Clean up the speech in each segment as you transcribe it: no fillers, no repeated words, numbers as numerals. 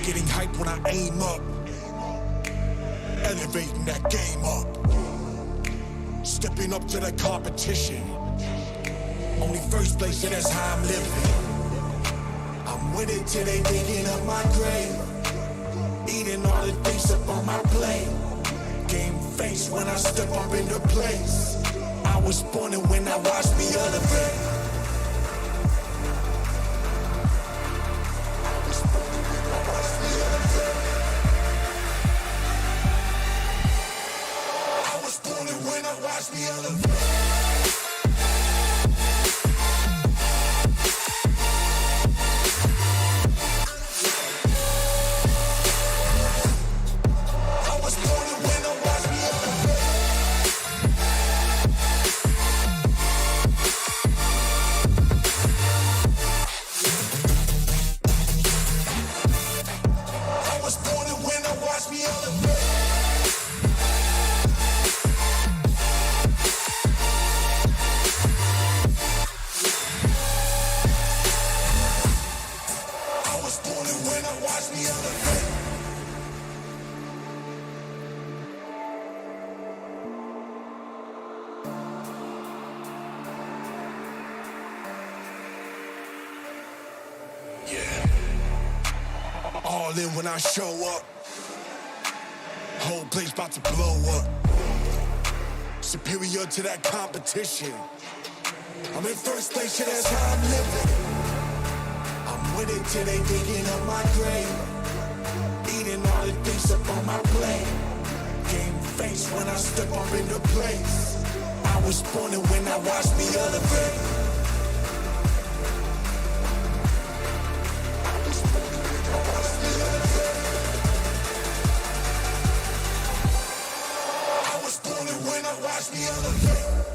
Getting hype when I aim up, elevating that game up, stepping up to the competition. Only first place, and that's how I'm living. I'm winning till they digging up my grave, eating all the things up on my plate. Game face when I step up into place. I was born and when I watched me elevate. Watch me elevate. all in when I show up. Whole place about to blow up. Superior to that competition. I'm in first place, yeah, that's how I'm living. I'm winning till they digging up my grave. Eating all the things up on my plate. Game face when I step up into place. I was born and when I watched me elevate. I was born and when I watched me elevate.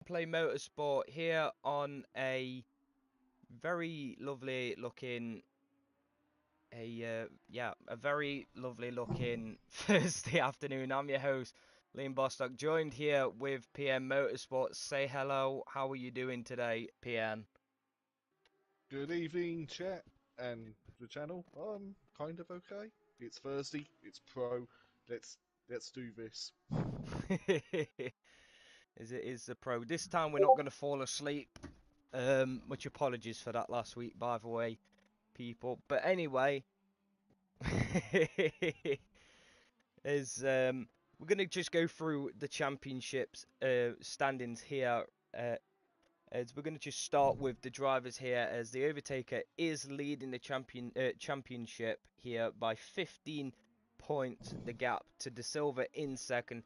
Simplay Motorsport here on a very lovely looking a very lovely looking Thursday afternoon. I'm your host, Liam Bostock, joined here with PM Motorsport. Say hello. How are you doing today, PM? Good evening, chat, and the channel. I'm kind of okay. It's Thursday. It's pro. Let's do this. As it is the pro. This time we're not going to fall asleep. Much apologies for that last week, by the way, people. But anyway, is we're going to just go through the championships standings here. As we're going to just start with the drivers here, as the Overtaker is leading the championship here by 15 points, the gap to De Silva in second.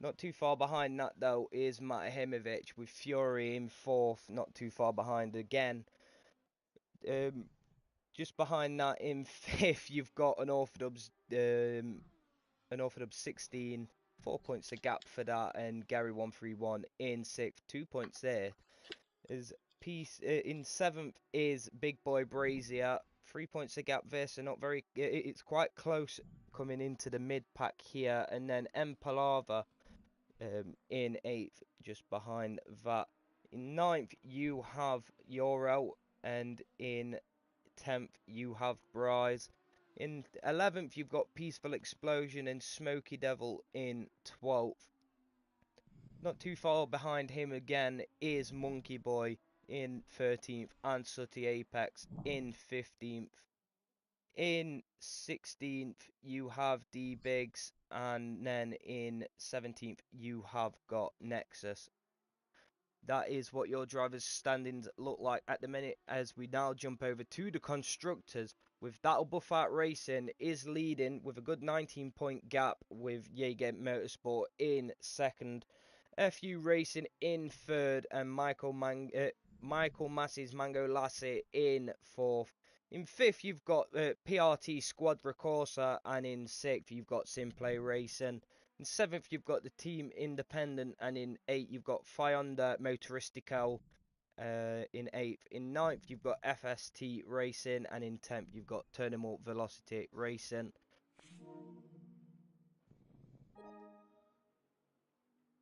Not too far behind that though is Matahimovic with Fury in fourth, not too far behind again. Just behind that in fifth, you've got an Orthodox 16, 4 points the gap for that, and Gary 131 in sixth, 2 points there. Is Peace in seventh is Big Boy Brazier, 3 points the gap there, so not very. It's quite close coming into the mid pack here, and then M Palava in eighth, just behind that. In ninth, you have Euro, and in 10th, you have Bryce. In 11th, you've got Peaceful Explosion and Smoky Devil in 12th. Not too far behind him again is Monkey Boy in 13th and Sooty Apex in 15th. In 16th, you have D Biggs, and then in 17th, you have got Nexus. That is what your drivers' standings look like at the minute, as we now jump over to the constructors. With That'll Buff Out Racing is leading with a good 19-point gap, with Jaeger Motorsport in second, FU Racing in third, and Michael Massey's Mango Lassie in fourth. In fifth, you've got PRT Squadra Corsa, and in sixth, you've got Simplay Racing. In seventh, you've got the Team Independent, and in eighth, you've got Fionda Motoristico. In eighth, in ninth, you've got FST Racing, and in 10th, you've got Tournament Velocity Racing.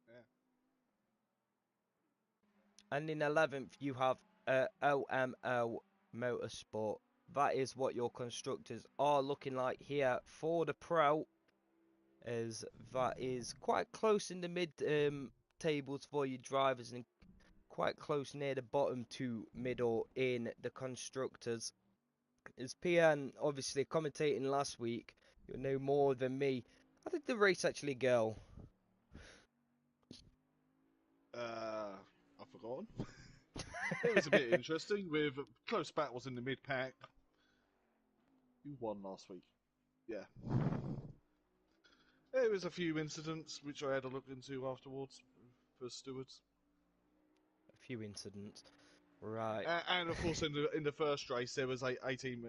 Yeah. And in 11th, you have OMO Motorsport. That is what your constructors are looking like here for the Pro, as that is quite close in the mid tables for your drivers, and quite close near the bottom to middle in the constructors. As PN obviously commentating last week, you know more than me. How did the race actually go? I've forgotten. It was a bit interesting with close battles in the mid pack. Who won last week? Yeah. There was a few incidents which I had a look into afterwards for stewards. A few incidents. Right. And of course, in the first race, there was about 18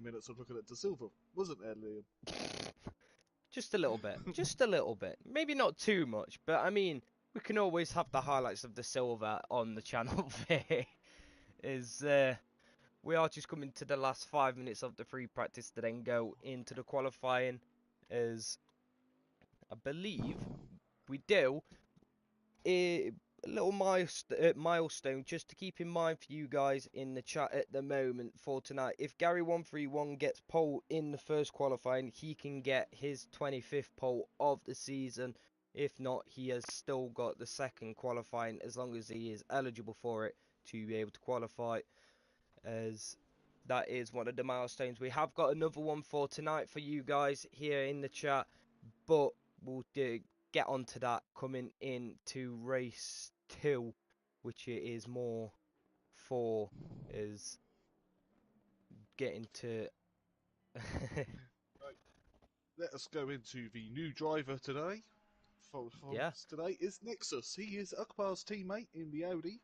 minutes of looking at De Silva, wasn't there, Liam? Just a little bit. Just a little bit. Maybe not too much, but I mean, we can always have the highlights of the silver on the channel there. Is we are just coming to the last 5 minutes of the free practice to then go into the qualifying, as I believe we do a little milestone just to keep in mind for you guys in the chat at the moment for tonight. If Gary 131 gets pole in the first qualifying, he can get his 25th pole of the season. If not, he has still got the second qualifying as long as he is eligible for it to be able to qualify, as that is one of the milestones. We have got another one for tonight for you guys here in the chat, but we'll get onto that coming into race 2, which it is more for, is getting to Right. Let us go into the new driver today. For yeah. us today is Nexus. He is Akbar's teammate in the Audi,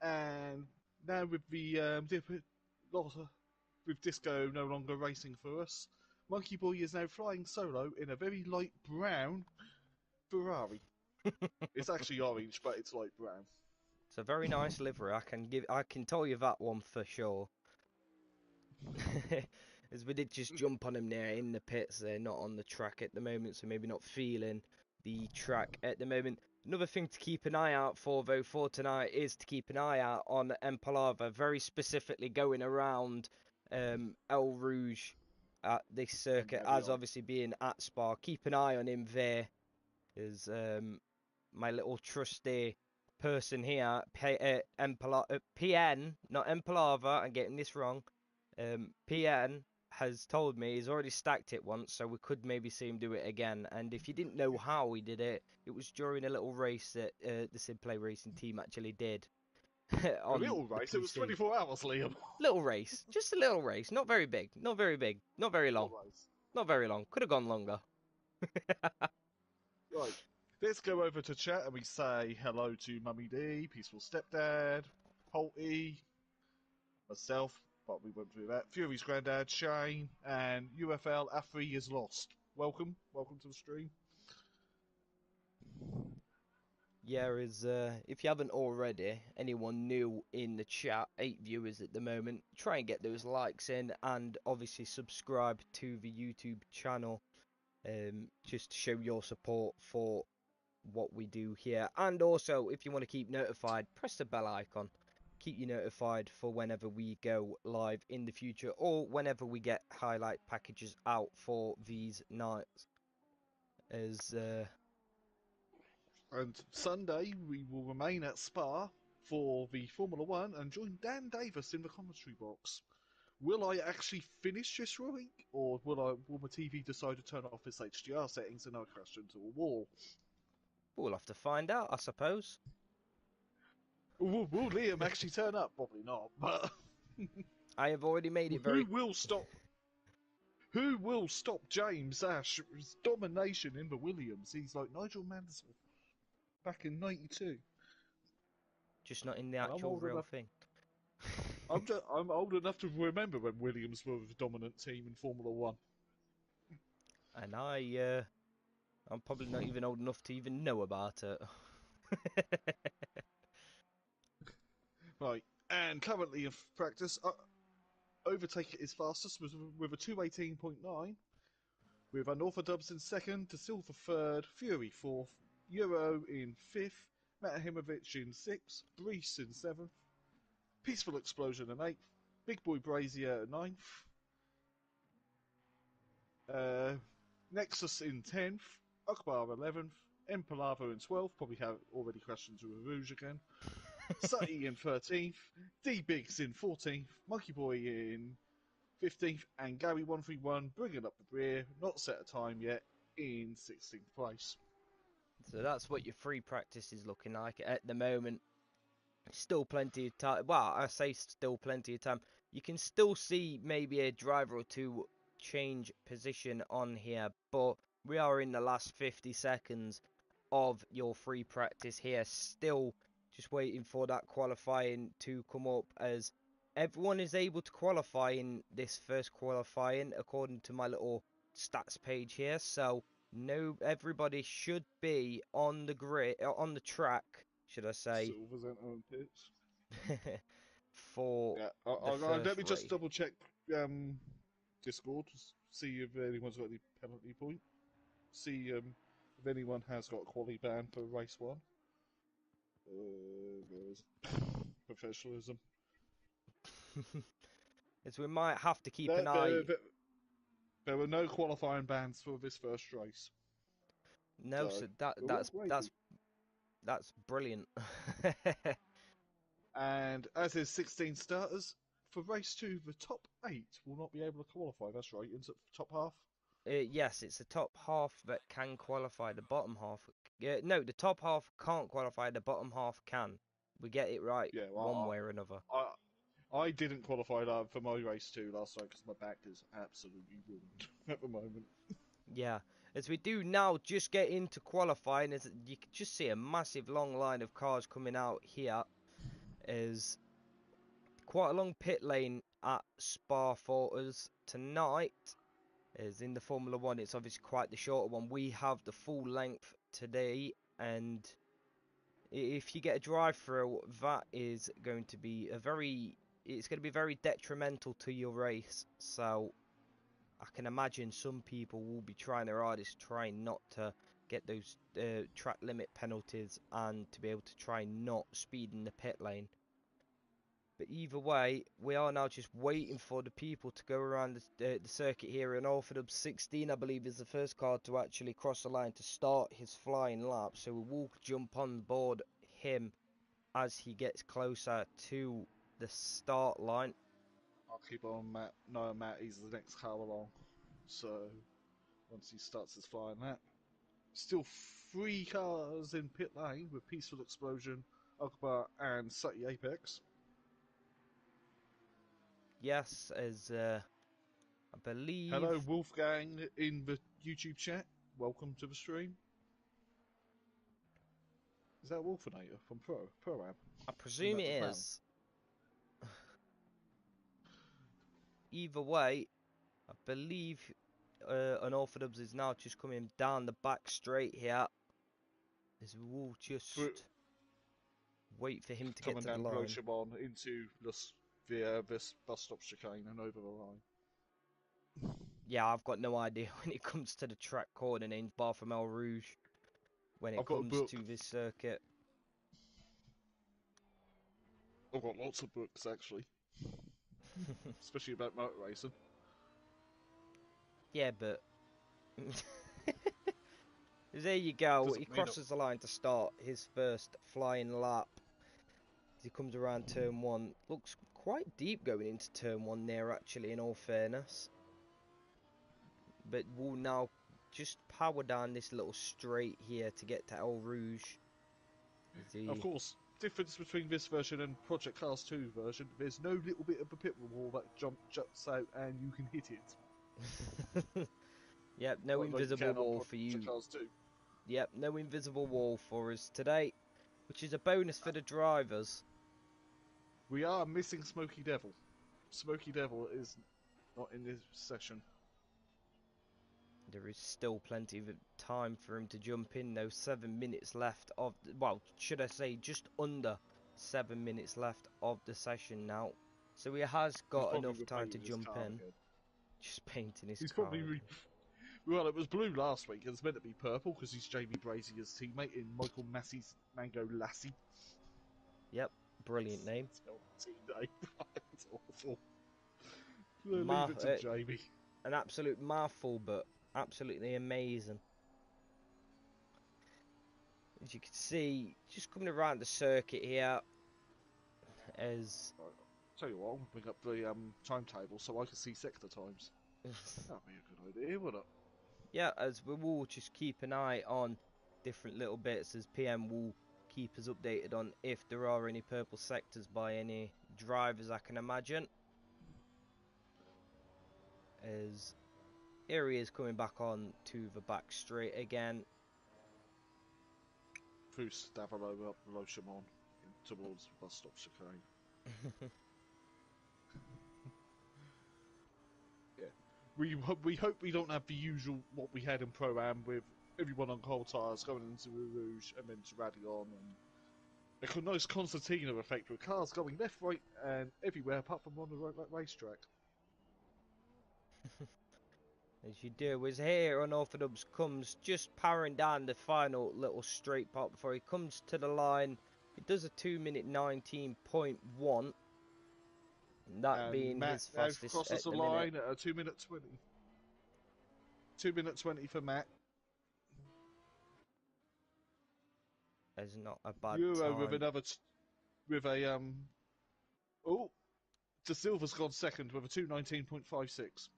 and now with the with Disco no longer racing for us, Monkey Boy is now flying solo in a very light brown Ferrari. It's actually orange, but it's light brown. It's a very nice livery. I can tell you that one for sure. As we did just jump on him there in the pits. They're not on the track at the moment, so maybe not feeling the track at the moment. Another thing to keep an eye out for, though, for tonight is to keep an eye out on Empalava, very specifically going around El Rouge at this circuit, as obviously being at Spa. Keep an eye on him there, as my little trusty person here, PN, not Empalava, I'm getting this wrong. PN has told me he's already stacked it once, so we could maybe see him do it again. And if you didn't know how he did it, it was during a little race that the Simplay racing team actually did A on little the race. It was PC. 24 hours, Liam. Little race, just a little race, not very big, not very big, not very long, Little race. not very long. Could have gone longer. Right. Let's go over to chat and we say hello to Mummy D, Peaceful Stepdad, Holty, myself, but we went through that. Fury's granddad, Shane, and UFL Afri is lost. Welcome to the stream. Yeah, if you haven't already, anyone new in the chat, 8 viewers at the moment, try and get those likes in, and obviously subscribe to the YouTube channel, just to show your support for what we do here. And also, if you want to keep notified, press the bell icon. Keep you notified for whenever we go live in the future, or whenever we get highlight packages out for these nights. And Sunday, we will remain at Spa for the Formula One and join Dan Davis in the commentary box. Will I actually finish this week, or will my TV decide to turn off its HDR settings and I crash into a wall? We'll have to find out, I suppose. Will Liam actually turn up? Probably not, but I have already made it very... Who will stop James Ash's domination in the Williams? He's like Nigel Mansell back in '92. Just not in the actual real thing. I'm old enough to remember when Williams were the dominant team in Formula One. And I'm probably not even old enough to even know about it. Right, and currently in practice, Overtake is fastest with a 2:18.9. With Norther Dubs in second, De Silva third, Fury fourth, Euro in fifth, Matahimovic in sixth, Brees in seventh, Peaceful Explosion in eighth, Big Boy Brazier in ninth, Nexus in 10th, Akbar 11th, Empalava in 12th, probably have already crashed into a Rouge again, Sutty in 13th, D Biggs in 14th, Monkey Boy in 15th, and Gary 131 bringing up the rear, not set a time yet, in 16th place. So that's what your free practice is looking like at the moment. Still plenty of time. Well, I say still plenty of time. You can still see maybe a driver or two change position on here, but we are in the last 50 seconds of your free practice here. Still just waiting for that qualifying to come up, as everyone is able to qualify in this first qualifying according to my little stats page here. So no, everybody should be on the grid, on the track, should I say? Silver's entering pits. For Yeah, the first let me just race. double check Discord to see if anyone's got any penalty point. See if anyone has got a quality ban for race one. Where is it? Professionalism. As we might have to keep an eye. There were no qualifying bans for this first race. No, so that's brilliant. And as is 16 starters, for race 2, the top 8 will not be able to qualify. That's right, into the top half. Yes, it's the top half that can qualify. The bottom half, no, the top half can't qualify. The bottom half can. We get it right, Yeah, well, one way or another. I didn't qualify for my race 2 last night because my back is absolutely ruined at the moment. Yeah, as we do now just get into qualifying, as you can just see a massive long line of cars coming out here. Is quite a long pit lane at Spa for us tonight. As in the Formula 1, it's obviously quite the shorter one. We have the full length today and if you get a drive-through, that is going to be it's going to be very detrimental to your race. So I can imagine some people will be trying their hardest, trying not to get those track limit penalties and to be able to try not speed in the pit lane. But either way, we are now just waiting for the people to go around the circuit here. And Orfordham 16, I believe, is the first car to actually cross the line to start his flying lap. So we will jump on board him as he gets closer to the start line. I'll keep on Matt. No, Matt, he's the next car along. So once he starts his flying lap, still 3 cars in pit lane with Peaceful Explosion, Akbar, and Sutty Apex. Yes, as I believe... Hello, Wolfgang in the YouTube chat. Welcome to the stream. Is that Wolfinator from Pro-Am? I presume it is. Either way, I believe Unorthodox is now just coming down the back straight here. As we will just wait for him to get to the line. Coming down Blochemon into this bus stop chicane and over the line. Yeah, I've got no idea when it comes to the track coordinates, bar from El Rouge, when it comes to this circuit. I've got lots of books, actually. Especially about motor racing. Yeah, but... there you go, he crosses the line to start his first flying lap. As he comes around turn 1. Looks quite deep going into turn 1 there, actually, in all fairness. But we'll now just power down this little straight here to get to El Rouge. Of course, difference between this version and Project Cars 2 version, there's no little bit of a pit wall that juts out and you can hit it. Yep, no invisible wall for you. Cars 2. Yep, no invisible wall for us today, which is a bonus for the drivers. We are missing Smoky Devil. Smoky Devil is not in this session. There is still plenty of time for him to jump in, though. 7 minutes left of... well, should I say just under 7 minutes left of the session now. So he has got enough time to jump in. Again. Just painting his car. Well, it was blue last week. It's meant to be purple because he's Jamie Brazier's teammate in Michael Massey's Mango Lassie. Yep, brilliant name. Team name. It's awful. Leave it to Jamie. An absolute mouthful, but absolutely amazing. As you can see, just coming around the circuit here, as... I'll tell you what, I'm going to bring up the timetable so I can see sector times. That'd be a good idea, wouldn't it? Yeah, as we will just keep an eye on different little bits, as PM will keep us updated on if there are any purple sectors by any drivers, I can imagine. As here he is coming back on to the back straight again. Through Stavalo up Lochemon towards the bus stop chicane. Yeah. We hope we don't have the usual what we had in Pro-Am with everyone on cold tyres going into Rouge and then to Radion and a nice concertina effect with cars going left, right and everywhere apart from on the racetrack. As you do, as here Unorthodox comes just powering down the final little straight part before he comes to the line. He does a 2:19.1. That and being Matt his fastest crosses the line at a 2:20. 2:20 for Matt. Is not a bad Euro time. with another with a oh, De Silva's gone second with a 2:19.56.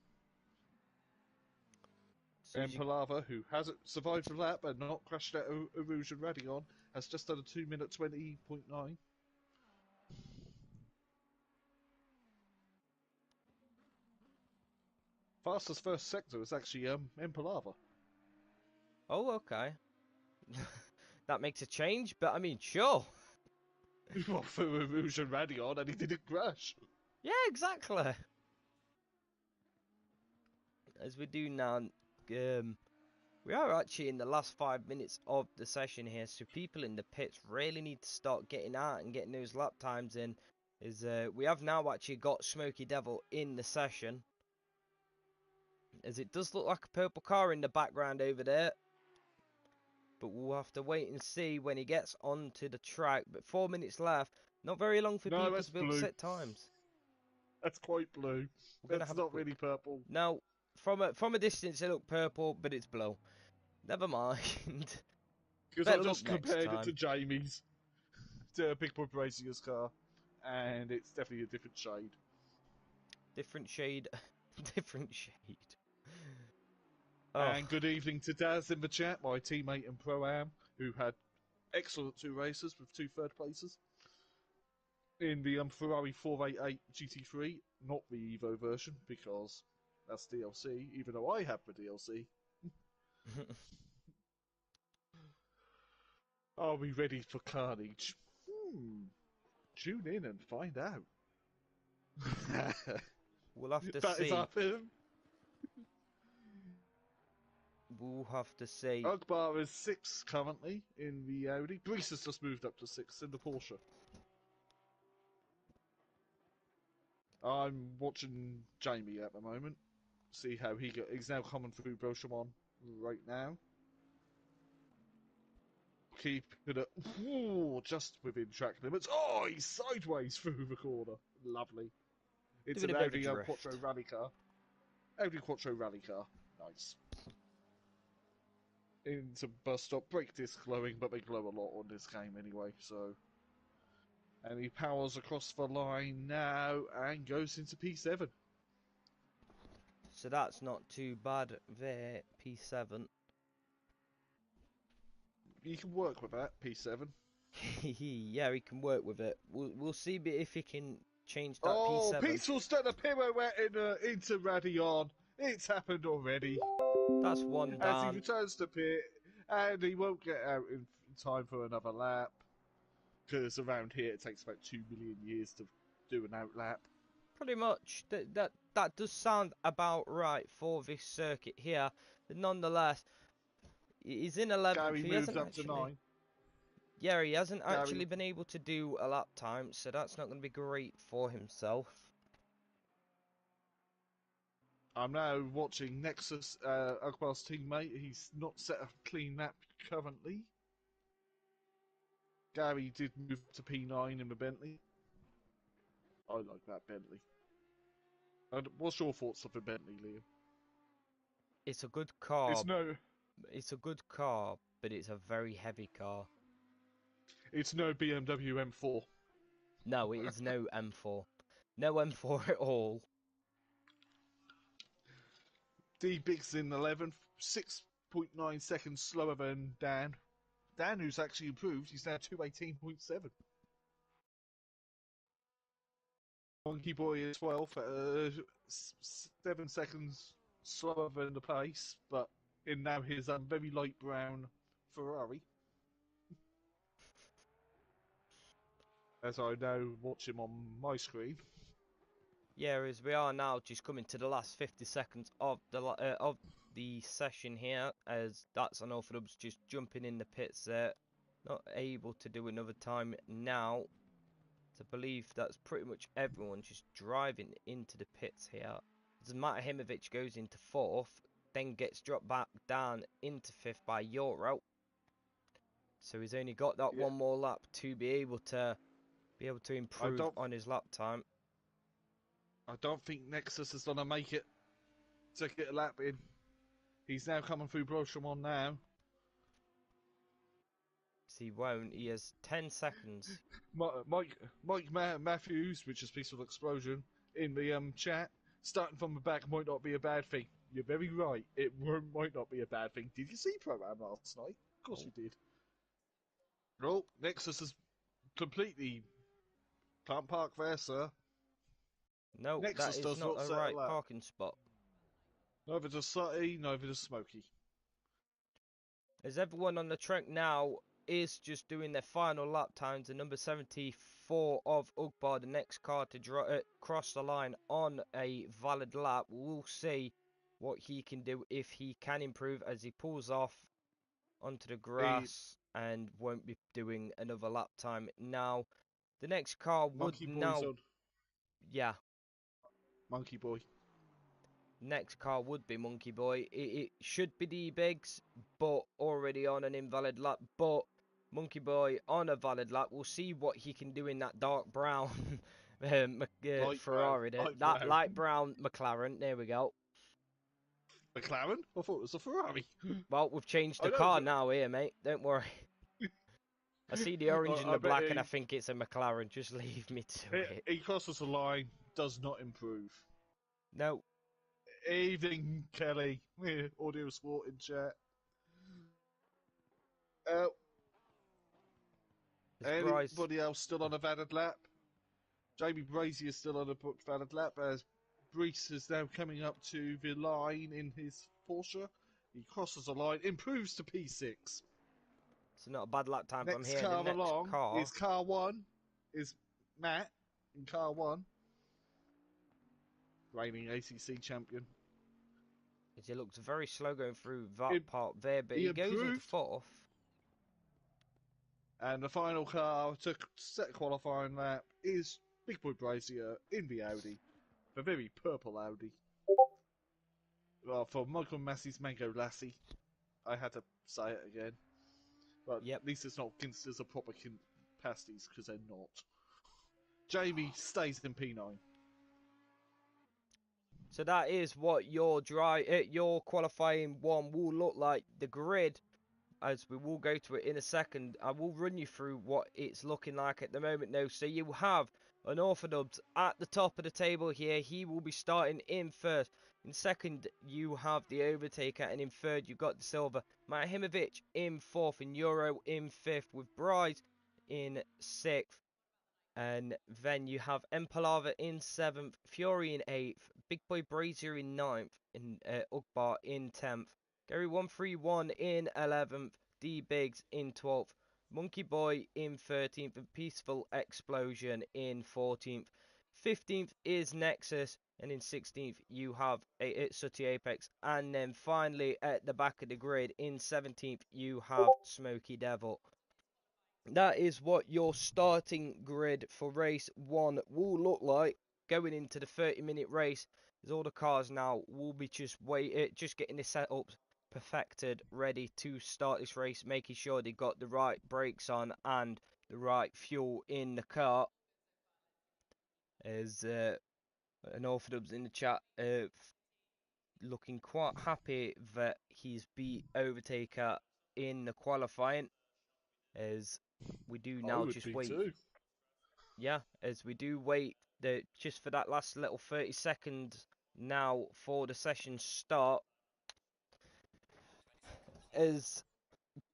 And Palava, who hasn't survived the lap and not crashed at Rouge and Radion, has just done a 2:20.9. Fastest first sector is actually Impalava. Oh, okay. That makes a change, but I mean, sure. Well, for Rouge and Radion, and he didn't crash. Yeah, exactly. As we do now, We are actually in the last 5 minutes of the session here, so people in the pits really need to start getting out and getting those lap times in. We have now actually got Smoky Devil in the session, as it does look like a purple car in the background over there. But we'll have to wait and see when he gets onto the track. But 4 minutes left, not very long for people to be able to set times. That's quite blue. That's not really purple. No, from a distance it looked purple, but it's blue. Never mind. Because I just compared it to Jamie's, to Big Boy Brazia's car, and it's definitely a different shade. Different shade. Different shade. Oh. And good evening to Daz in the chat, my teammate in Pro-Am, who had excellent 2 races with 2 third places. In the Ferrari 488 GT3, not the Evo version, because that's DLC, even though I have the DLC. Are we ready for carnage? Tune in and find out. We'll have to that see. Is our film. We'll have to see. Akbar is 6 currently in the Audi. Greece has just moved up to 6 in the Porsche. I'm watching Jamie at the moment. See how he's now coming through Beauchamp right now. Keep it at just within track limits. Oh, he's sideways through the corner. Lovely. It's an Audi Quattro rally car. Audi Quattro rally car. Nice. Into Bostock. Brake disc glowing, but they glow a lot on this game anyway, so... And he powers across the line now and goes into P7. So that's not too bad there, P7. You can work with that, P7. Yeah, he can work with it. We'll see if he can change that P7. Oh, Peaceful's done a pirouette into Radion. It's happened already. That's one down. As he returns to pit, and he won't get out in time for another lap. Because around here it takes about 2 million years to do an outlap. Pretty much. That does sound about right for this circuit here. But nonetheless, he's in 11th. Gary he moves hasn't up actually... to 9. Yeah, he hasn't actually been able to do a lap time, so that's not going to be great for himself. I'm now watching Nexus, Akbar's teammate. He's not set a clean lap currently. Gary did move to P9 in the Bentley. I like that Bentley. What's your thoughts of the Bentley, Liam? It's a good car. It's a good car, but it's a very heavy car. It's no BMW M4. No, it is no M4. No M4 at all. D-Big's in 11th, 6.9 seconds slower than Dan. Dan, who's actually improved, he's now 218.7. Monkey Boy is 12th, 7 seconds slower than the pace, but in now his very light brown Ferrari. As I now watch him on my screen. Yeah, as we are now just coming to the last 50 seconds of the session here, as that's Unorthodox just jumping in the pits there, not able to do another time now. I believe that's pretty much everyone just driving into the pits here. Zmata Himovic goes into 4th, then gets dropped back down into 5th by Euro. So he's only got that one more lap to be able to improve on his lap time. I don't think Nexus is gonna make it to get a lap in. He's now coming through Beauchamp now. He won't. He has 10 seconds. Mike Matthews, which is Peaceful Explosion, in the chat. Starting from the back might not be a bad thing. You're very right. It might not be a bad thing. Did you see Pro-Am last night? Of course you did. No, Nexus is completely... Can't park there, sir. No, Nexus that is not a right parking spot. Neither does Sutty, neither does Smokey. As everyone on the track now is just doing their final lap times, the number 74 of Ugbar, the next car to cross the line on a valid lap. We'll see what he can do, if he can improve, as he pulls off onto the He, grass and won't be doing another lap time. Now, the next car would Monkey Boy's now, on. yeah, Monkey Boy. next car would be Monkey Boy. It should be D-Biggs, but already on an invalid lap. But Monkey Boy on a valid lap. We'll see what he can do in that dark brown Light brown. Ferrari. Light That brown. light brown McLaren. There we go. McLaren? I thought it was a Ferrari. Well, we've changed I the know, car but now here, mate. Don't worry. I see the orange and I the bet black, and I think it's a McLaren. Just leave me to it. he crosses the line, does not improve. No, Evening, Kelly. Audio Sport in chat. it's Bryce. Anybody else still on a valid lap? Jamie Brazier is still on a valid lap, as Brees is now coming up to the line in his Porsche. He crosses the line, improves to P6. It's not a bad lap time from Next here. car The next along car is car 1, is Matt in car 1. Reigning ACC champion. he looks very slow going through that It- part there, but he he goes into improved. fourth. And the final car to set qualifying lap is Big Boy Brazier in the Audi. The very purple Audi. Well, for Michael Massey's Mango Lassie. I had to say it again. But Yep. at least it's not considered a proper pasties, because they're not. Jamie stays in P9. So that is what your your qualifying one will look like. The grid, as we will go to it in a second, I will run you through what it's looking like at the moment now. So you have an Orthodubs at the top of the table here. He will be starting in first. In second, you have the Overtaker, and in third, you've got the Silver. Mahimovic in fourth, and Euro in fifth, with Bryce in sixth. And then you have Empalava in seventh, Fury in eighth, Big Boy Brazier in ninth, and Ugbar in 10th, Gary 131 in 11th, D Biggs in 12th, Monkey Boy in 13th, and Peaceful Explosion in 14th. 15th is Nexus, and in 16th you have Sooty Apex, and then finally at the back of the grid in 17th you have Smoky Devil. That is what your starting grid for race 1 will look like going into the 30-minute race. As all the cars now will be just getting the setup perfected, ready to start this race, making sure they got the right brakes on and the right fuel in the car. As an Orthodubs in the chat looking quite happy that he's beat Overtaker in the qualifying, as we do now would just be wait. too. Yeah, as we do wait just for that last little 30 seconds now for the session start. As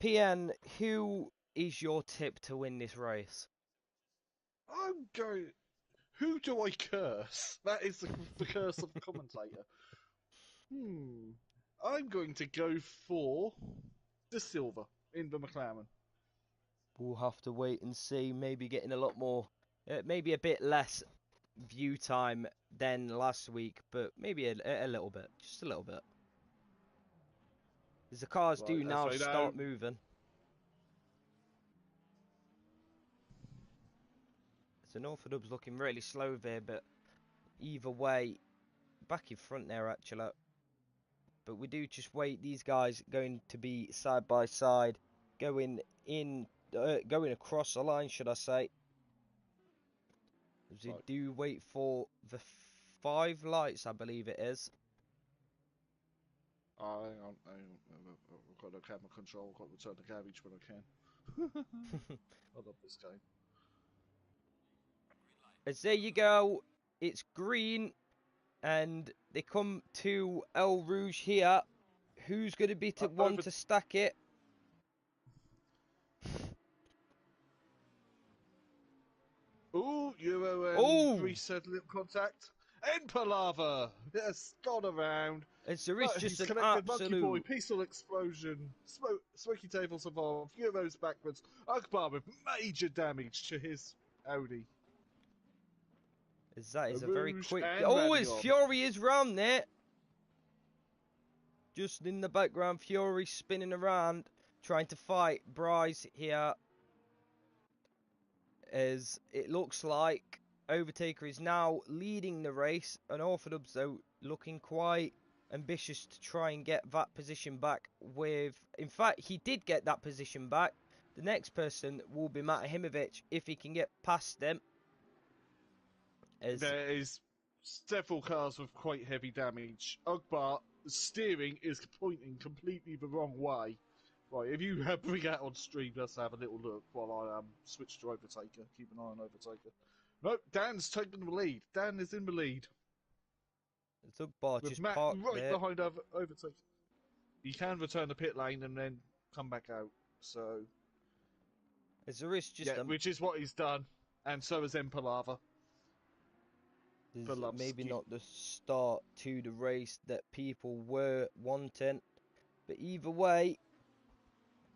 PN, who is your tip to win this race? I'm going. Who do I curse? That is the curse of the commentator. I'm going to go for the Silver in the McLaren. We'll have to wait and see. Maybe getting a lot more, maybe a bit less view time than last week, but maybe a little bit, just a little bit. As the cars Right, do now as I start know, moving. So Northwood's looking really slow there, but either way, back in front there actually. But we do just wait. These guys going to be side by side, going across the line, should I say? As we Right. do wait for the 5 lights, I believe it is. Hang on. I've got no camera control. I've got to return the garbage when I can. I love this game. As there you go, it's green, and they come to El Rouge here. Who's going to be the one to stack it? Ooh, Euro and Oh! Greece had little contact. Empalava! Yes, gone around. As there is But just he's an collected Monkey Boy, absolute... Peaceful Explosion, Smoky Tables Evolve, Euros backwards, Akbar with major damage to his Audi. As that is a very Rouge quick... and Oh, his Radion. Fury is round there. Just in the background, Fury spinning around, trying to fight Bryce here. As it looks like Overtaker is now leading the race. Unorthodox, though, looking quite ambitious to try and get that position back with... In fact, he did get that position back. The next person will be Matahimovic if he can get past them. There is several cars with quite heavy damage. Ugbar, steering is pointing completely the wrong way. Right, if you bring out on stream, let's have a little look while I switch to Overtaker. Keep an eye on Overtaker. Nope, Dan's taking the lead. Dan is in the lead. Ugbar With just Matt parked right there. behind Overtaker. You can return the pit lane and then come back out. So, As there is just which is what he's done, and so has Empalava. maybe not the start to the race that people were wanting, but either way,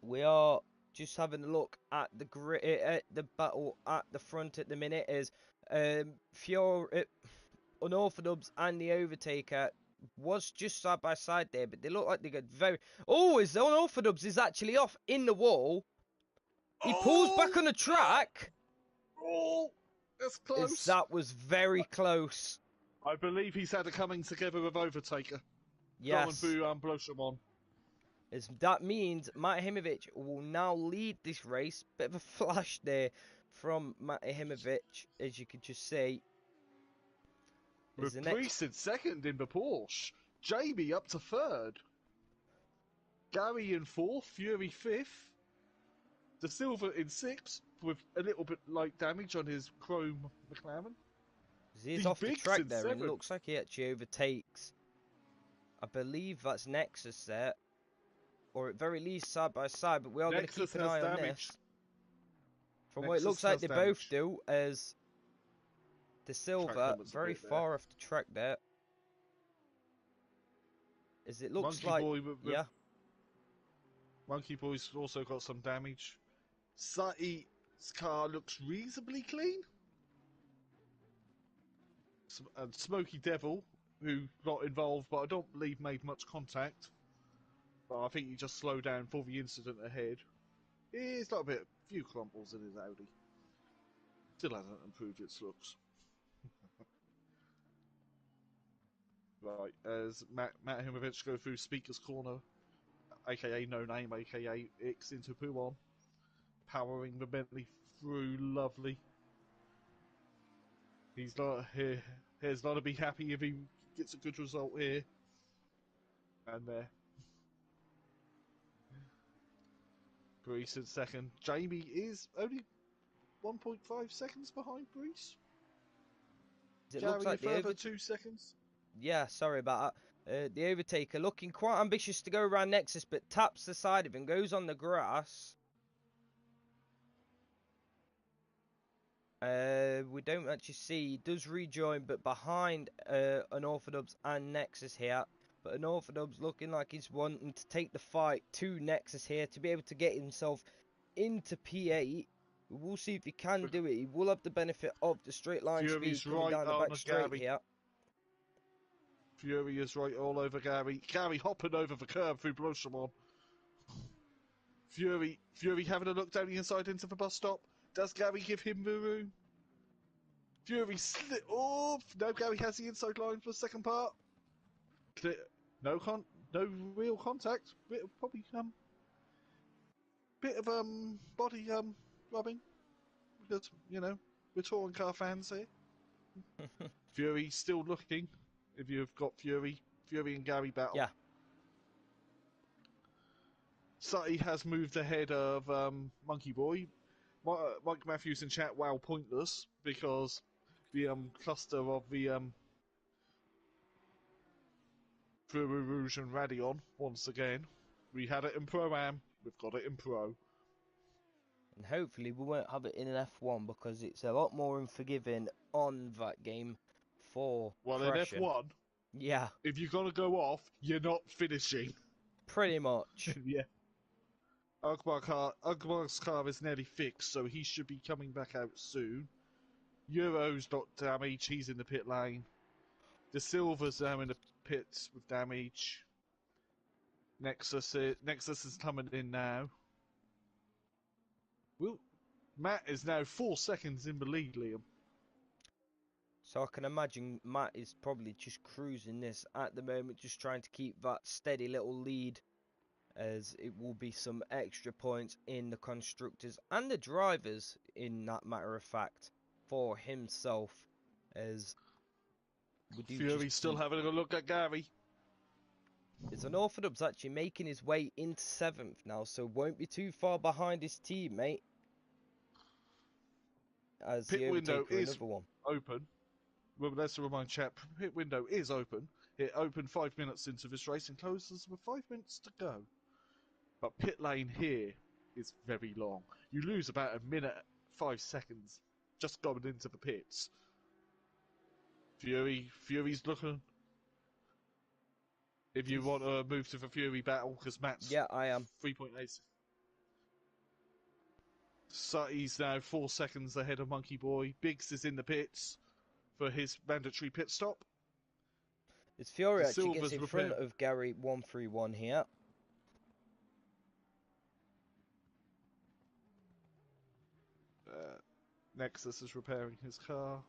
we are just having a look at the battle at the front at the minute. As Fury, Unorthodox and the Overtaker was just side by side there, but they look like they got very... Oh, as Unorthodox is actually off in the wall. He pulls back on the track. Oh, that's close. That was very close. I believe he's had a coming together with Overtaker. Yes. Going through Blosham. As that means Matahimovic will now lead this race. Bit of a flash there from Matahimovic, as you can just see. With Priest in second in the Porsche. Jamie up to third. Gary in fourth. Fury fifth. De Silva in sixth, with a little bit light damage on his chrome McLaren. He's off the track there, and it looks like he actually overtakes. I believe that's Nexus there. Or at very least side by side, but we are going to keep an eye on this. From what it looks like they both do, as De Silva very far off the track there. As it looks like, yeah. Monkey Boy's also got some damage. Sati's car looks reasonably clean. And Smoky Devil, who got involved, but I don't believe made much contact. But I think he just slowed down for the incident ahead. He's got a few crumbles in his Audi. Still hasn't improved its looks. Right, as Matahimovic go through Speaker's Corner, aka No Name, aka X into Puon, powering the Bentley through. Lovely. He's not here. He's not to be happy if he gets a good result here. And there. Brees in second. Jamie is only 1.5 seconds behind Brees. It looks like further 2 seconds. Yeah, sorry about that. The Overtaker looking quite ambitious to go around Nexus, but taps the side of him, goes on the grass. We don't actually see. He does rejoin, but behind Unorthodox and Nexus here. But Unorthodox looking like he's wanting to take the fight to Nexus here to be able to get himself into P8. We'll see if he can do it. He will have the benefit of the straight line speed coming down the back straight here. Fury is right all over Gary. Gary hopping over the curb through Blosham. Fury having a look down the inside into the bus stop. Does Gary give him the room? Fury slid off. No, Gary has the inside line for the second part. Clear. No real contact. Bit of body rubbing. Because we're touring car fans here. Fury still looking. If you've got Fury and Gary battle. Yeah. Sutty has moved ahead of Monkey Boy. Mike Matthews in chat, wow, pointless, because the cluster of the Furu Rouge and Radion, once again. We had it in Pro-Am, we've got it in Pro. And hopefully we won't have it in an F1 because it's a lot more unforgiving on that game for crashing. In F1, yeah, if you're gonna go off, you're not finishing. Pretty much. Yeah. Ugbar's car is nearly fixed, so he should be coming back out soon. Euro's not damaged, he's in the pit lane. De Silva's in the pits with damage. Nexus is coming in now. Matt is now 4 seconds in the lead, Liam. So I can imagine Matt is probably just cruising this at the moment, just trying to keep that steady little lead, as it will be some extra points in the constructors and the drivers, in that matter of fact, for himself, as we do Fury's just still keep... having a look at Gary. It's an Orthodox actually making his way into 7th now, so won't be too far behind his teammate as Pit the window overtaker is another one. open. Well, let's remind chap, pit window is open. It opened 5 minutes into this race and closes with 5 minutes to go. But pit lane here is very long. You lose about a minute, 5 seconds just going into the pits. Fury's looking. If you want to move to the Fury battle, because Matt's Yeah, I am. 3.8. Sutty's now 4 seconds ahead of Monkey Boy. Biggs is in the pits for his mandatory pit stop. As Fury The actually gets Silver's in front repair. of Gary 131 here. Nexus is repairing his car.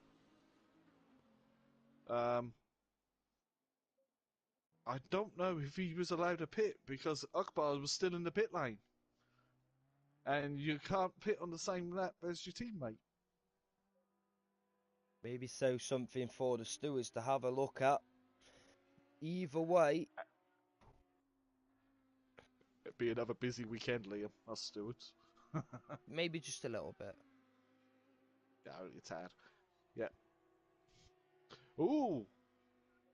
I don't know if he was allowed to pit because Akbar was still in the pit lane. And you can't pit on the same lap as your teammate. Maybe so something for the stewards to have a look at. Either way, It'd be another busy weekend, Liam, us stewards. maybe just a little bit. Yeah, only a tad. Yeah. Ooh!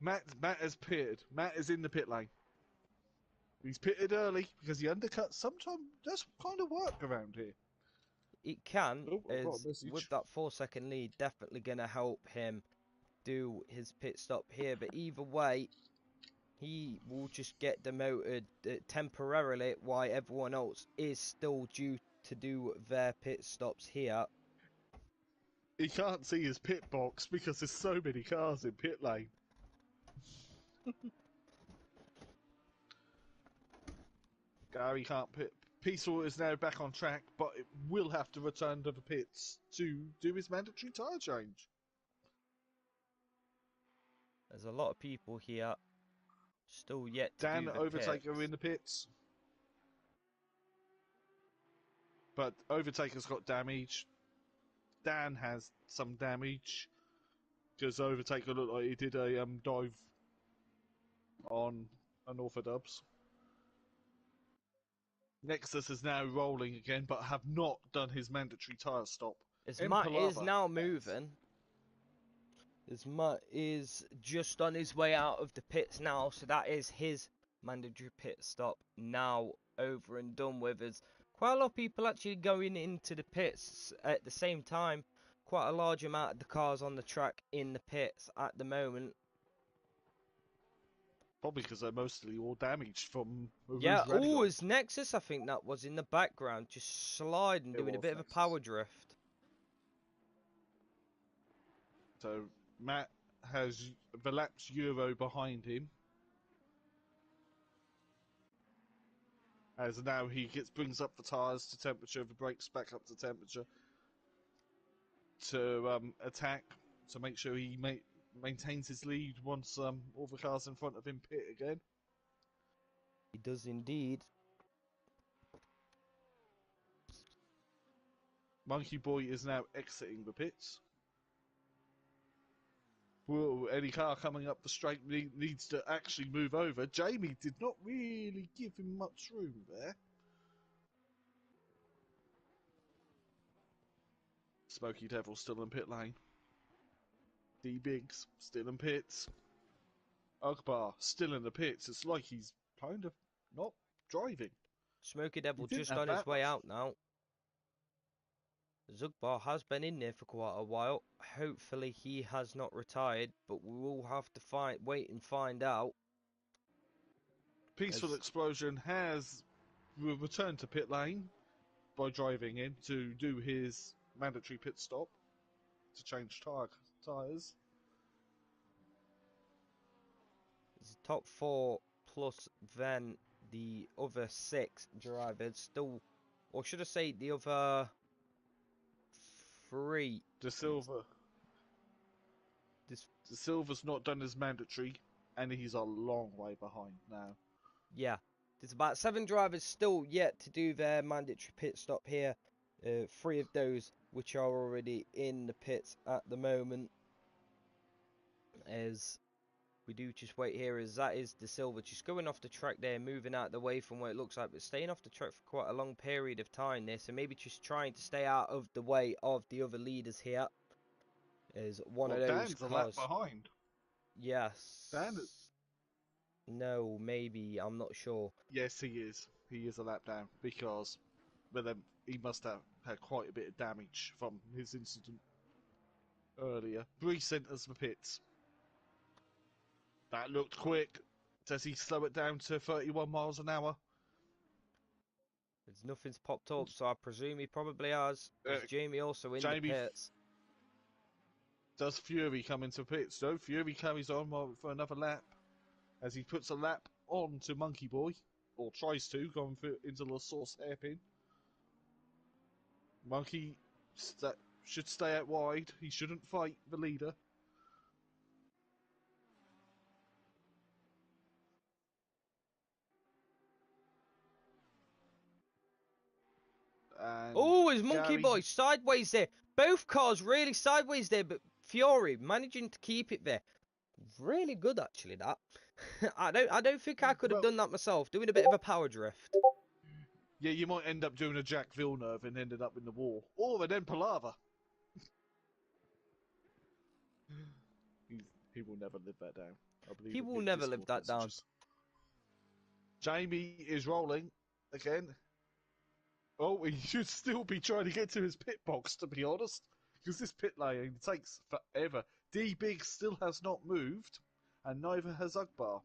Matt has pitted. Matt is in the pit lane. He's pitted early because he undercut. Sometimes does kind of work around here. It can, Oh, I've got a as message. with that 4-second lead, definitely going to help him do his pit stop here. But either way, he will just get demoted temporarily, while everyone else is still due to do their pit stops here. He can't see his pit box because there's so many cars in pit lane. Gary can't pit. Peaceful is now back on track, but it will have to return to the pits to do his mandatory tyre change. There's a lot of people here still yet to Dan do the Overtaker pits. in the pits. But Overtaker's got damage. Dan has some damage because Overtaker looked like he did a dive on an Orthodubs. Nexus is now rolling again, but have not done his mandatory tyre stop. As Matt is now moving, as Matt is just on his way out of the pits now, so that is his mandatory pit stop now over and done with. As quite a lot of people actually going into the pits at the same time. Quite a large amount of the cars on the track in the pits at the moment. Probably because they're mostly all damaged from Yeah, Rouge oh, Radical. it's Nexus, I think that was in the background, just sliding, It doing a was bit of a Nexus. power drift. So Matt has the laps Euro behind him. As now he brings up the tyres to temperature, the brakes back up to temperature to attack, to make sure he maintains his lead once all the cars in front of him pit again. He does indeed. Monkey Boy is now exiting the pits. Whoa, any car coming up the straight needs to actually move over. Jamie did not really give him much room there. Smoky Devil still in pit lane. D Biggs still in pits. Akbar still in the pits. It's like he's kind of not driving. Smoky He Devil didn't just have on his that way much. out now. Zugbar has been in there for quite a while. Hopefully he has not retired, but we will have to wait and find out. Peaceful Explosion has returned to pit lane by driving in to do his mandatory pit stop to change tyres. It's top 4 plus then the other 6 drivers still, or should I say the other 3. De Silva. This, De Silva's not done his mandatory, and he's a long way behind now. yeah, there's about 7 drivers still yet to do their mandatory pit stop here. 3 of those which are already in the pits at the moment. As we do just wait here, as that is De Silva just going off the track there, moving out the way from what it looks like, but staying off the track for quite a long period of time there, so maybe just trying to stay out of the way of the other leaders here. Is one of those Dan's cars. a lap behind. Yes. Dan. No, maybe, I'm not sure. Yes, he is. He is a lap down because, he must have had quite a bit of damage from his incident earlier. Breeze enters the pits. That looked quick. Does he slow it down to 31 miles an hour? There's nothing's popped up, so I presume he probably has. Is Jamie also in the pits? Does Fury come into pits? No, Fury carries on for another lap as he puts a lap on to Monkey Boy, or tries to, going into the source hairpin. Monkey should stay out wide. He shouldn't fight the leader. Oh, it's Monkey Boy sideways there. Both cars really sideways there, but Fury managing to keep it there. Really good, actually, that. I don't think I could have done that myself, doing a bit of a power drift. Yeah, you might end up doing a Jack Villeneuve and ended up in the wall. Or an Impalava. He will never live that down. I believe He will never live that down. Jamie is rolling again. Oh, he should still be trying to get to his pit box, to be honest. Because this pit lane takes forever. D-Big still has not moved, and neither has Ugbar.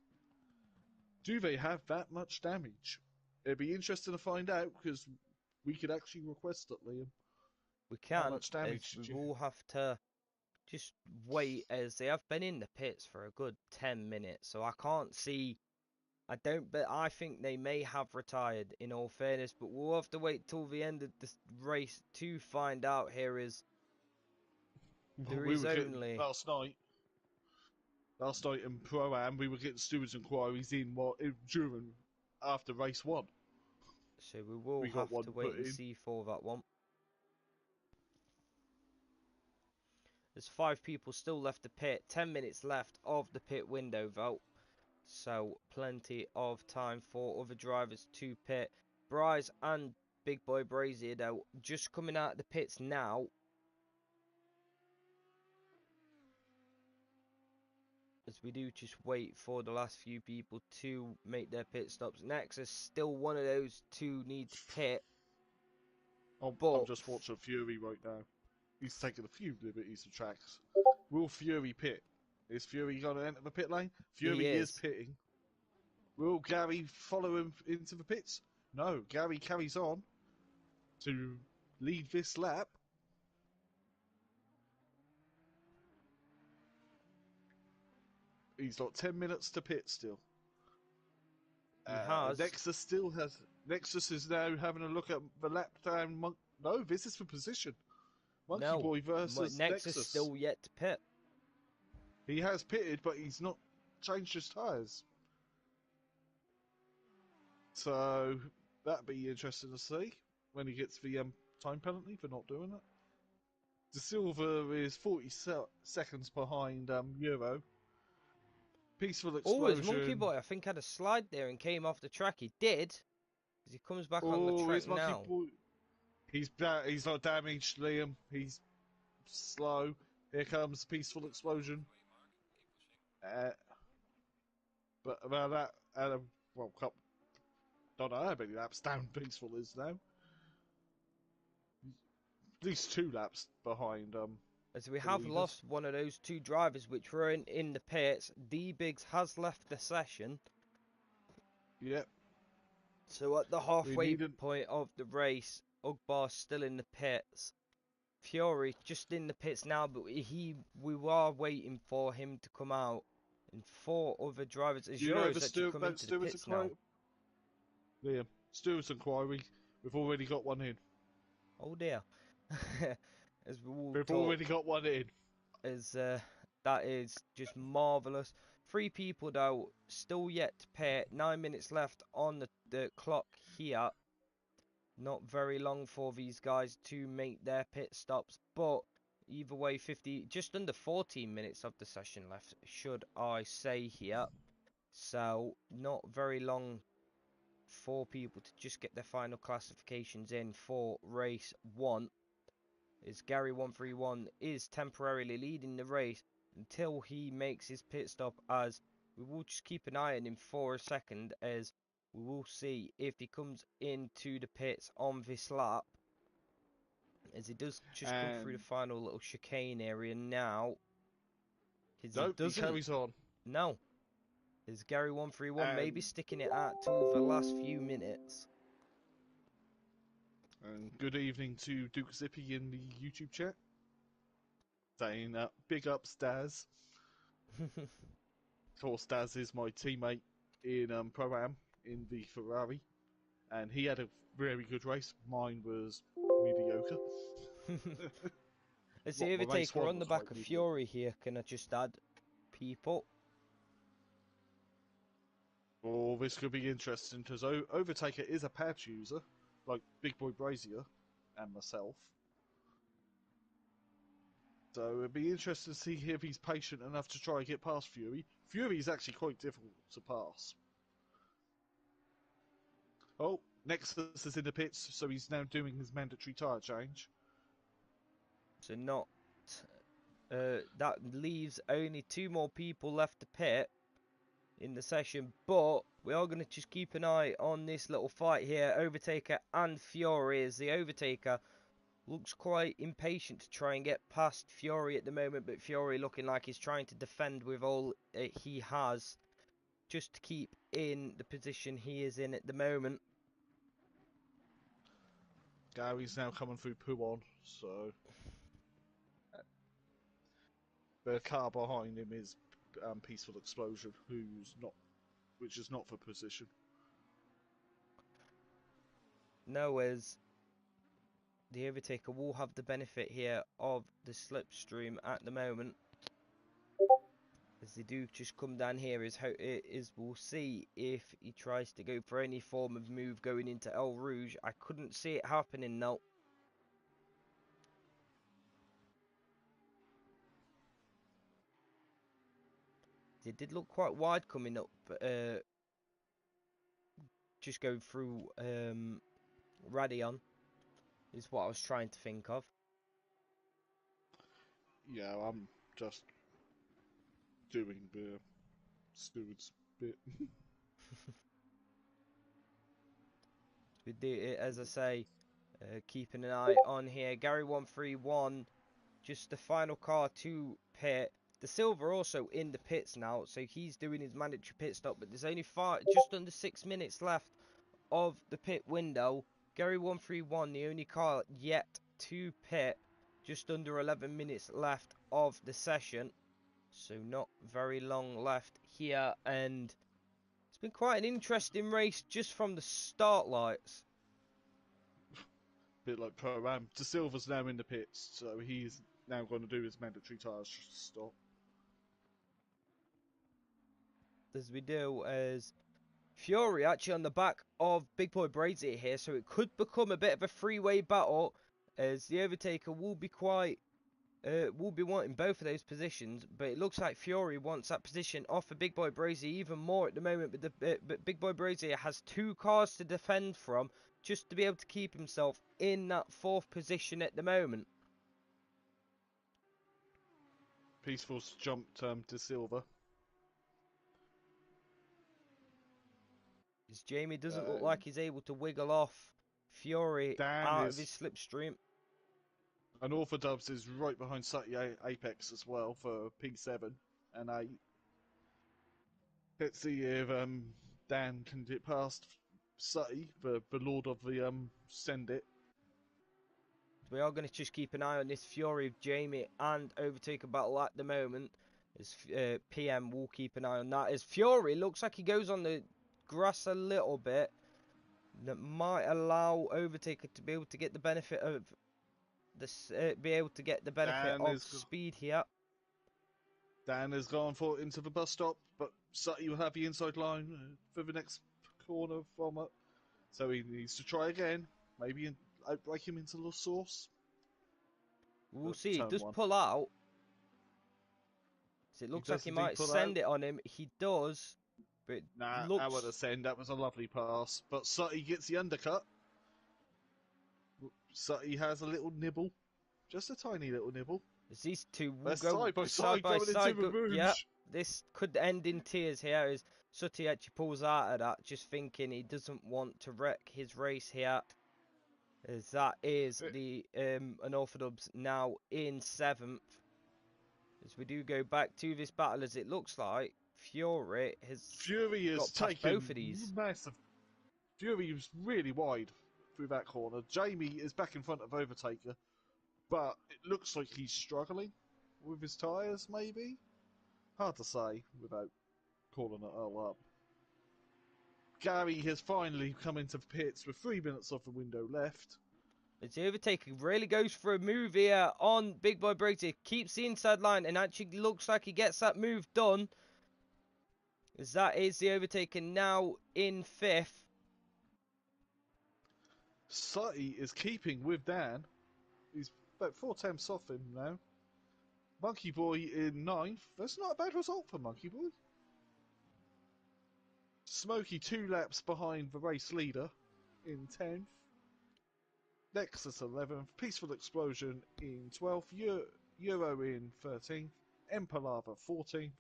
Do they have that much damage? It'd be interesting to find out, because we could actually request it, Liam. We can, how much damage as we will have to just wait, as they have been in the pits for a good 10 minutes, so I can't see... but I think they may have retired, in all fairness, but we'll have to wait till the end of this race to find out. Here is... There is only... Last night in Pro-Am, we were getting stewards' inquiries after race 1. So we will have to wait and see for that one. There's 5 people still left the pit. 10 minutes left of the pit window, though. So plenty of time for other drivers to pit. Bryce and Big Boy Brazier, though, just coming out of the pits now. As we do just wait for the last few people to make their pit stops. Nexus still one of those 2 need to pit. I'm just watching Fury right now. He's taking a few liberties of tracks. Will Fury pit? Is Fury going to enter the pit lane? Fury is pitting. Will Gary follow him into the pits? No, Gary carries on to lead this lap. He's got 10 minutes to pit still. He has. Nexus is now having a look at the lap down. No, this is for position. Monkey Boy versus Nexus. Nexus still yet to pit. He has pitted, but he's not changed his tyres. So that'd be interesting to see when he gets the time penalty for not doing it. De Silva is 40 seconds behind Euro. Peaceful explosion. Oh, his Monkey Boy, I think, had a slide there and came off the track. He did. Because he comes back on the track now. Boy. He's not damaged, Liam. He's slow. Here comes Peaceful Explosion. But about that, don't know how many laps down Peaceful is now. At least 2 laps behind. As we have lost one of those 2 drivers which were in the pits. D-Biggs has left the session. Yep. So at the halfway point of the race, Ugbar's still in the pits. Fury just in the pits now, but we are waiting for him to come out. And 4 other drivers. As Euro's actually come into the pits now. Liam, Stewart's inquiry. We've already got one in. Oh dear. As we all We've talk, already got one in. as that is just marvellous. 3 people though, still yet to pit. 9 minutes left on the clock here. Not very long for these guys to make their pit stops, but either way, just under 14 minutes of the session left, should I say here. So not very long for people to just get their final classifications in for race 1. As Gary131 is temporarily leading the race until he makes his pit stop, as we will just keep an eye on him for a second, as we will see if he comes into the pits on this lap, as he does just come through the And final little chicane area now. As he nope, he doesn't, carries on. no, as Gary131 may be And sticking it out till the last few minutes. And good evening to Duke Zippy in the YouTube chat, saying big up Staz. Of course, Staz is my teammate in Pro-Am in the Ferrari, and he had a very good race. Mine was mediocre. As the Well, my race overtaker one on the was back quite of mediocre. Fury here, can I just add, people? Oh, this could be interesting because Overtaker is a patch user, like Big Boy Brazier and myself. So it'd be interesting to see if he's patient enough to try and get past Fury. Fury is actually quite difficult to pass. Oh, Nexus is in the pits, so he's now doing his mandatory tyre change. So not... that leaves only 2 more people left to pit in the session, but we are going to just keep an eye on this little fight here, Overtaker and Fury, as the Overtaker looks quite impatient to try and get past Fury at the moment, but Fury looking like he's trying to defend with all he has, just to keep in the position he is in at the moment. Gary's now coming through Puon, so the car behind him is Peaceful Explosion, which is not for position. No, as the Overtaker will have the benefit here of the slipstream at the moment, as they do just come down here. We'll see if he tries to go for any form of move going into El Rouge. I couldn't see it happening now. It did look quite wide coming up, just going through Radion is what I was trying to think of. Yeah, I'm just doing the steward's bit. We do, as I say, keeping an eye on here. Gary131, just the final car to pit. The Silver also in the pits now, so he's doing his mandatory pit stop, but there's only just under 6 minutes left of the pit window. Gary131, the only car yet to pit, just under 11 minutes left of the session, so not very long left here, and it's been quite an interesting race just from the start lights. Bit like Pro-Am. De Silva's now in the pits, so he's now going to do his mandatory tyre stop. As we do, as Fury actually on the back of Big Boy Brazier here, so it could become a bit of a three-way battle, as the Overtaker will be wanting both of those positions, but it looks like Fury wants that position off of Big Boy Brazier even more at the moment, but Big Boy Brazier has 2 cars to defend from, just to be able to keep himself in that 4th position at the moment. Peaceful's jumped De Silva. As Jamie doesn't look like he's able to wiggle off Fury Dan out of is... his slipstream. And Orthodubs is right behind Sutty Apex as well for P7 and 8. Let's see if Dan can get past Sutty, the Lord of the Send It. We are going to just keep an eye on this Fury of Jamie and Overtaker battle at the moment, as PM will keep an eye on that, as Fury looks like he goes on the grass a little bit, that might allow Overtaker to be able to get the benefit of this, Dan is speed here. Dan has gone for into the bus stop, but Sutty will have the inside line for the next corner from it. So he needs to try again. Maybe outbreak him into the source. We'll see. He turn does one. pull out. So it looks like does he indeed might pull send out. it on him. He does. But it Nah, looks... I would have said that was a lovely pass. But Sutty gets the undercut. Sutty has a little nibble. Just a tiny little nibble. As these two will They're go side by side by going side. into the rouge. Yeah, this could end in tears here as Sutty actually pulls out of that, just thinking he doesn't want to wreck his race here. As that is the Unorthodox now in 7th. As we do go back to this battle, as it looks like Fury has Fury got past both of these. massive. Fury was really wide through that corner. Jamie is back in front of Overtaker, but it looks like he's struggling with his tyres, maybe? Hard to say without calling it all up. Gary has finally come into the pits with 3 minutes of the window left. As the Overtaker really goes for a move here on Big Boy Brady, keeps the inside line and actually looks like he gets that move done. As that is the Overtaker now in 5th. Sutty is keeping with Dan. He's about 4 tenths off him now. Monkey Boy in 9th. That's not a bad result for Monkey Boy. Smokey 2 laps behind the race leader in 10th. Nexus 11th. Peaceful Explosion in 12th. Euro in 13th. Empalava 14th.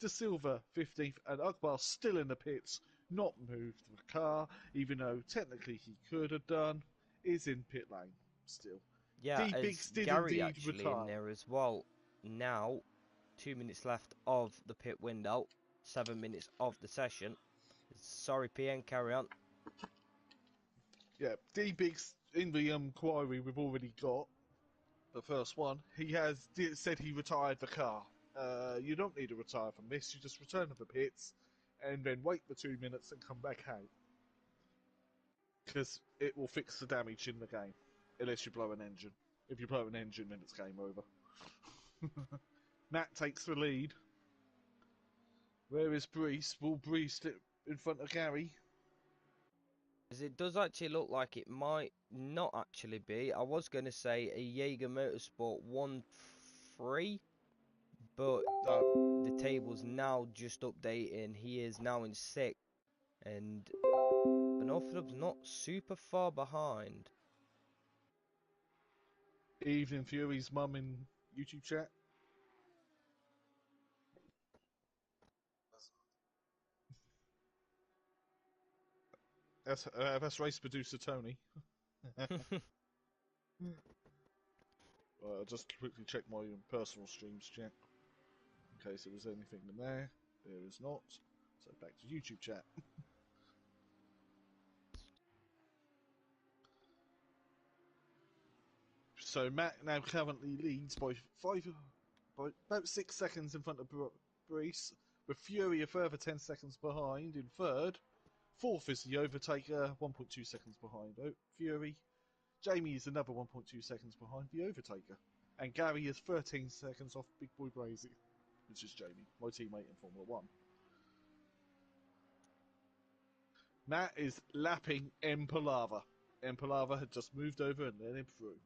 De Silva 15th. And Akbar still in the pits. Not moved the car, even though technically he could have done. Is in pit lane still. Yeah, D-Bigs as did Gary indeed actually retire. in there as well. Now, 2 minutes left of the pit window. 7 minutes of the session. Sorry, PN, carry on. Yeah, D-Bigs in the inquiry we've already got. The first one. He has said he retired the car. You don't need to retire from this. You just return to the pits and then wait for 2 minutes and come back out. Because it will fix the damage in the game. Unless you blow an engine. If you blow an engine, then it's game over. Nat takes the lead. Where is Brees? Will Brees slip in front of Gary? As it does actually look like it might not actually be. I was going to say a Jaeger Motorsport 1-3. But the table's now just updating. He is now in 6th. And Unorthodox not super far behind. Evening Fury's mum in YouTube chat. That's race producer Tony. I'll just quickly check my personal streams chat in case there was anything in there. There is not. So back to YouTube chat. So Matt now currently leads by about 6 seconds in front of Brees, with Fury a further 10 seconds behind in 3rd. 4th is the Overtaker, 1.2 seconds behind Fury. Jamie is another 1.2 seconds behind the Overtaker. And Gary is 13 seconds off Big Boy Brazy, which is Jamie, my teammate in Formula 1. Matt is lapping Empalava. Empalava had just moved over and let him through.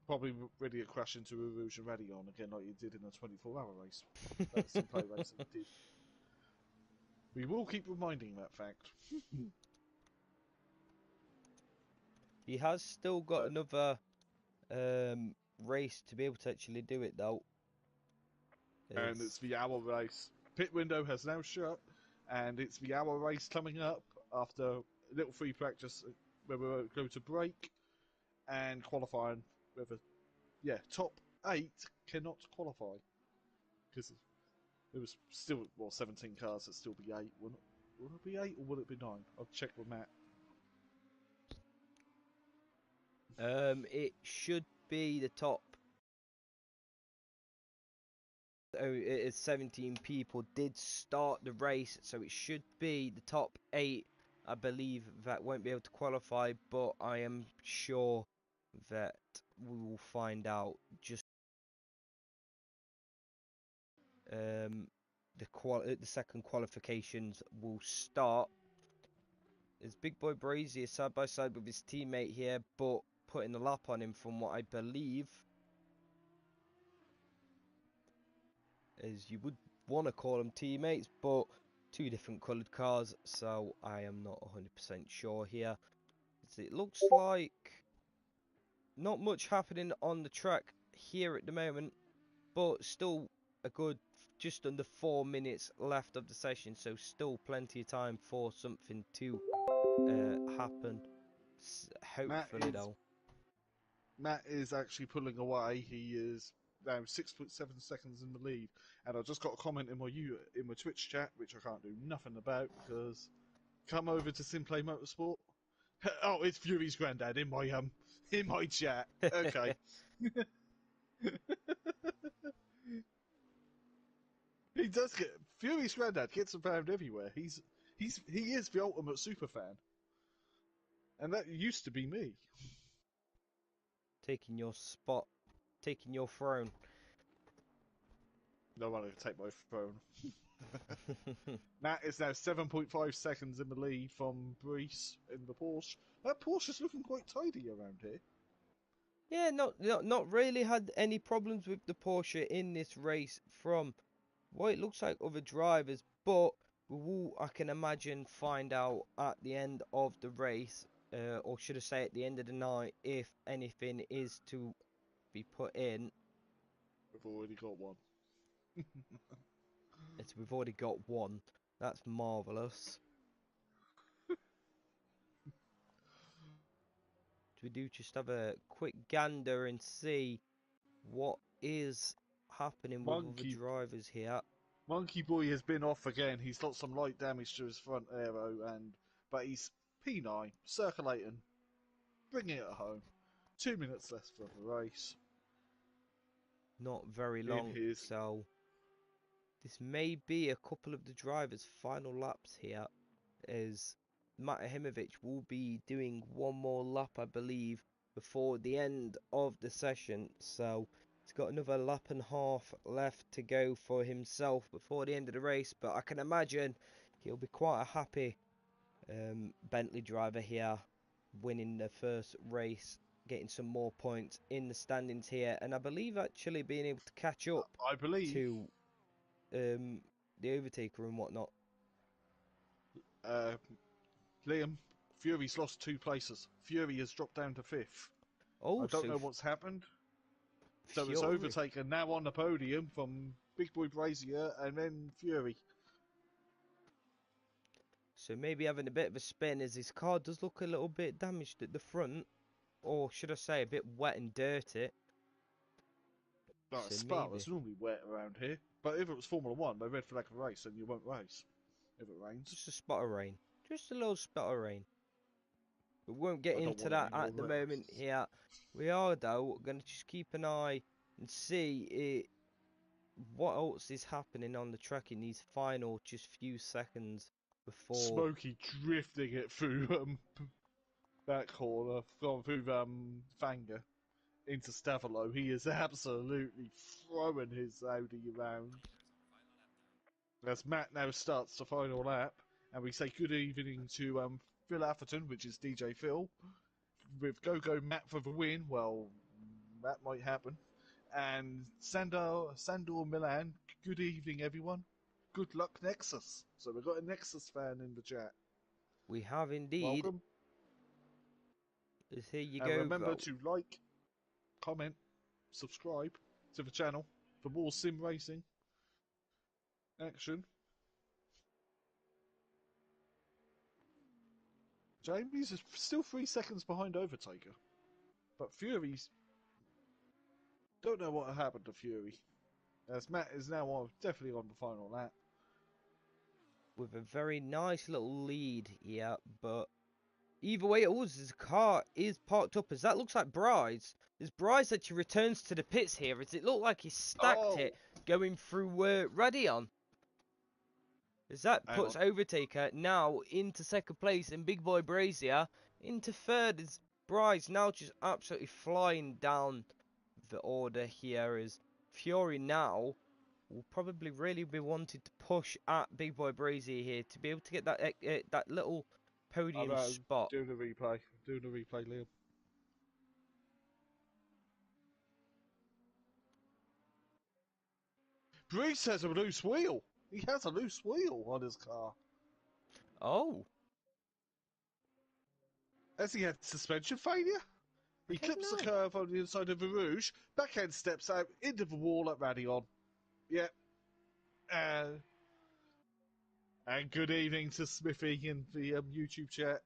Probably ready to crash into a Rouge and Radion again like he did in a 24-hour race. That's the play race that he did. We will keep reminding that fact. He has still got another race to be able to actually do it though. And it's the hour race. Pit window has now shut, and it's the hour race coming up after a little free practice where we'll go to break and qualifying. Top 8 cannot qualify because there was still 17 cars. It'd still be 8. Will it be 8 or will it be 9? I'll check with Matt. It should be the top. So it is 17 people did start the race, so it should be the top 8 I believe that won't be able to qualify, but I am sure that we will find out just the second qualifications will start. As Big Boy Brazy is side by side with his teammate here, but putting the lap on him from what I believe, as you would want to call them teammates, but two different coloured cars, so I am not 100% sure here. As it looks like not much happening on the track here at the moment, but still a good just under 4 minutes left of the session, so still plenty of time for something to happen. Hopefully, though. Matt is actually pulling away. He is now 6.7 seconds in the lead. And I just got a comment in my Twitch chat, which I can't do nothing about because come over to Simplay Motorsport. Oh, it's Fury's granddad in my chat. Okay. He does get Fury's granddad gets around everywhere. He is the ultimate super fan, and that used to be me. Taking your spot, taking your throne. No one can take my throne. Matt is now 7.5 seconds in the lead from Brees in the Porsche. That Porsche's looking quite tidy around here. Yeah, not really had any problems with the Porsche in this race from what it looks like other drivers, but we will, I can imagine, find out at the end of the race, or should I say at the end of the night, if anything is to be put in. We've already got one. We've already got one. That's marvellous. We do just have a quick gander and see what is happening with other drivers here. Monkey Boy has been off again. He's got some light damage to his front aero, but he's P9, circulating, bringing it home. 2 minutes left for the race. Not very long, so this may be a couple of the drivers' final laps here, as Matahimovic will be doing one more lap, I believe, before the end of the session. So he's got another lap and a half left to go for himself before the end of the race. But I can imagine he'll be quite a happy Bentley driver here, winning the first race, getting some more points in the standings here, and I believe actually being able to catch up to the overtaker and whatnot. Liam, Fury's lost 2 places. Fury has dropped down to 5th. Oh, I don't know what's happened. So Fury. it's Overtaker now on the podium from Big Boy Brazier and then Fury. So maybe having a bit of a spin, as his car does look a little bit damaged at the front. Or should I say a bit wet and dirty. No, so Sparta's normally wet around here. But if it was Formula 1, they red flag a race and you won't race. If it rains. Just a spot of rain. Just a little spot of rain. We won't get into that at the moment here. We are, though, going to just keep an eye and see what else is happening on the track in these final just few seconds before. Smokey drifting it through that corner, gone through Vanger into Stavolo. He is absolutely throwing his Audi around. As Matt now starts the final lap, and we say good evening to Phil Atherton, which is DJ Phil, with Go Matt for the win. Well, that might happen. And Sandor Milan, good evening everyone. Good luck Nexus. So we've got a Nexus fan in the chat. We have indeed. Welcome. Here you and go. Remember to like, comment, subscribe to the channel for more sim racing action. Jamie's is still 3 seconds behind Overtaker, but Fury's don't know what happened to Fury. As Matt is now definitely on the final lap. With a very nice little lead here, but either way it was, his car is parked up, as that looks like Bryce. As Bryce actually returns to the pits here, as it looked like he stacked it going through Radion. as that Hang puts on. Overtaker now into second place and Big Boy Brazier into third. As Bryce now just absolutely flying down the order here, as Fury now will probably really be wanting to push at Big Boy Brazier here to be able to get that little podium spot. Doing a replay. Doing a replay, Liam. Brees has a loose wheel. He has a loose wheel on his car. Oh, Has he had suspension failure? I He don't clips the know. curve on the inside of the Rouge, backhand steps out into the wall at Radion. Yeah. And good evening to Smithy in the YouTube chat.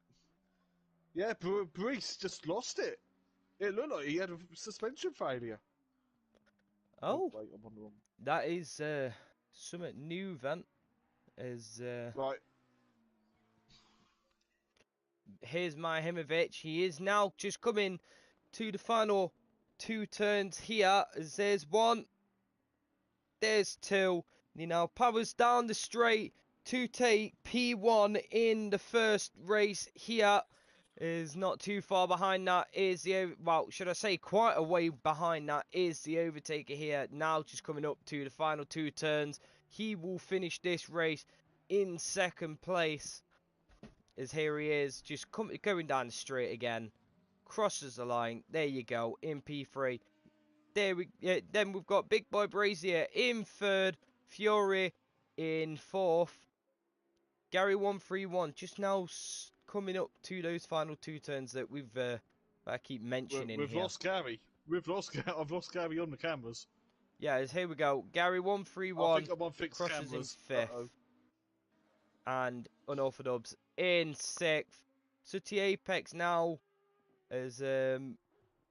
Yeah, Brees just lost it. It looked like he had a suspension failure. Oh, Wait, I'm on the wrong. that is something new then. As Right, here's Mahimovic. He is now just coming to the final two turns here. As there's one, there's two. He now powers down the straight to take P1 in the first race here. Is not too far behind that is well, should I say quite a way behind that is the Overtaker here. Now just coming up to the final two turns. He will finish this race in second place. As here he is, just going down the straight again. Crosses the line. There you go, in P3. Then we've got Big Boy Brazier in third. Fury in fourth. Gary 131 just now coming up to those final two turns that I keep mentioning we've here. lost Gary. I've lost Gary on the cameras. Yeah, here we go. Gary I 131 think I'm on fixed crosses cameras. in fifth. And Unorthodox in sixth. Sooty Apex now as the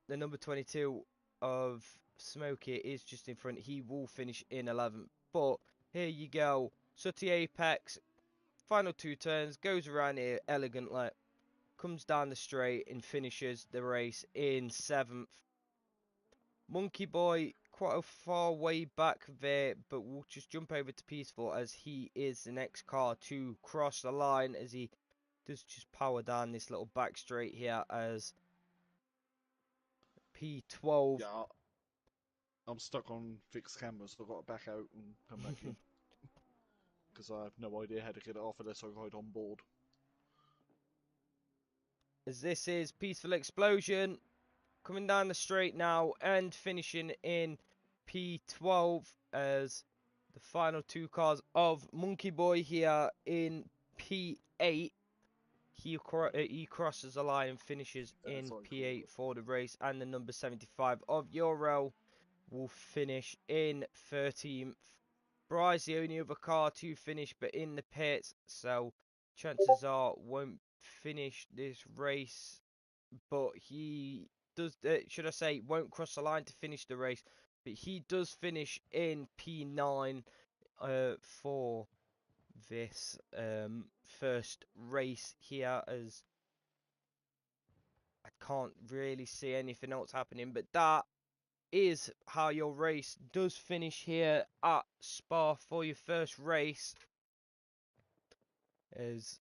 number 22 of Smokey is just in front. He will finish in 11th. But here you go. Sooty Apex, final two turns, goes around here elegantly, comes down the straight and finishes the race in 7th. Monkey Boy, quite a far way back there, but we'll just jump over to Peaceful as he is the next car to cross the line as he does just power down this little back straight here as P12. Yeah, I'm stuck on fixed cameras. So I've got to back out and come back in because I have no idea how to get it off unless I ride on board. As this is Peaceful Explosion coming down the straight now and finishing in P12 as the final two cars of Monkey Boy here in P8. He crosses the line and finishes in P8 for the race, and the number 75 of Euro will finish in 13th. Bryce, the only other car to finish, but in the pits, so chances are won't finish this race. But he does, should I say, won't cross the line to finish the race, but he does finish in P9 for this first race here, as I can't really see anything else happening. But that is how your race does finish here at Spa for your first race. As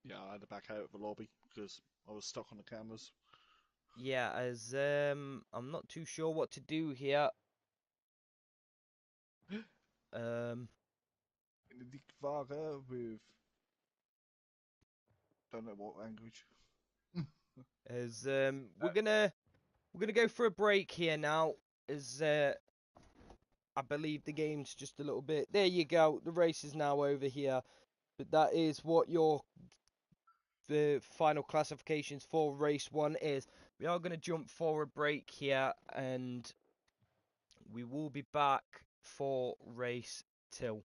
Yeah, I had to back out of the lobby because I was stuck on the cameras. yeah, as I'm not too sure what to do here. Nick Varga with don't know what language. As we're gonna go for a break here now, as I believe the game's just a little bit. There you go. The race is now over here, but that is what the final classifications for race one is. We are gonna jump for a break here, and we will be back for race two.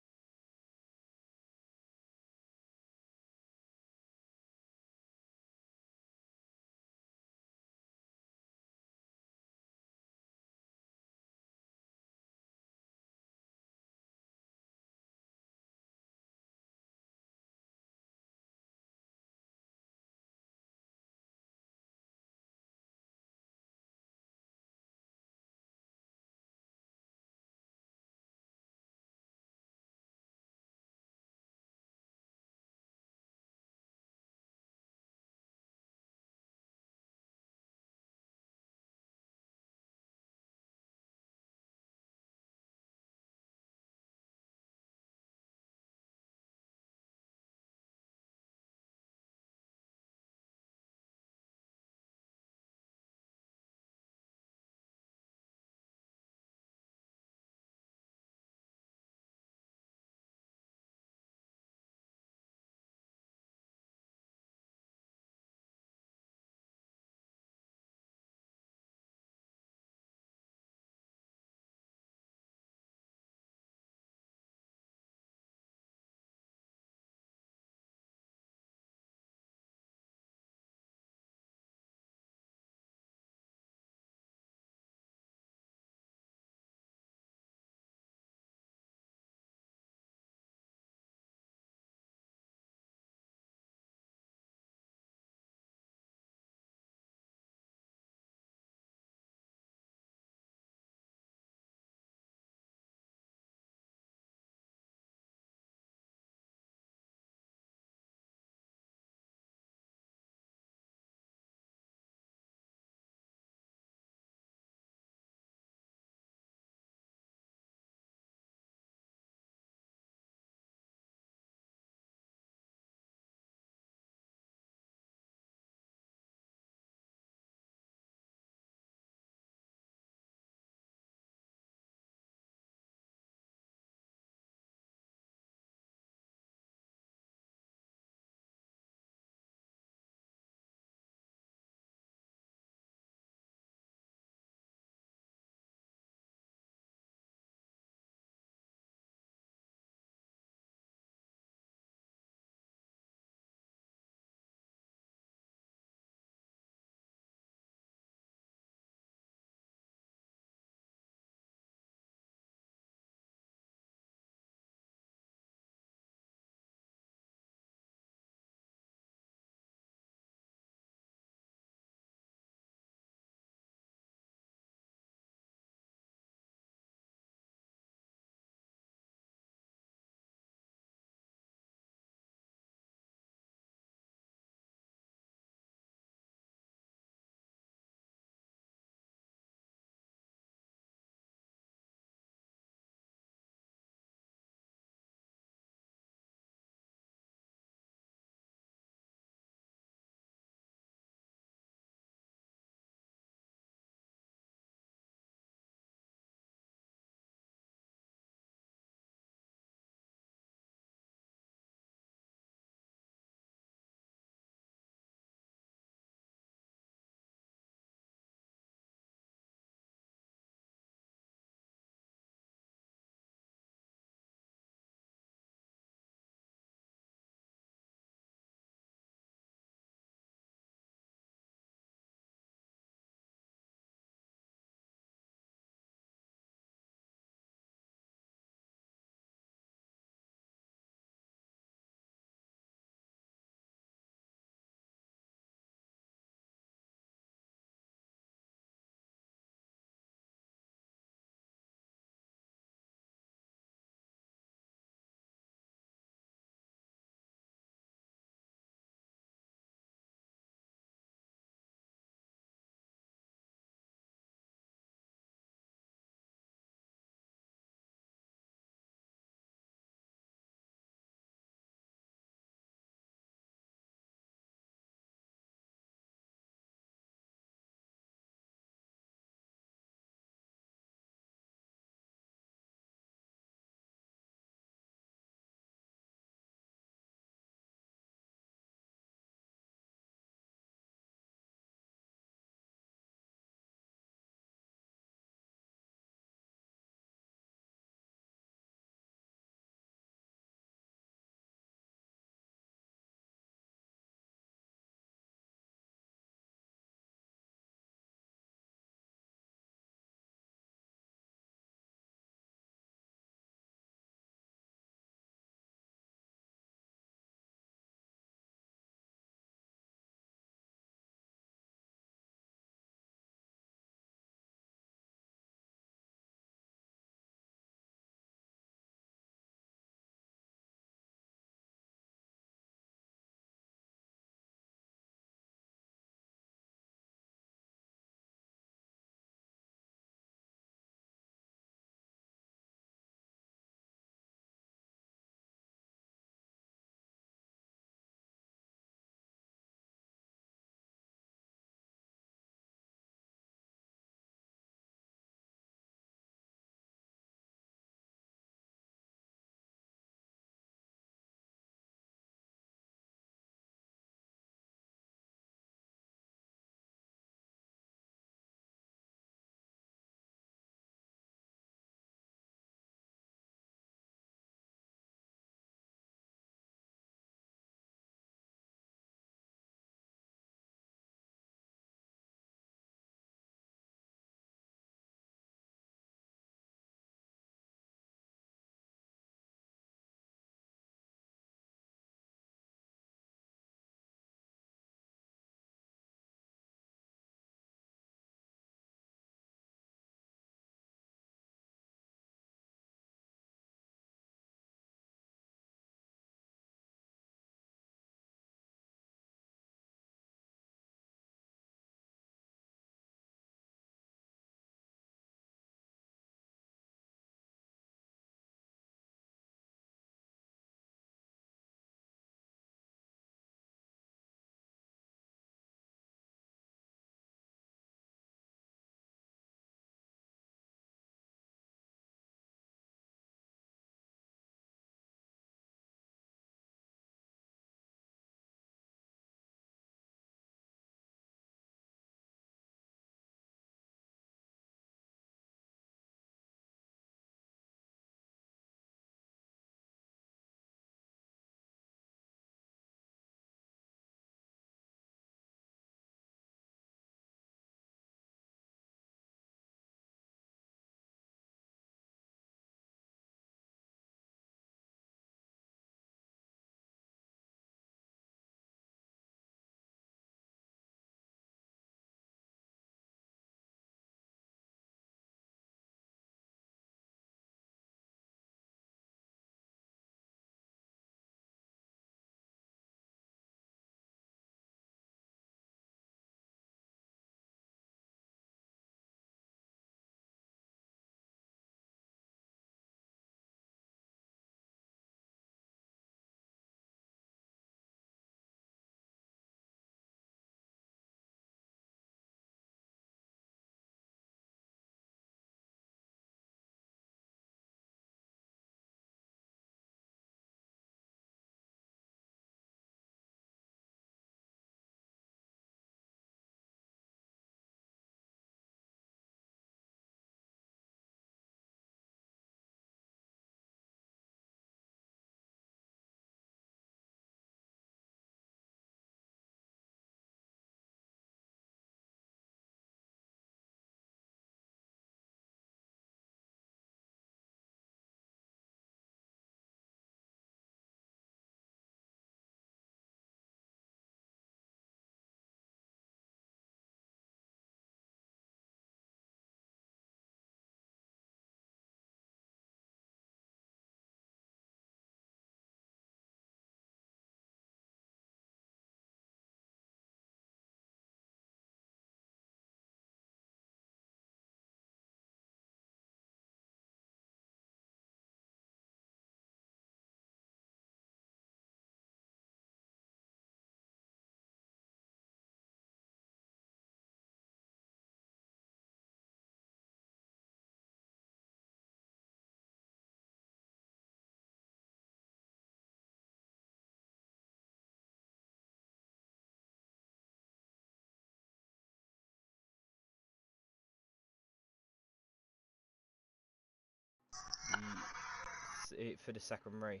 for the second race?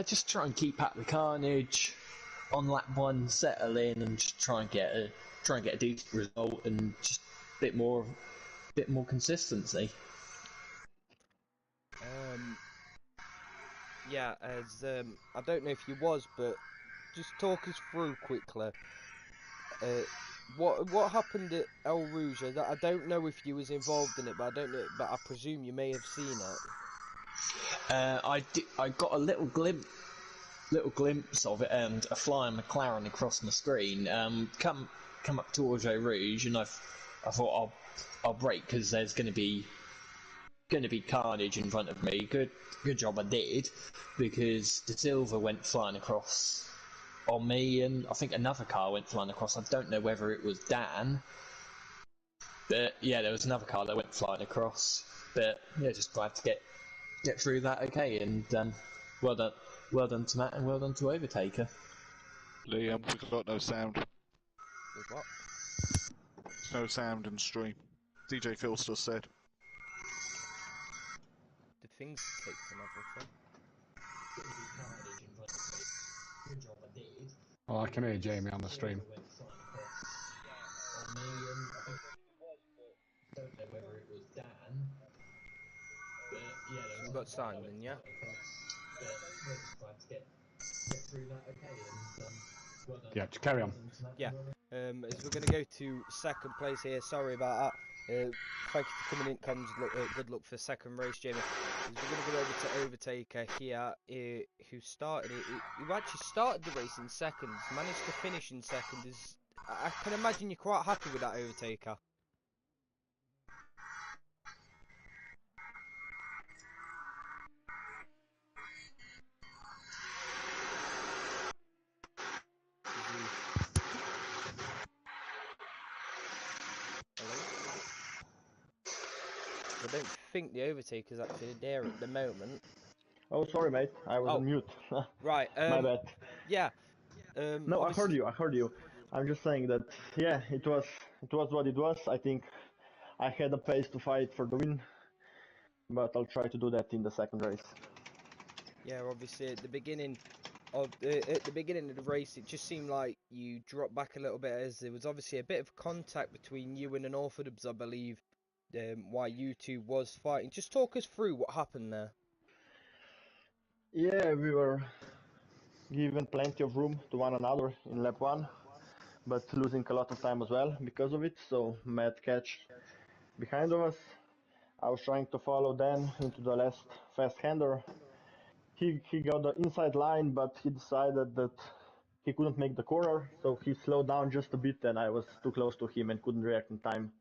Just try and keep at the carnage on lap 1, settle in, and just try and get a decent result and just a bit more consistency. Yeah, as I don't know if you was, but just talk us through quickly. What happened at El Rouge? I don't know if you was involved in it, but I don't know. But I presume you may have seen it. I got a little glimpse of it, and a flying McLaren across my screen. Come up towards El Rouge, and I thought I'll brake because there's going to be carnage in front of me. Good job I did, because the Silver went flying across on me, and I think another car went flying across. I don't know whether it was Dan, but yeah, there was another car that went flying across. But yeah, just glad to get through that okay, and well done to Matt, and well done to Overtaker. Liam, we've got no sound. With what? No sound in stream. DJ Phil still said. Did things take and everything? Oh, I can hear Jamie on the stream. We've got Simon, yeah? Yeah, just carry on. Yeah. As we're going to go to second place here, sorry about that. Thank you for coming in. Good luck for second race, Jamie. As we're going to go over to Overtaker here, who started it. Who actually started the race in second, managed to finish in second. I can imagine you're quite happy with that, Overtaker. I don't think the Overtaker's actually there at the moment. Oh, sorry, mate. I was on mute. Right. My bad. Yeah. No, I heard you. I'm just saying that, yeah, it was what it was. I think I had a pace to fight for the win, but I'll try to do that in the second race. Yeah, obviously at the beginning of the race, it just seemed like you dropped back a little bit, as there was obviously a bit of contact between you and an Orthodox, I believe, while you two was fighting. Just talk us through what happened there. Yeah, we were given plenty of room to one another in lap 1, but losing a lot of time as well because of it. So Matt catch behind of us. I was trying to follow Dan into the last fast hander. He got the inside line, but he decided that he couldn't make the corner, so he slowed down just a bit, and I was too close to him and couldn't react in time.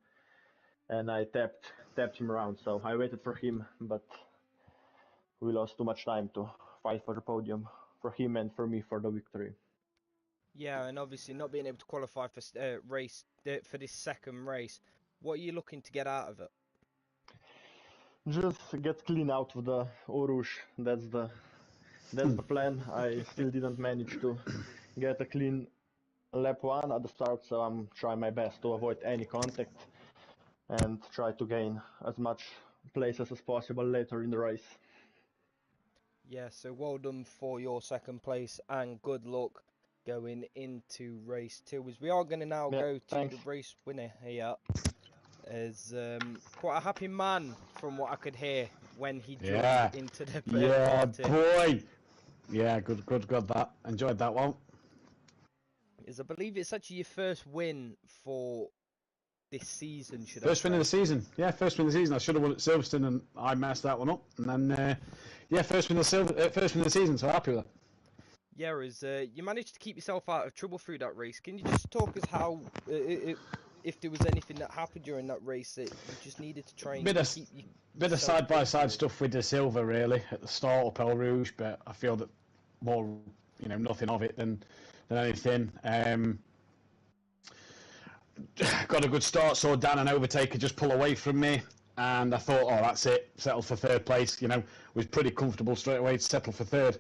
And I tapped him around, so I waited for him, but we lost too much time to fight for the podium, for him and for me for the victory. Yeah, and obviously not being able to qualify for for this second race, what are you looking to get out of it? Just get clean out of the Eau Rouge. That's the plan. I still didn't manage to get a clean lap 1 at the start, so I'm trying my best to avoid any contact and try to gain as much places as possible later in the race. Yeah, so well done for your second place, and good luck going into race 2. As we are going to now go to the race winner here, as quite a happy man from what I could hear when he jumped into the party. Boy. Yeah, good. That enjoyed that one. As I believe it's actually your first win for this season. First win of the season. Yeah, first win of the season. I should have won at Silverstone, and I messed that one up. And then, first win of the season. So happy with that. Yeah, as you managed to keep yourself out of trouble through that race. Can you just talk us how, if there was anything that happened during that race that you just needed to try and bit of side-by-side stuff with the Silver really at the start of El Rouge, but I feel that more, nothing of it than anything. Got a good start, saw Dan and Overtaker just pull away from me, and I thought, oh, that's it, settled for third place. Was pretty comfortable straight away to settle for third.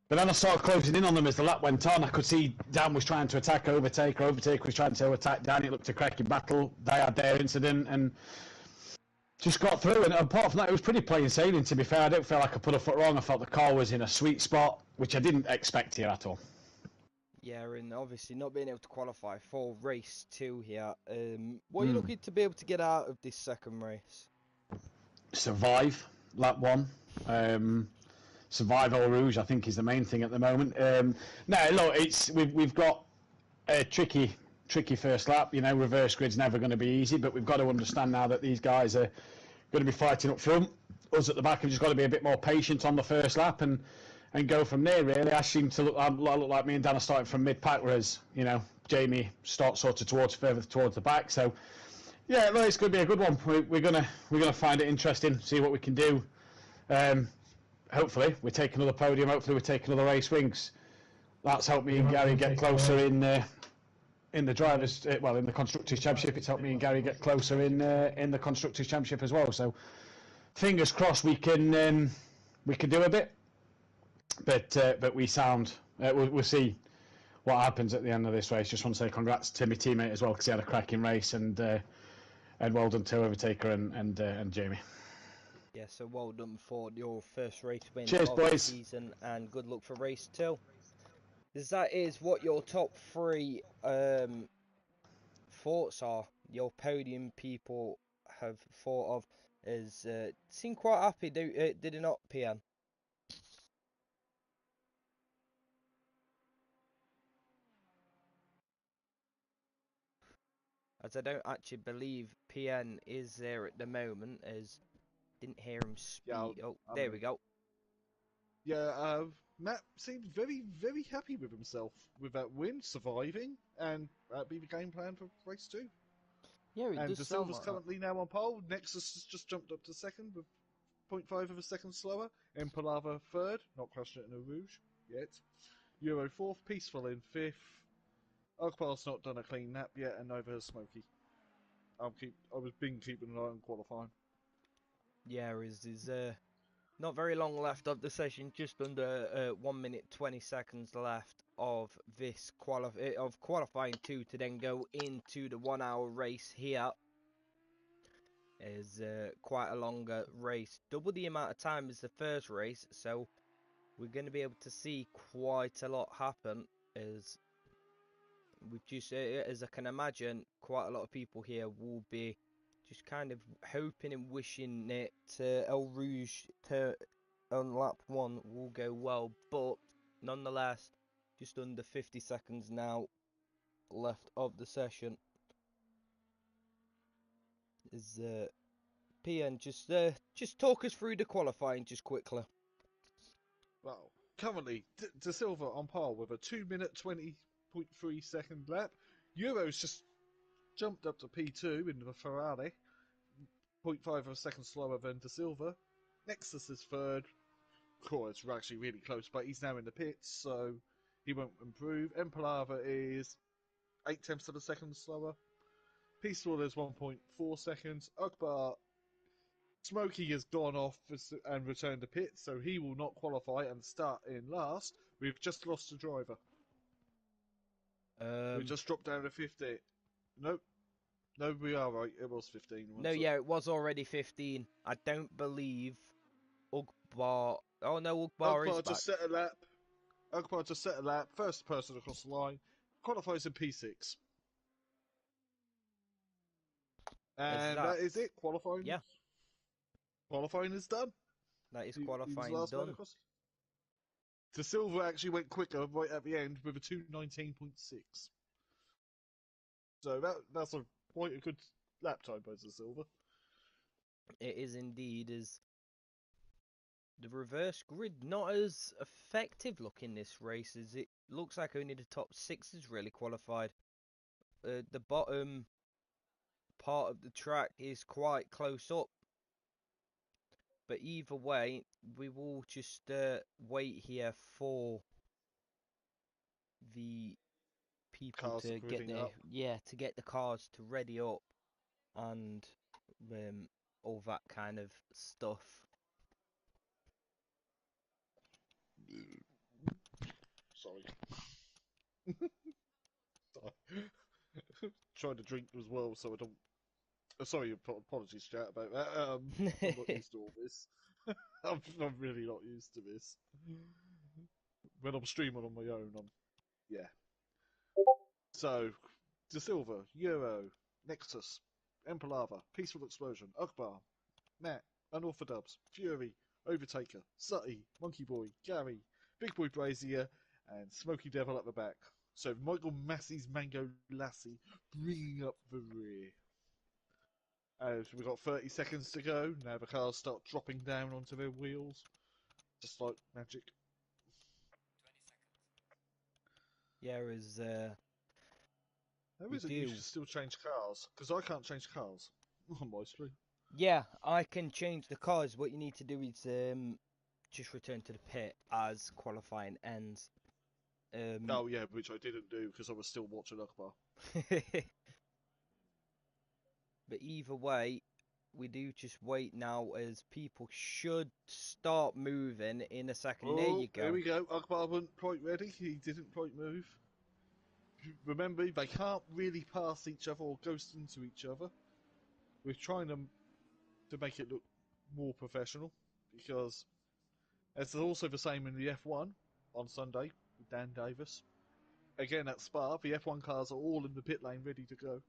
But then I started closing in on them as the lap went on. I could see Dan was trying to attack Overtaker was trying to attack Dan. It looked a cracking battle. They had their incident, and just got through, and apart from that, it was pretty plain sailing. To be fair, I don't feel like I put a foot wrong. I felt the car was in a sweet spot, which I didn't expect here at all. Yeah, and obviously not being able to qualify for race 2 here. What are you looking to be able to get out of this second race? Survive lap 1. Survive Eau Rouge, I think, is the main thing at the moment. No, look, we've got a tricky first lap. You know, reverse grid's never going to be easy, but we've got to understand now that these guys are going to be fighting up front. Us at the back have just got to be a bit more patient on the first lap and go from there. Really, I seem to look like me and Dan are starting from mid pack, whereas Jamie starts sort of further towards the back. So yeah, look, it's going to be a good one. We're gonna find it interesting, see what we can do. Hopefully, we take another podium. Hopefully, we take another race wings. That's helped me and Gary get closer in the drivers. In the constructors championship, it's helped me and Gary get closer in the constructors championship as well. So fingers crossed we can do a bit. But we sound. We'll see what happens at the end of this race. Just want to say congrats to my teammate as well, because he had a cracking race, and well done to Overtaker and Jamie. Yeah, so well done for your first race win Cheers, of boys. the season, and good luck for race 2. As that is what your top 3 thoughts are. Your podium people have thought of. Seem quite happy, did it not, PN? As I don't actually believe PN is there at the moment, as didn't hear him speak. Yeah, there we go. Yeah, Matt seemed very, very happy with himself with that win, surviving, and be the game plan for race 2. Yeah, it And does De sound Silva's like that. currently now on pole. Nexus has just jumped up to second with 0.5 of a second slower. Impalava third, not crushing it in a Rouge yet. Euro fourth, Peaceful in fifth. Ogbar's not done a clean nap yet, and neither has Smokey. I was keeping an eye on qualifying. Yeah, is not very long left of the session, just under 1 minute 20 seconds left of this qualifying 2 to then go into the 1 hour race here. Is quite a longer race, double the amount of time as the first race, so we're going to be able to see quite a lot happen. As we've just, as I can imagine, quite a lot of people here will be just kind of hoping and wishing that El Rouge on lap 1 will go well, but nonetheless, just under 50 seconds now left of the session. Is PN just talk us through the qualifying just quickly. Well, currently, De Silva on par with a 2 minute 20.3 second lap. Euro's just jumped up to P2 in the Ferrari, 0.5 of a second slower than De Silva. Nexus is third. It's actually really close, but he's now in the pits, so he won't improve. Impalava is 0.8 of a second slower. Peaceful is 1.4 seconds. Akbar, Smokey has gone off and returned to pit, so he will not qualify and start in last. We've just lost a driver. We just dropped down to 50. Nope. No, we are right. It was 15. No, yeah, it was already 15. I don't believe Ugbar. Oh no, Ugbar is back. just set a lap. Akbar just set a lap. First person across the line. Qualifies in P6. And that is it. Qualifying. Yeah. Qualifying is done. That is He was qualifying last one done. across. De Silva actually went quicker right at the end with a 2:19.6. So that's quite a good lap time by De Silva. It is indeed. Is the reverse grid not as effective looking this race, as it looks like only the top 6 is really qualified. The bottom part of the track is quite close up. But either way, we will just wait here for the people Cars to get gridding up. to get the cars to ready up and all that kind of stuff. Sorry. Trying to drink as well, so I don't Sorry, apologies, chat, about that. I'm not used to all this. I'm really not used to this. When I'm streaming on my own, yeah. So, De Silva, Euro, Nexus, Empalava, Peaceful Explosion, Akbar, Matt, Unorthodox, Fury, Overtaker, Sutty, Monkey Boy, Gary, Big Boy Brazier, and Smoky Devil at the back. So Michael Massey's Mango Lassie bringing up the rear. As we've got 30 seconds to go, now the cars start dropping down onto their wheels, just like magic. Yeah, as How we is it you do. should still change cars? Because I can't change cars on my screen. Yeah, I can change the cars. What you need to do is just return to the pit as qualifying ends. Oh yeah, which I didn't do because I was still watching Akbar. But either way, we do just wait now as people should start moving in a second. There you Oh, here go. we go. Akbar wasn't quite ready. He didn't quite move. Remember, they can't really pass each other or ghost into each other. We're trying to make it look more professional because it's also the same in the F1 on Sunday with Dan Davis. Again at Spa, the F1 cars are all in the pit lane ready to go.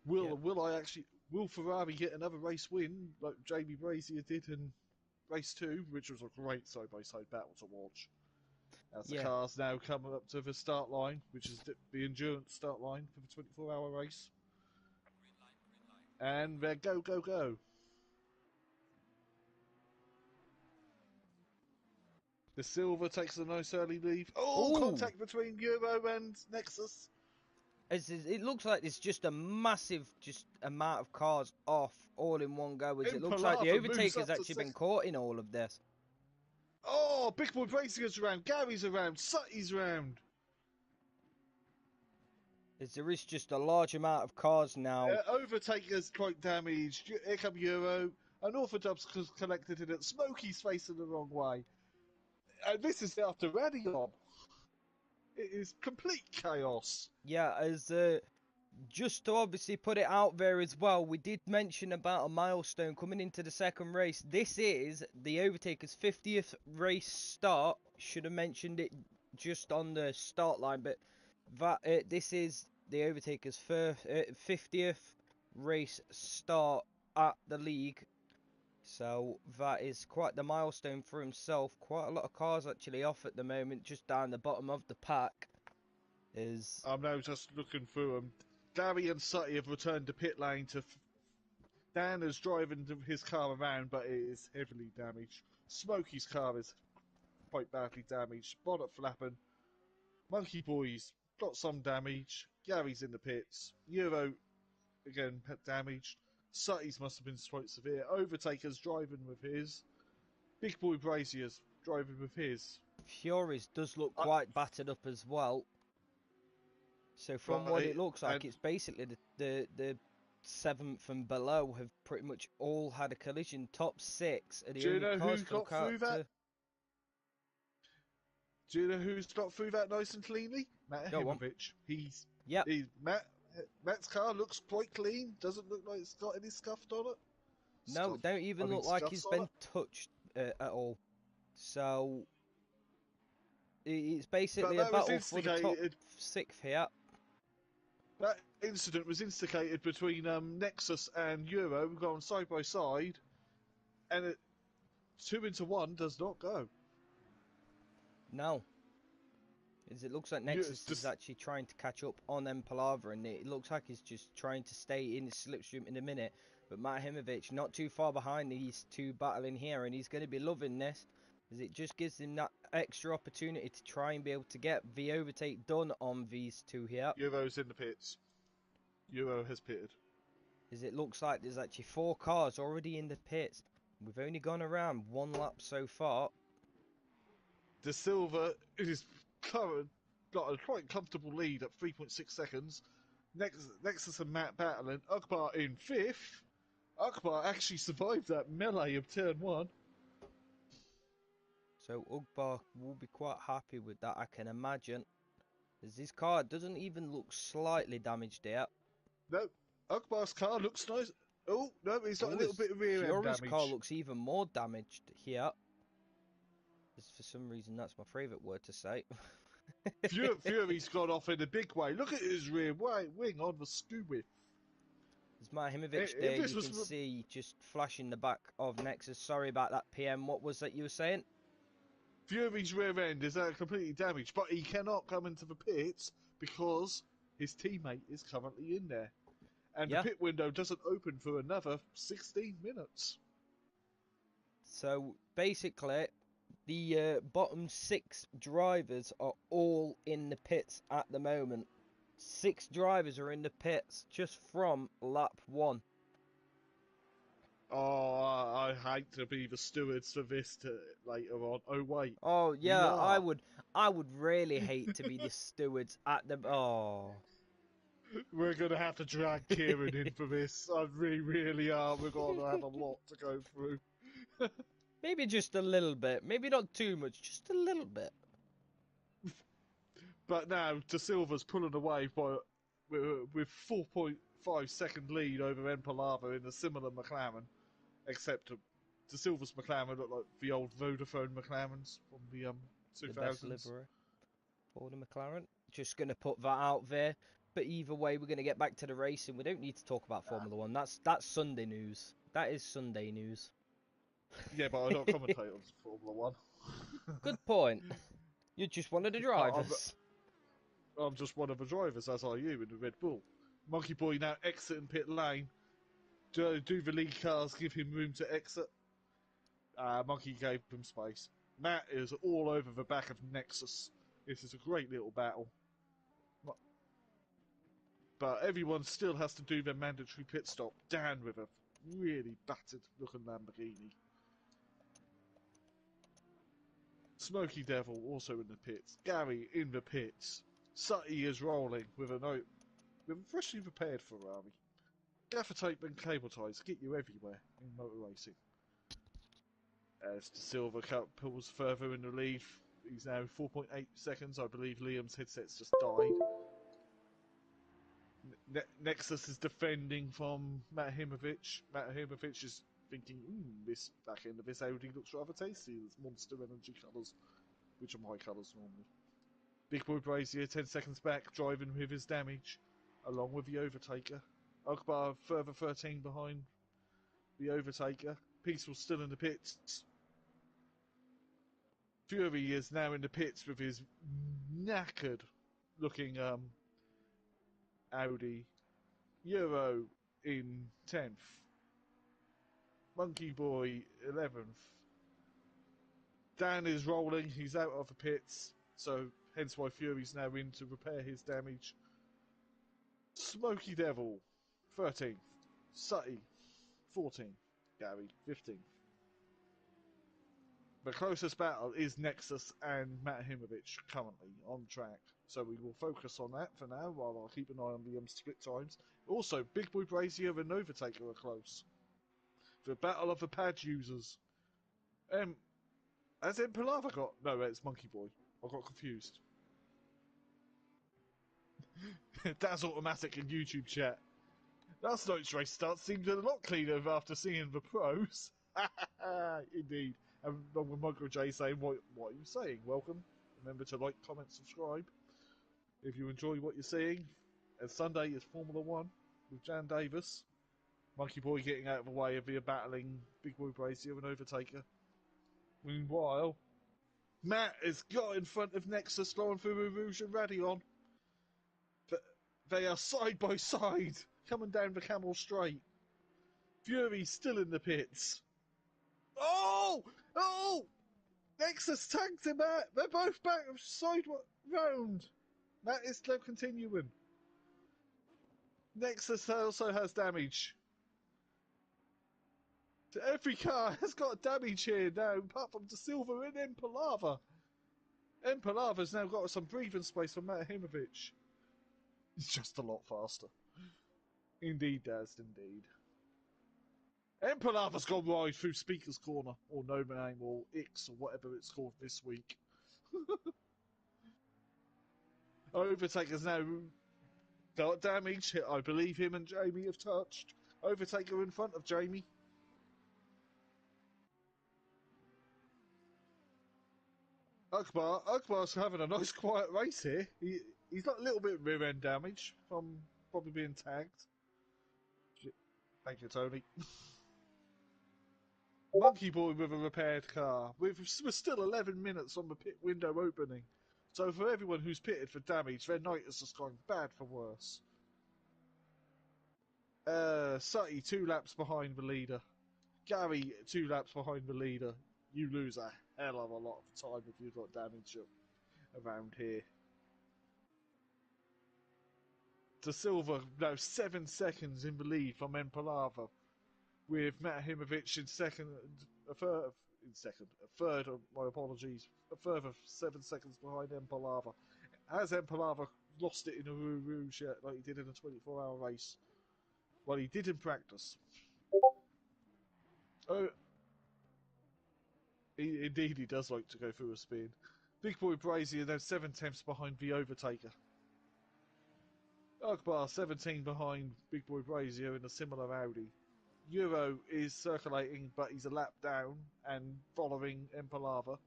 Will Ferrari get another race win like Jamie Brazier did in race 2, which was a great side-by-side battle to watch. As the Yeah. cars now come up to the start line, which is the endurance start line for the 24-hour race. And they're go, go, go. The Silver takes a nice early lead. Oh, Ooh. contact between Euro and Nexus. It looks like there's just a massive amount of cars off all in one go. As it looks like the Impalava moves Overtaker's up to actually been second. caught in all of this. Oh, Big Boy Brazier's around, Gary's around, Sutty's around. As there is just a large amount of cars now. Overtaker's quite damaged. Here come Euro. An Orthodox collected in it. Smokey's facing the wrong way. And this is after Radion. It is complete chaos. Yeah, as just to obviously put it out there as well, we did mention about a milestone coming into the second race. This is the Overtaker's 50th race start. Should have mentioned it just on the start line, but this is the Overtaker's 50th race start at the league. So that is quite the milestone for himself. Quite a lot of cars actually off at the moment, just down the bottom of the pack. I'm now just looking through them. Gary and Sutty have returned to pit lane to. Dan is driving his car around, but it is heavily damaged. Smokey's car is quite badly damaged. Bonnet flapping. Monkey Boy's got some damage. Gary's in the pits. Euro again damaged. Sutty's must have been quite severe. Overtaker's driving with his. Big Boy Brazier's driving with his. Fury's does look quite battered up as well. So from what it looks like, it's basically the 7th and below have pretty much all had a collision. Top 6 are the Do you only know cars who to look got through out that? to. Do you know who's got through that nice and cleanly? Matt Go on. Himovic. Yep. Matt's car looks quite clean. Doesn't look like it's got any scuffed on it. No, don't even look like he's been touched at all. So it's basically a battle for the top 6th here. That incident was instigated between Nexus and Euro, going side by side, and 2 into 1 does not go. No. As it looks like Nexus is actually trying to catch up on Empalava, and it looks like he's just trying to stay in his slipstream in a minute. But Matt Himovic not too far behind these two battling here, and he's going to be loving this, as it just gives him that extra opportunity to try and be able to get the overtake done on these two here. Euro's in the pits. Euro has pitted. As it looks like there's actually 4 cars already in the pits. We've only gone around 1 lap so far. De Silva is got a quite comfortable lead at 3.6 seconds. Nexus and Matt battling. Akbar in 5th. Akbar actually survived that melee of turn 1. So Akbar will be quite happy with that, I can imagine. As his car doesn't even look slightly damaged yet. No, Akbar's car looks nice. Oh, no, he's got a little bit of rear end Fury's damage. car looks even more damaged here. For some reason, that's my favourite word to say. Fury's gone off in a big way. Look at his rear wing on the skew. There's Mahimovic If there, this you was can see just flashing the back of Nexus. Sorry about that, PM. What was that you were saying? Fury's rear end is completely damaged, but he cannot come into the pits because his teammate is currently in there. And Yeah. the pit window doesn't open for another 16 minutes. So basically, the bottom 6 drivers are all in the pits at the moment. 6 drivers are in the pits just from lap 1. Oh, I hate to be the stewards for this later on. Oh wait. Oh we yeah, I are. would really hate to be the stewards at the. Oh. We're gonna have to drag Kieran in for this. I really are. We're gonna have a lot to go through. Maybe just a little bit. Maybe not too much. Just a little bit. But now De Silva's pulling away with 4.5 second lead over Empalava in a similar McLaren, except De Silva's McLaren looked like the old Vodafone McLarens from the 2000s. The best livery for the McLaren. Just gonna put that out there. But either way, we're gonna get back to the racing. We don't need to talk about Formula One. That's Sunday news. That is Sunday news. Yeah, but I don't commentate on Formula One. Good point. You're just one of the drivers. I'm just one of the drivers, as are you, in the Red Bull. Monkey Boy now exiting pit lane. Do the lead cars give him room to exit? Monkey gave him space. Matt is all over the back of Nexus. This is a great little battle. But everyone still has to do their mandatory pit stop. Dan with a really battered looking Lamborghini. Smoky Devil also in the pits. Gary in the pits. Sutty is rolling with a freshly prepared Ferrari. Gaffer tape and cable ties get you everywhere in motor racing. As De Silva pulls further in the lead, he's now 4.8 seconds. I believe Liam's headset's just died. Nexus is defending from Mahimovic. Mahimovic is thinking, this back end of this Audi looks rather tasty. There's Monster Energy colours, which are my colours normally. Big Boy Brazier 10 seconds back, driving with his damage, along with the Overtaker. Akbar further 13 behind the Overtaker. Peaceful still in the pits. Fury is now in the pits with his knackered looking Audi. Euro in 10th. Monkey Boy 11th. Dan is rolling, he's out of the pits, so hence why Fury's now in to repair his damage. Smoky Devil 13th. Sutty 14th. Gary 15th. The closest battle is Nexus and Mahimovic currently on track. So we will focus on that for now while I'll keep an eye on the split times. Also, Big Boy Brazier and Overtaker are close. The battle of the pad users. Has Impalava got... No, it's Monkey Boy. I got confused. That's automatic in YouTube chat. Last night's race start seemed a lot cleaner after seeing the pros. Indeed. And along with Micro J saying, what are you saying? Welcome. Remember to like, comment, subscribe. If you enjoy what you're seeing. And Sunday is Formula 1 with Jan Davis. Monkey Boy getting out of the way of the battling Big Boy Brazier and Overtaker. Meanwhile, Matt has got in front of Nexus going through a Rouge and Radion. They are side by side, coming down the Camel Straight. Fury's still in the pits. Oh! Nexus tagged him out. They're both back side round. That is still continuing. Nexus also has damage. Every car has got damage here now, apart from De Silva and Impalava. Impalava's now got some breathing space for Mahimovic. He's just a lot faster. Indeed, Daz, indeed. Impalava's gone wide through Speaker's Corner, or No Name, or X, or whatever it's called this week. Overtaker's now Got damage. I believe him and Jamie have touched. Overtaker in front of Jamie. Akbar's having a nice quiet race here. He's got a little bit of rear end damage from probably being tagged. Thank you, Tony. Monkey Boy with a repaired car. We're still 11 minutes on the pit window opening. So for everyone who's pitted for damage, their night has just gone bad for worse. Sutty 2 laps behind the leader. Gary 2 laps behind the leader. You lose a hell of a lot of time if you've got damage around here. De Silva now 7 seconds in the lead from Empalava, with Matahimovic in third, my apologies, a further 7 seconds behind Empalava. Has Empalava lost it in a Rouge yet, like he did in a 24-hour race? Well, he did in practice. Oh, indeed he does like to go through a spin. Big Boy Brazier now 7 tenths behind the overtaker. Akbar 17 behind Big Boy Brazier in a similar Audi. Euro is circulating, but he's a lap down and following Empalava.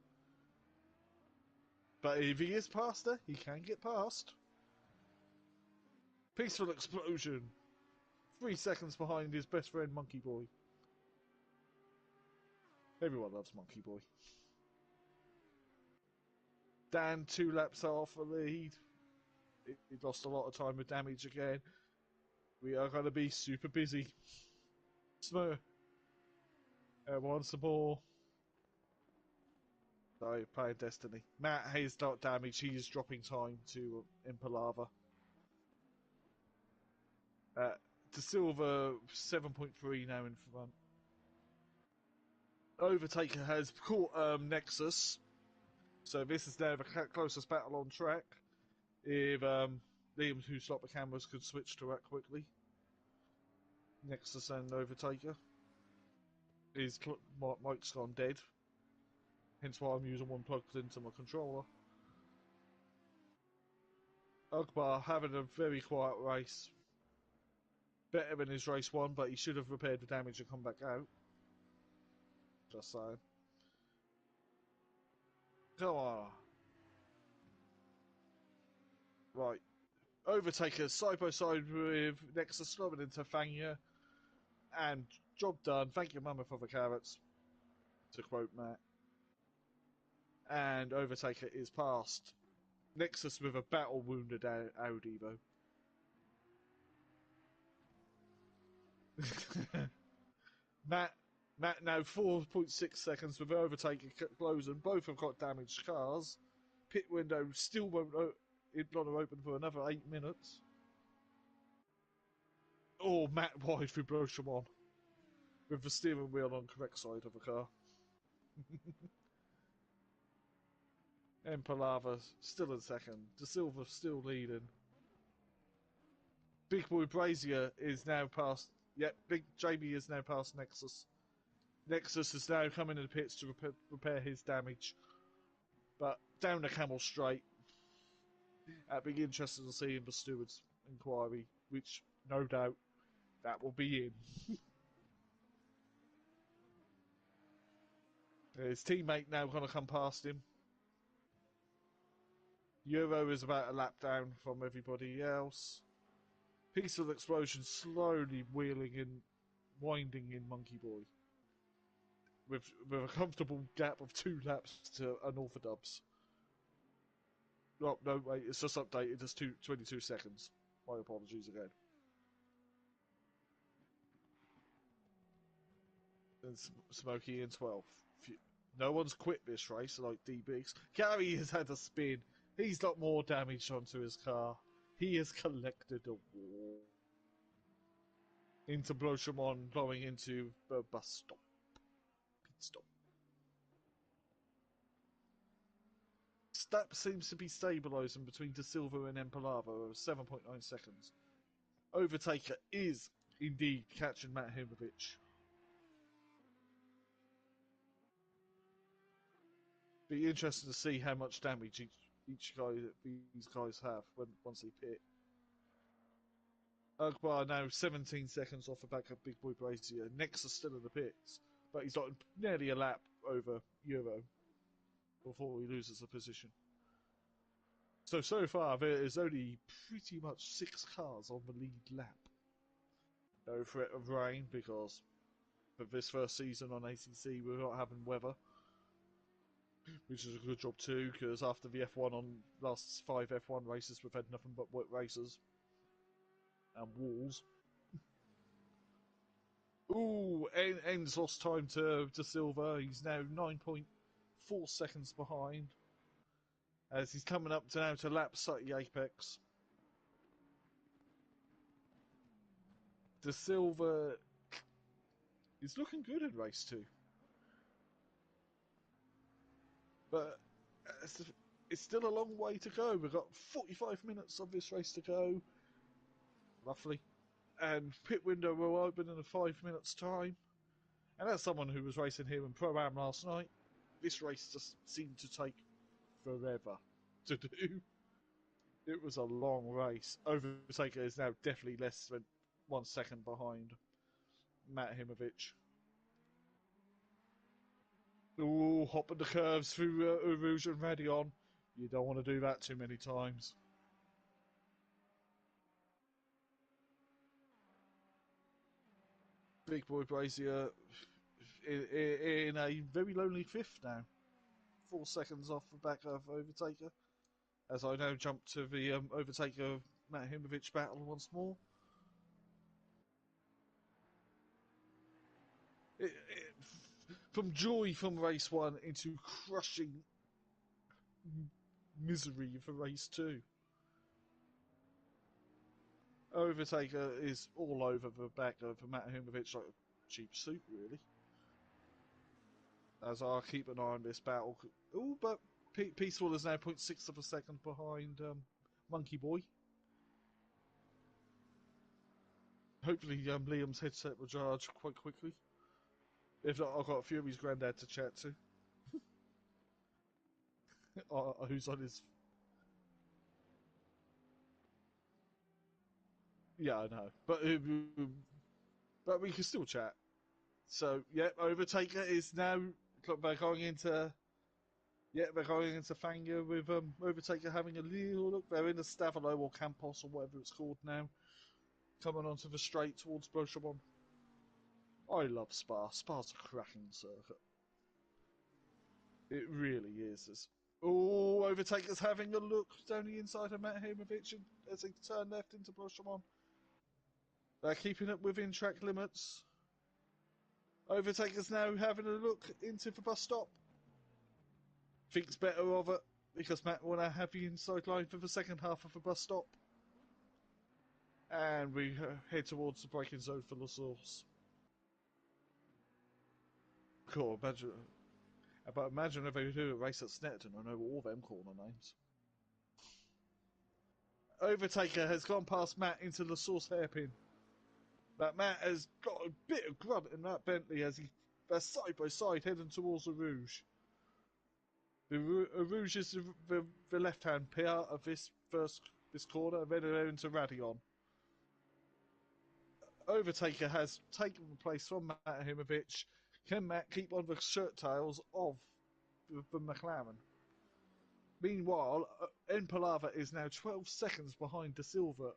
But if he is past her, he can get past. Peaceful Explosion. 3 seconds behind his best friend Monkey Boy. Everyone loves Monkey Boy. Dan 2 laps off the lead. He lost a lot of time with damage again. We are going to be super busy. Smur. Once more. Sorry, playing Destiny. Matt has got damage. He is dropping time to Impalava. De Silva 7.3 now in front. Overtaker has caught Nexus. So this is now the closest battle on track. If Liam, who stopped the cameras, could switch to that quickly. Nexus and Overtaker. His mic's gone dead. Hence why I'm using one plugged into my controller. Akbar having a very quiet race. Better than his race 1, but he should have repaired the damage and come back out. Just saying. Come on. Right. Overtaker side by side with Nexus slumming into Fangya. And job done. Thank you, Mama, for the carrots. To quote Matt. And Overtaker is past. Nexus with a battle wounded Audi, though. Matt now 4.6 seconds with Overtaker closing. Both have got damaged cars. Pit window still won't open for another 8 minutes. Oh, Matt wide through Brochemont with the steering wheel on the correct side of the car. Empalava still in second. De Silva still leading. Big Boy Brazier is now past. Yep, Big JB is now past Nexus. Nexus is now coming in the pits to repair his damage. But down the Camel Straight. That'd be interesting to see in the steward's inquiry, which no doubt that will be in. His teammate now going to come past him. Euro is about a lap down from everybody else. Peaceful Explosion slowly winding in Monkey Boy. With a comfortable gap of 2 laps to unorthodox. Oh, no, wait, it's just updated. It's 22 seconds. My apologies again. And Smokey in 12th. No one's quit this race like D-Biggs. Gary has had a spin. He's got more damage onto his car. He has collected a war. Into Blochemont, going into the bus stop. Pit stop. That seems to be stabilising between De Silva and Empalava of 7.9 seconds. Overtaker is indeed catching Matahimovic. Be interesting to see how much damage these guys have once they pit. Akbar now 17 seconds off the back of Big Boy Brazier. Next is still in the pits, but he's got nearly a lap over Euro before he loses the position. So far, there is only pretty much 6 cars on the lead lap. No threat of rain because for this first season on ACC we're not having weather, which is a good job too, because after the F1 on last 5 F1 races we've had nothing but wet races and walls. Ooh, En's lost time to Silva. He's now 9.4 seconds behind as he's coming up now to lap Sutty Apex. De Silva is looking good in race 2. But it's still a long way to go. We've got 45 minutes of this race to go, roughly. And pit window will open in 5 minutes' time. And as someone who was racing here in Pro-Am last night, this race just seemed to take forever to do. It was a long race. Overtaker is now definitely less than 1 second behind Matt Himovic. Ooh, hopping the curves through Rouge and Radion. You don't want to do that too many times. Big Boy Brazier in a very lonely 5th now. 4 seconds off the back of Overtaker. As I now jump to the Overtaker Matt Himovic battle once more. From joy from race 1 into crushing misery for race 2. Overtaker is all over the back of Matt Himovic like a cheap suit, really. As I'll keep an eye on this battle. Oh, but Peaceful is now 0.6 of a second behind Monkey Boy. Hopefully Liam's headset will charge quite quickly. If not, I've got Fury's granddad to chat to. Who's on his... Yeah, I know. But we can still chat. So, yeah, Overtaker is now going into... Yeah, they're going into Fanga with Overtaker having a little look. They're in the Stavolo or Campos or whatever it's called now. Coming onto the straight towards Brochabon. I love Spa. Spa's a cracking circuit. It really is. Oh, Overtaker's having a look down the inside of Matt Himovic as they turn left into Brochabon. They're keeping it within track limits. Overtaker's now having a look into the bus stop. Thinks better of it because Matt will now have the inside line for the second half of the bus stop. And we head towards the braking zone for La Source. Cool, imagine if they do a race at Snetterton. I know all them corner names. Overtaker has gone past Matt into La Source hairpin. But Matt has got a bit of grunt in that Bentley as they're side by side heading towards the Rouge. The Rouge is the left-hand pier of this corner, and then they're into Radion. Overtaker has taken the place from Matt Himovic. Can Matt keep on the shirt tails of the McLaren? Meanwhile, En Palava is now 12 seconds behind De Silva.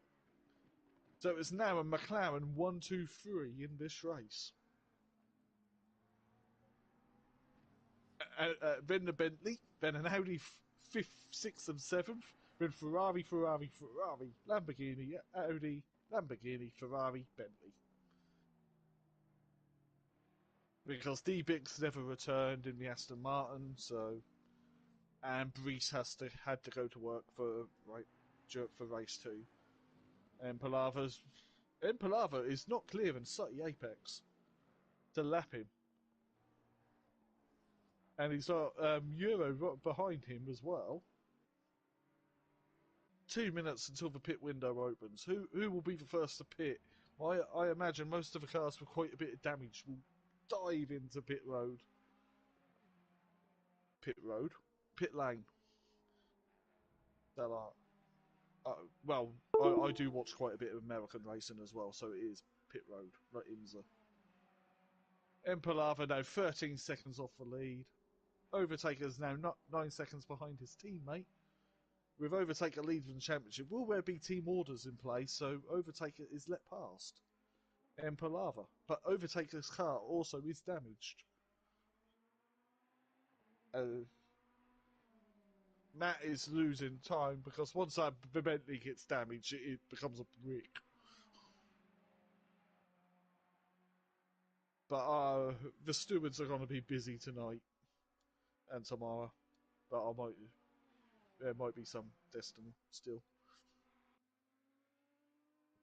So it's now a McLaren 1-2-3 in this race. Then the Bentley, then an Audi 5th, 6th and 7th, then Ferrari, Lamborghini, Audi, Lamborghini, Ferrari, Bentley. Because D-Bix never returned in the Aston Martin, and Brees had to go to work for race 2. And Palava is not clear in Sutty Apex to lap him. And he's got Euro right behind him as well. 2 minutes until the pit window opens. Who will be the first to pit? I imagine most of the cars with quite a bit of damage will dive into pit lane. Well, I do watch quite a bit of American racing as well, so it is pit road, like IMSA. Impalava now 13 seconds off the lead. Overtaker's now not 9 seconds behind his teammate. With Overtaker leading the championship, will there be team orders in place so Overtaker is let past? Impalava. But Overtaker's car also is damaged. Matt is losing time because once that Bentley gets damaged, it becomes a brick. But the stewards are going to be busy tonight and tomorrow. But there might be some destiny still.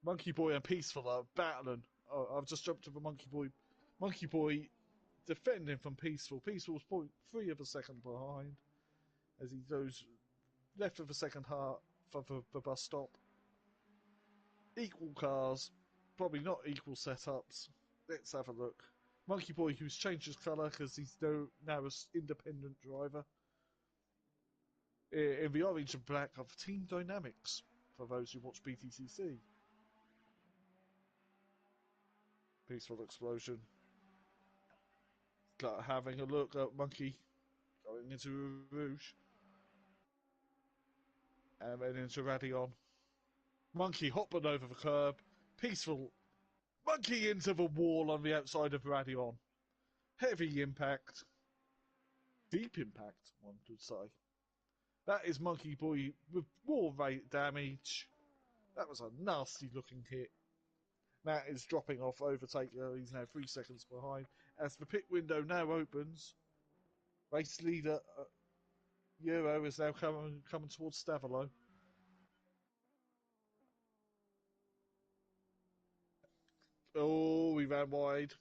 Monkey Boy and Peaceful are battling. Oh, I've just jumped to the Monkey Boy. Monkey Boy defending from Peaceful. Peaceful's 0.3 of a second behind as he goes left of the second half for the bus stop. Equal cars, probably not equal setups. Let's have a look. Monkey Boy, who's changed his colour because he's now an independent driver. In the orange and black of Team Dynamics, for those who watch BTCC. Peaceful Explosion. Having a look at Monkey going into Rouge. And then into Radion. Monkey hopping over the curb. Peaceful. Monkey into the wall on the outside of Radion. Heavy impact. Deep impact, one could say. That is Monkey Boy with more rate damage. That was a nasty looking hit. Matt is dropping off Overtaker. He's now 3 seconds behind. As the pit window now opens, race leader Euro is now coming towards Stavolo. Oh, he ran wide.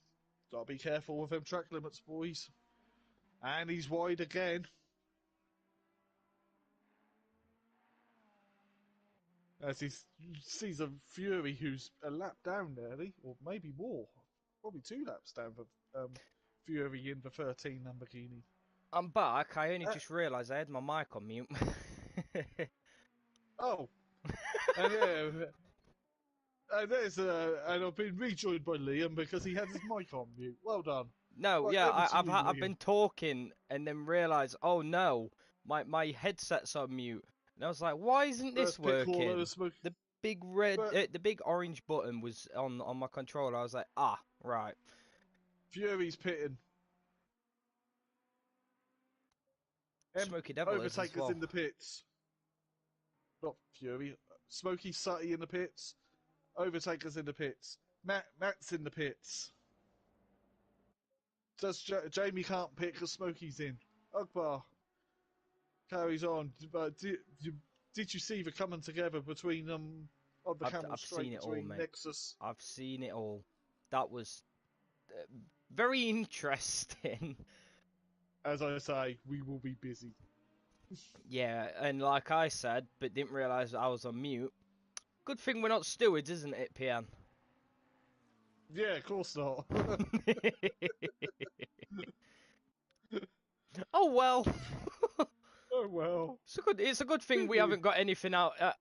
Gotta be careful with them track limits, boys. And he's wide again. As he sees a Fury who's a lap down nearly, or maybe more. Probably 2 laps down for Fury in the 13 Lamborghini. I'm back. I only just realised I had my mic on mute. Oh. And yeah. And I've been rejoined by Liam because he had his mic on mute. Well done. No, Right, yeah, over to you, I've Liam. been talking and then realised, oh no, my headset's on mute. And I was like, why isn't this First pit call, working? smoke. The big red, But- the big orange button was on my controller. I was like, ah, right. Fury's pitting. Smoky Devil is as Overtaker's well. in the pits. Not Fury. Smokey Sutty in the pits. Overtaker's in the pits. Matt's in the pits. Jamie can't pit because Smokey's in. Ugbar carries on. Did you see the coming together between them on the camel I've straight seen it all, between mate. Nexus? I've seen it all. That was very interesting. As I say, we will be busy. Yeah, and like I said, but didn't realise I was on mute. Good thing we're not stewards, isn't it, Pian? Yeah, of course not. Oh well. Oh well. It's a good thing we haven't got anything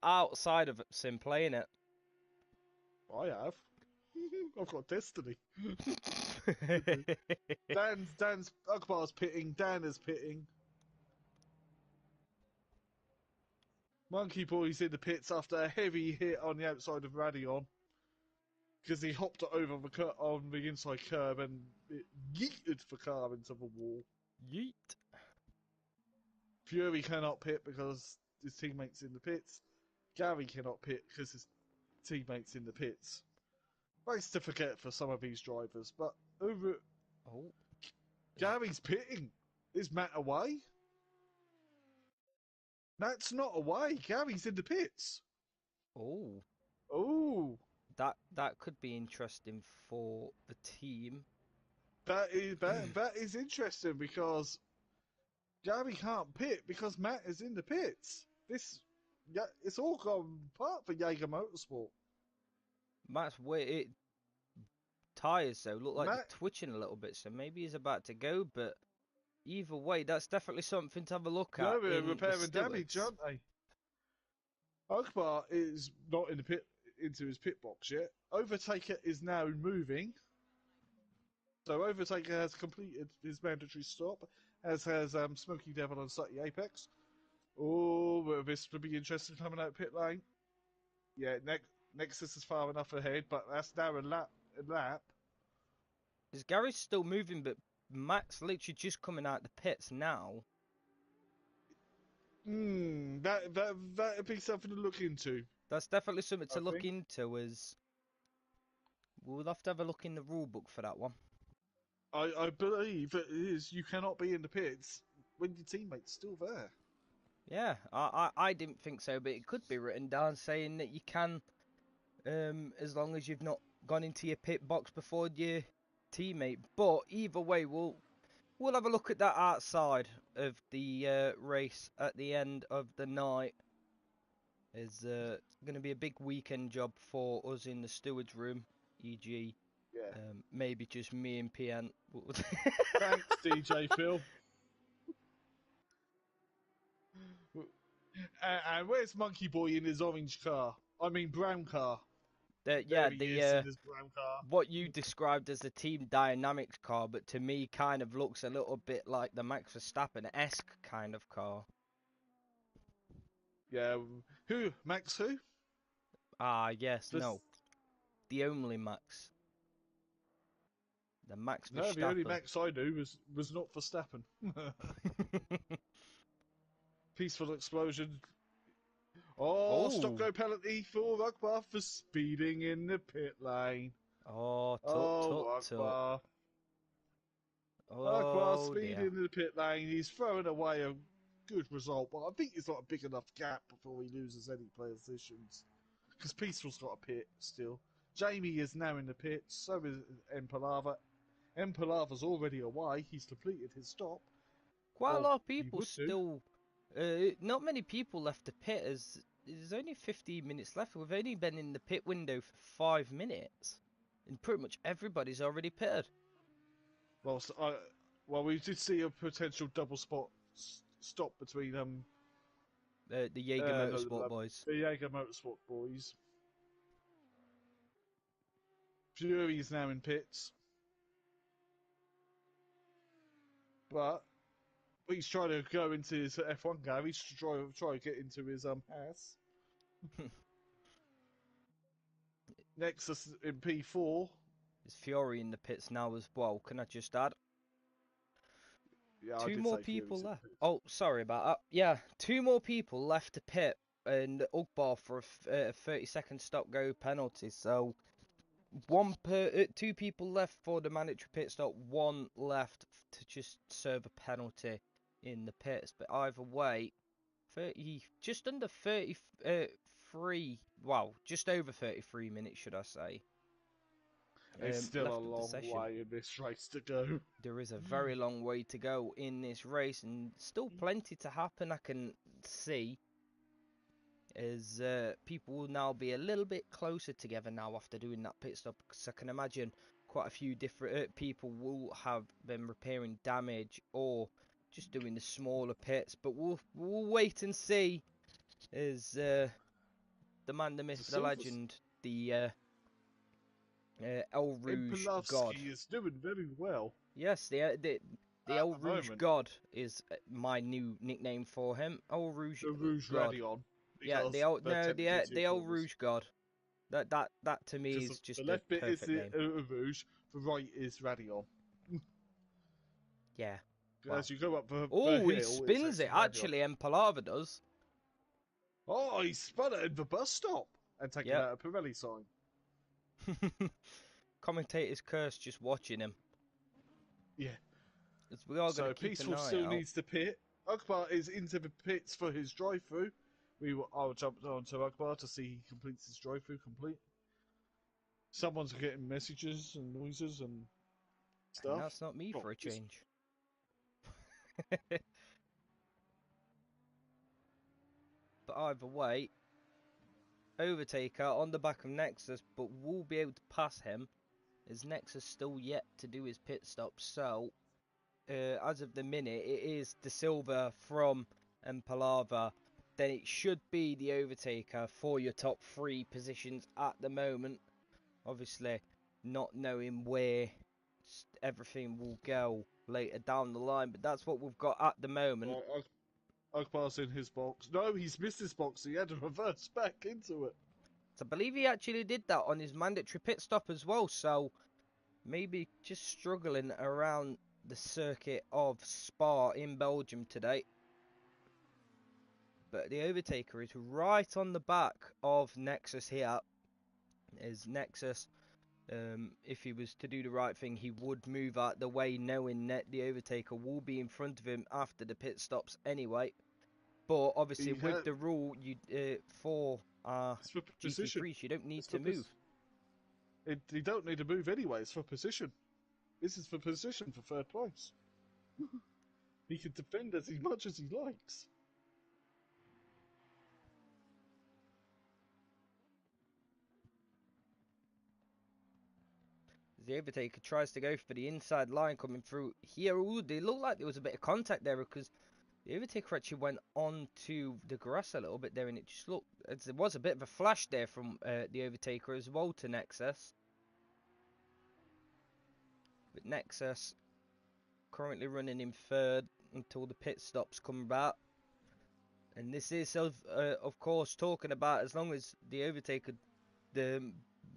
outside of Simplay, innit? I have. I've got Destiny. Dan's Ugbar's pitting. Dan is pitting. Monkey Boy's in the pits after a heavy hit on the outside of Radion because he hopped over on the inside curb and it yeeted the car into the wall. Yeet. Fury cannot pit because his teammate's in the pits. Gary cannot pit because his teammate's in the pits. Nice to forget for some of these drivers, but Oh. Gary's pitting. Is Matt away? Matt's not away. Gary's in the pits. Oh. Oh, That could be interesting for the team. that is interesting because Gary can't pit because Matt is in the pits. It's all gone apart for Jaeger Motorsport. Matt's tires though look like they're Matt- twitching a little bit, so maybe he's about to go. But either way, that's definitely something to have a look No, at. they're in the repairing damage, stewards. aren't they? Akbar is not in the pit into his pit box yet. Overtaker is now moving. So Overtaker has completed his mandatory stop, as has Smoky Devil and Sutty Apex. Oh, this would be interesting coming out pit lane. Yeah, Nexus is far enough ahead, but that's now a lap. Is Gary's still moving, but Max literally just coming out the pits now. That'd be something to look into. That's definitely something to I look think. into. As we'll have to have a look in the rule book for that one. I believe it is. You cannot be in the pits when your teammate's still there. Yeah, I didn't think so, but it could be written down saying that you can, as long as you've not gone into your pit box before your teammate. But either way, we'll have a look at that outside of the race at the end of the night. It's going to be a big weekend job for us in the stewards room, e.g. Yeah. Maybe just me and PN. Thanks, DJ Phil. And where's Monkey Boy in his orange car? I mean brown car. Yeah, There he is in his brown car. what you described as the team dynamics car, but to me kind of looks a little bit like the Max Verstappen-esque kind of car. Yeah. Who? Max who? Ah, yes, This- no. The only Max. The Max No, the only Verstappen. Max I knew was not Verstappen. Peaceful explosion. Oh, stop Oh. go penalty for Akbar for speeding in the pit lane. Oh, Oh, tut, tut. Akbar. Akbar Oh, speeding dear. in the pit lane. He's throwing away a good result, but I think it's not a big enough gap before he loses any positions. Because Peaceful's got a pit still. Jamie is now in the pit, so is Empalava. Empalava's already away. He's completed his stop. Quite a Or lot of he people would do. still. Not many people left the pit, as there's only 15 minutes left. We've only been in the pit window for 5 minutes, and pretty much everybody's already pitted. Well, we did see a potential double spot stop between The Jaeger Motorsport boys. the Jaeger Motorsport boys. Fury is now in pits, but he's trying to go into his F1 garage to try to get into his house. Nexus in P4. There's Fury in the pits now as well. Can I just add? Yeah, I Two did more say people Fury's in left. pits. Oh, sorry about that. Yeah, 2 more people left to pit, and Ugbar for a 30-second stop-go penalty. So 2 people left for the mandatory pit stop, 1 left to just serve a penalty in the pits. But either way, just under 33, well, just over 33 minutes, should I say. It's still left a of the long session. way in this race to go. There is a very long way to go in this race, and still plenty to happen. I can see as people will now be a little bit closer together now after doing that pit stop, because I can imagine quite a few different people will have been repairing damage or just doing the smaller pits. But we'll wait and see. As the man, the myth, the legend, the El Rouge God. Impolovsky is doing very well. Yes, the El the Rouge moment. God is my new nickname for him. El Rouge The Rouge God. Radion. Yeah, the El Rouge God. That to me is just the left the bit is perfect the name. Rouge, the right is Radion. Yeah. Wow. As you go up the Oh, hill, he spins it. Radion. Actually, Empalava does. Oh, he spun it in the bus stop and taken Yep. out a Pirelli sign. Commentator's curse just watching him. Yeah. As we are So going to keep Peaceful an eye still out. needs to pit. Akbar is into the pits for his drive-through. I'll jump on to Akbar to see he completes his drive-through complete. Someone's getting messages and noises and stuff. And that's not me for a change. But either way, Overtaker on the back of Nexus, but we'll be able to pass him, as Nexus still yet to do his pit stop. So, as of the minute, it is De Silva from Empalava then it should be the overtaker for your top 3 positions at the moment. Obviously, not knowing where everything will go later down the line, but that's what we've got at the moment. Akbar's in his box. No, he's missed his box. He had to reverse back into it. So I believe he actually did that on his mandatory pit stop as well, so maybe just struggling around the circuit of Spa in Belgium today. But the overtaker is right on the back of Nexus here. As Nexus, if he was to do the right thing, he would move out the way, knowing that the overtaker will be in front of him after the pit stops anyway. But obviously, with the rule, you for GP3s, you don't need to move. You don't need to move anyway. It's for position. This is for position for third place. He can defend as much as he likes. The overtaker tries to go for the inside line coming through here. Ooh, they looked like there was a bit of contact there because the overtaker actually went onto the grass a little bit there, and it just looked, there was a bit of a flash there from the overtaker as well to Nexus. But Nexus currently running in third until the pit stops come back. And this is, of course, talking about as long as the overtaker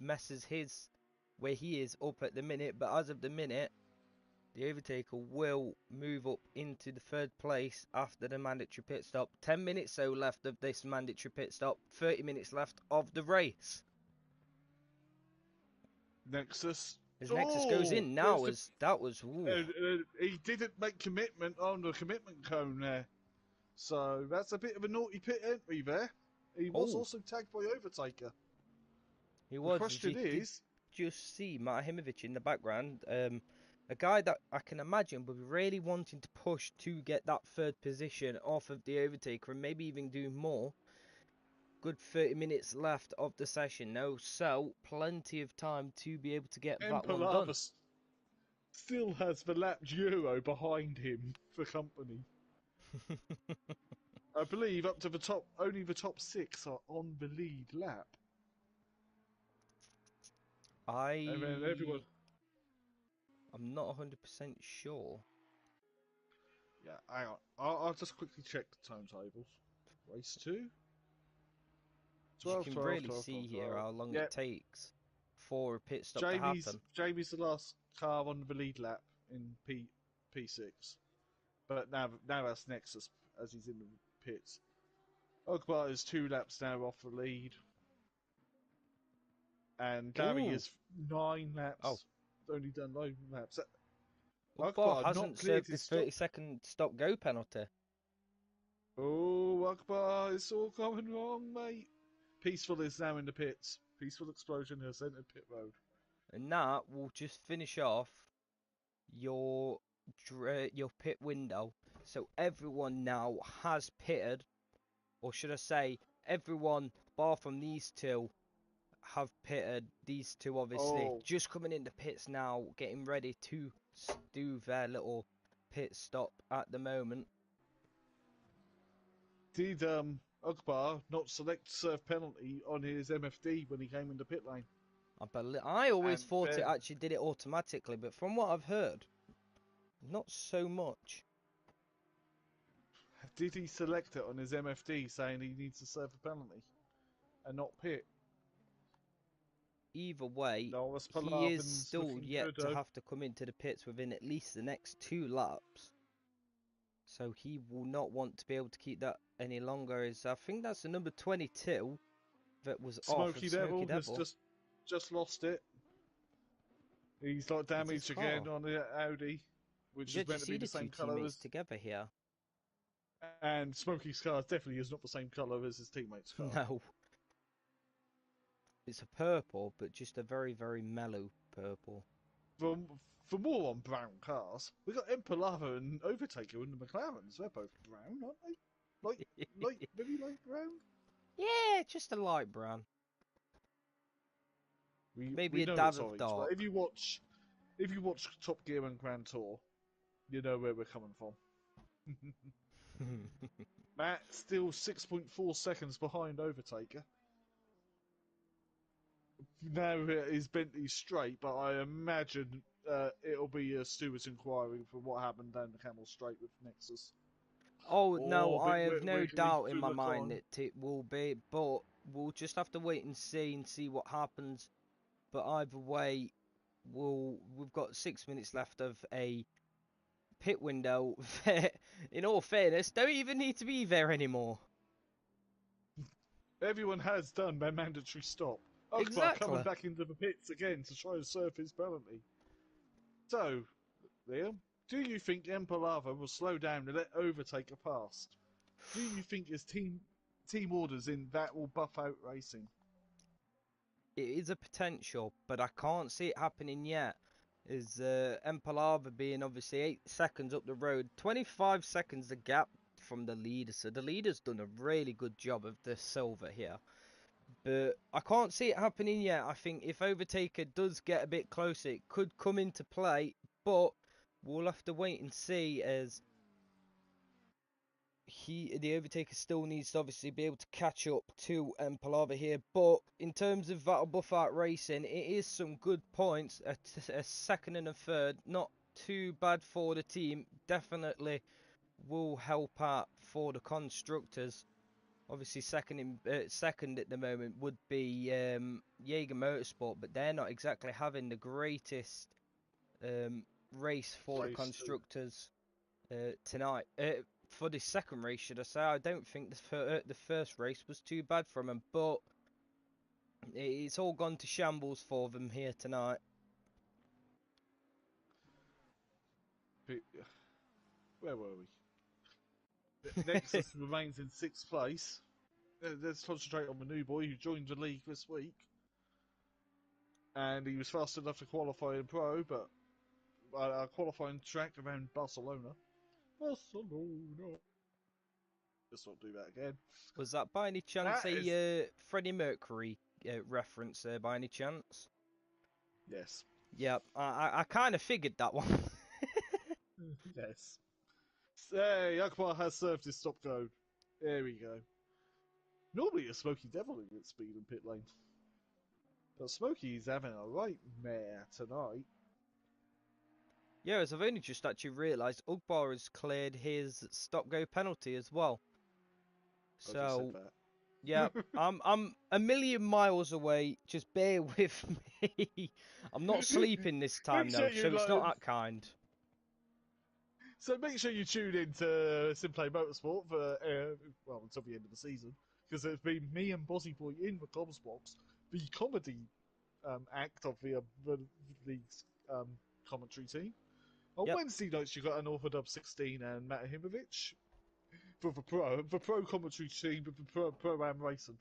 messes his where he is up at the minute. But as of the minute, the overtaker will move up into the third place after the mandatory pit stop. 10 minutes so left of this mandatory pit stop. 30 minutes left of the race. Nexus. As Nexus goes in now, as that was... he didn't make commitment on the commitment cone there. So that's a bit of a naughty pit entry there. He was also tagged by overtaker. He was. The question is... Just see Marhimovic in the background. A guy that I can imagine would be really wanting to push to get that third position off of the overtaker and maybe even do more. Good 30 minutes left of the session now, so plenty of time to be able to get that one done. Still has the lap Euro behind him for company. I believe up to the top, only the top 6 are on the lead lap. And then everyone... I'm not 100% sure. Yeah, hang on. I'll just quickly check the timetables. Race 2. 12, you can 12, really 12, see 12, 12. here how long it takes for a pit stop to happen. Jamie's the last car on the lead lap in P6. But now that's Nexus as he's in the pits. Ogbar is 2 laps now off the lead. And Gary is 9 laps. Oh. Only done 9 laps. Ogbar hasn't served his 30-second stop-go penalty. Oh, Akbar, it's all going wrong, mate. Peaceful is now in the pits. Peaceful Explosion has entered pit road. And that will just finish off your pit window. So everyone now has pitted, or should I say, everyone bar from these two have pitted. These two obviously just coming into pits now, getting ready to do their little pit stop at the moment. Did Akbar not select serve penalty on his MFD when he came into pit lane? I always thought it actually did it automatically, but from what I've heard, not so much. Did he select it on his MFD saying he needs to serve a penalty and not pit? Either way, he is still yet to have to come into the pits within at least the next 2 laps. So he will not want to be able to keep that any longer. I think that's the number 22 that was off. Smoky Devil has just lost it. He's got damage again on the Audi, which is meant to be the same colour as together here. And Smokey's car definitely is not the same colour as his teammate's car. No. It's a purple, but just a very, very mellow purple. For more on brown cars, we've got Impalava and Overtaker and the McLarens. They're both brown, aren't they? Very light brown? Yeah, just a light brown. Maybe a dab of dark. If you watch Top Gear and Grand Tour, you know where we're coming from. Matt still 6.4 seconds behind Overtaker. Now his Bentley's straight, but I imagine it'll be Stewart's inquiring for what happened down the Camel Straight with Nexus. Oh no, Or I have no Wrigley doubt in my Philipon. mind that it will be, but we'll just have to wait and see what happens. But either way, we've got 6 minutes left of a pit window. In all fairness, don't even need to be there anymore. Everyone has done their mandatory stop. Akbar Exactly. coming back into the pits again to try and serve his penalty. So, Liam, do you think Empalava will slow down and let Overtaker pass? Do you think his team orders in that will buff out racing? It is a potential, but I can't see it happening yet. Is Empalava being obviously 8 seconds up the road, 25 seconds the gap from the leader. So the leader's done a really good job of the silver here. But I can't see it happening yet. I think if Overtaker does get a bit closer, it could come into play. But we'll have to wait and see, as the Overtaker still needs to obviously be able to catch up to Empalava here. But in terms of Battle Buffart Racing, it is some good points. A second and a third, not too bad for the team. Definitely will help out for the constructors. Obviously, second at the moment would be Jaeger Motorsport, but they're not exactly having the greatest race for the constructors tonight. For the second race, should I say? I don't think the first race was too bad from them, but it's all gone to shambles for them here tonight. Where were we? Nexus remains in 6th place. Let's concentrate on the new boy who joined the league this week. And he was fast enough to qualify in Pro, but a qualifying track around Barcelona. Barcelona. Let's not do that again. Was that by any chance a Freddie Mercury reference there, by any chance? Yes. Yeah, I kind of figured that one. Yes. Hey, Akbar has served his stop code. There we go. Normally a Smoky Devil in its speed and pit lane. But Smokey's having a right mare tonight. Yeah, as I've only just actually realised, Ugbar has cleared his stop-go penalty as well. So, yeah, I'm a million miles away. Just bear with me. I'm not sleeping this time though, so it's not that kind. So make sure you tune in to Simplay Motorsport for until the end of the season, because it's been me and Bossy Boy in the Comms Box, the comedy act of the league's commentary team. On Wednesday nights, you got an Orthodub 16 and Matt Himovic for the pro commentary team with the pro-am racing.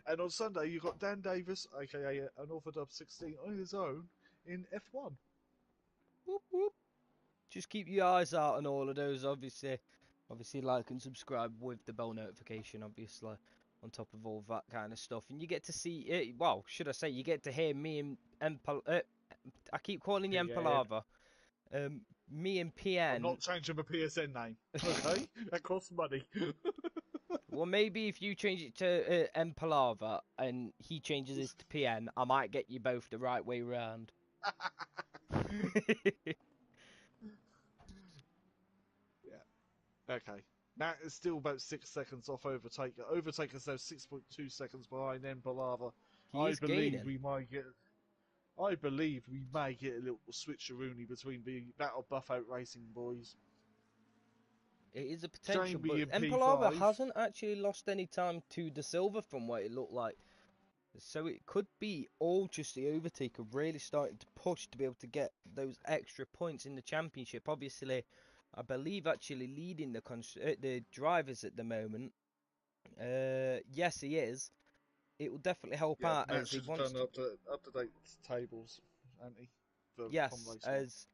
And on Sunday, you got Dan Davis, aka an Orthodub 16, on his own in F1. Whoop, whoop. Just keep your eyes out on all of those, obviously like and subscribe with the bell notification, obviously, on top of all that kind of stuff. And you get to see, well, should I say, you get to hear me and I keep calling you Empalava. Me and PN. I'm not changing my PSN name, okay? That costs money. Well, maybe if you change it to Empalava and he changes his to PN, I might get you both the right way round. Yeah. Okay. Matt is still about 6 seconds off Overtaker. Overtaker's now 6.2 seconds behind Empalava. I believe we may get a little switcheroony between the Battle Buff-Out Racing boys. It is a potential, but P5. Empalava hasn't actually lost any time to De Silva from what it looked like. So it could be all just the Overtaker really starting to push to be able to get those extra points in the championship. Obviously, I believe actually leading the drivers at the moment. Yes, he is. It will definitely help out as he wants to. Up to date tables, hasn't he? Yes, as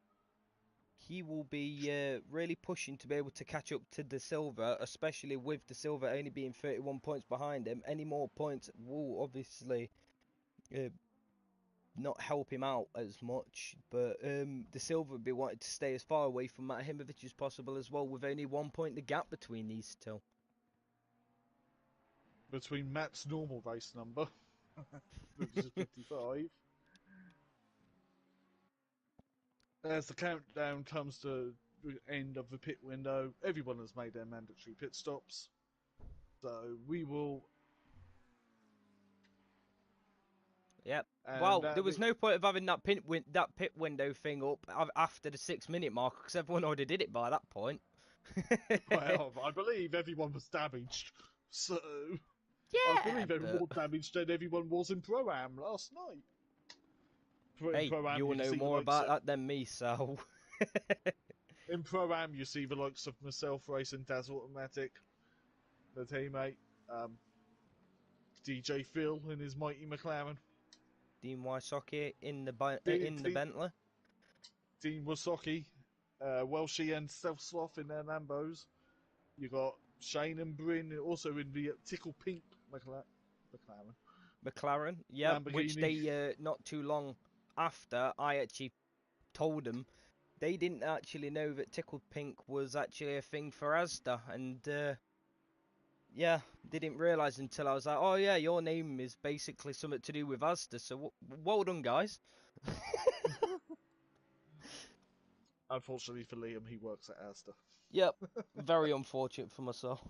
he will be really pushing to be able to catch up to De Silva, especially with De Silva only being 31 points behind him. Any more points will obviously not help him out as much, but De Silva would be wanting to stay as far away from Matt Himovic as possible as well, with only 1 point the gap between these two. between Matt's normal race number, which is 55. As the countdown comes to the end of the pit window, everyone has made their mandatory pit stops. So we will. Yep. And Well, there was no point of having that pit window thing up after the 6-minute mark because everyone already did it by that point. Well, I believe everyone was damaged. So Yeah, I believe they were but more damaged than everyone was in Pro-Am last night. hey, Pro-Am, you'll you know see the more likes about of, that than me, so. in Pro-Am, you see the likes of myself racing Daz Automatic, the teammate, DJ Phil in his mighty McLaren, Dean Wysocki in the Dean Bentley. Wasocki, Welshie and Stealth Sloth in their Lambos. You got Shane and Bryn also in the Tickle Pink McLaren, yeah, which Lamborghini. they not too long after I actually told them they didn't actually know that Tickled Pink was actually a thing for Asda, and yeah, they didn't realise until I was like, oh yeah, your name is basically something to do with Asda, so well done, guys. Unfortunately for Liam, he works at Asda. Yep, very unfortunate for myself.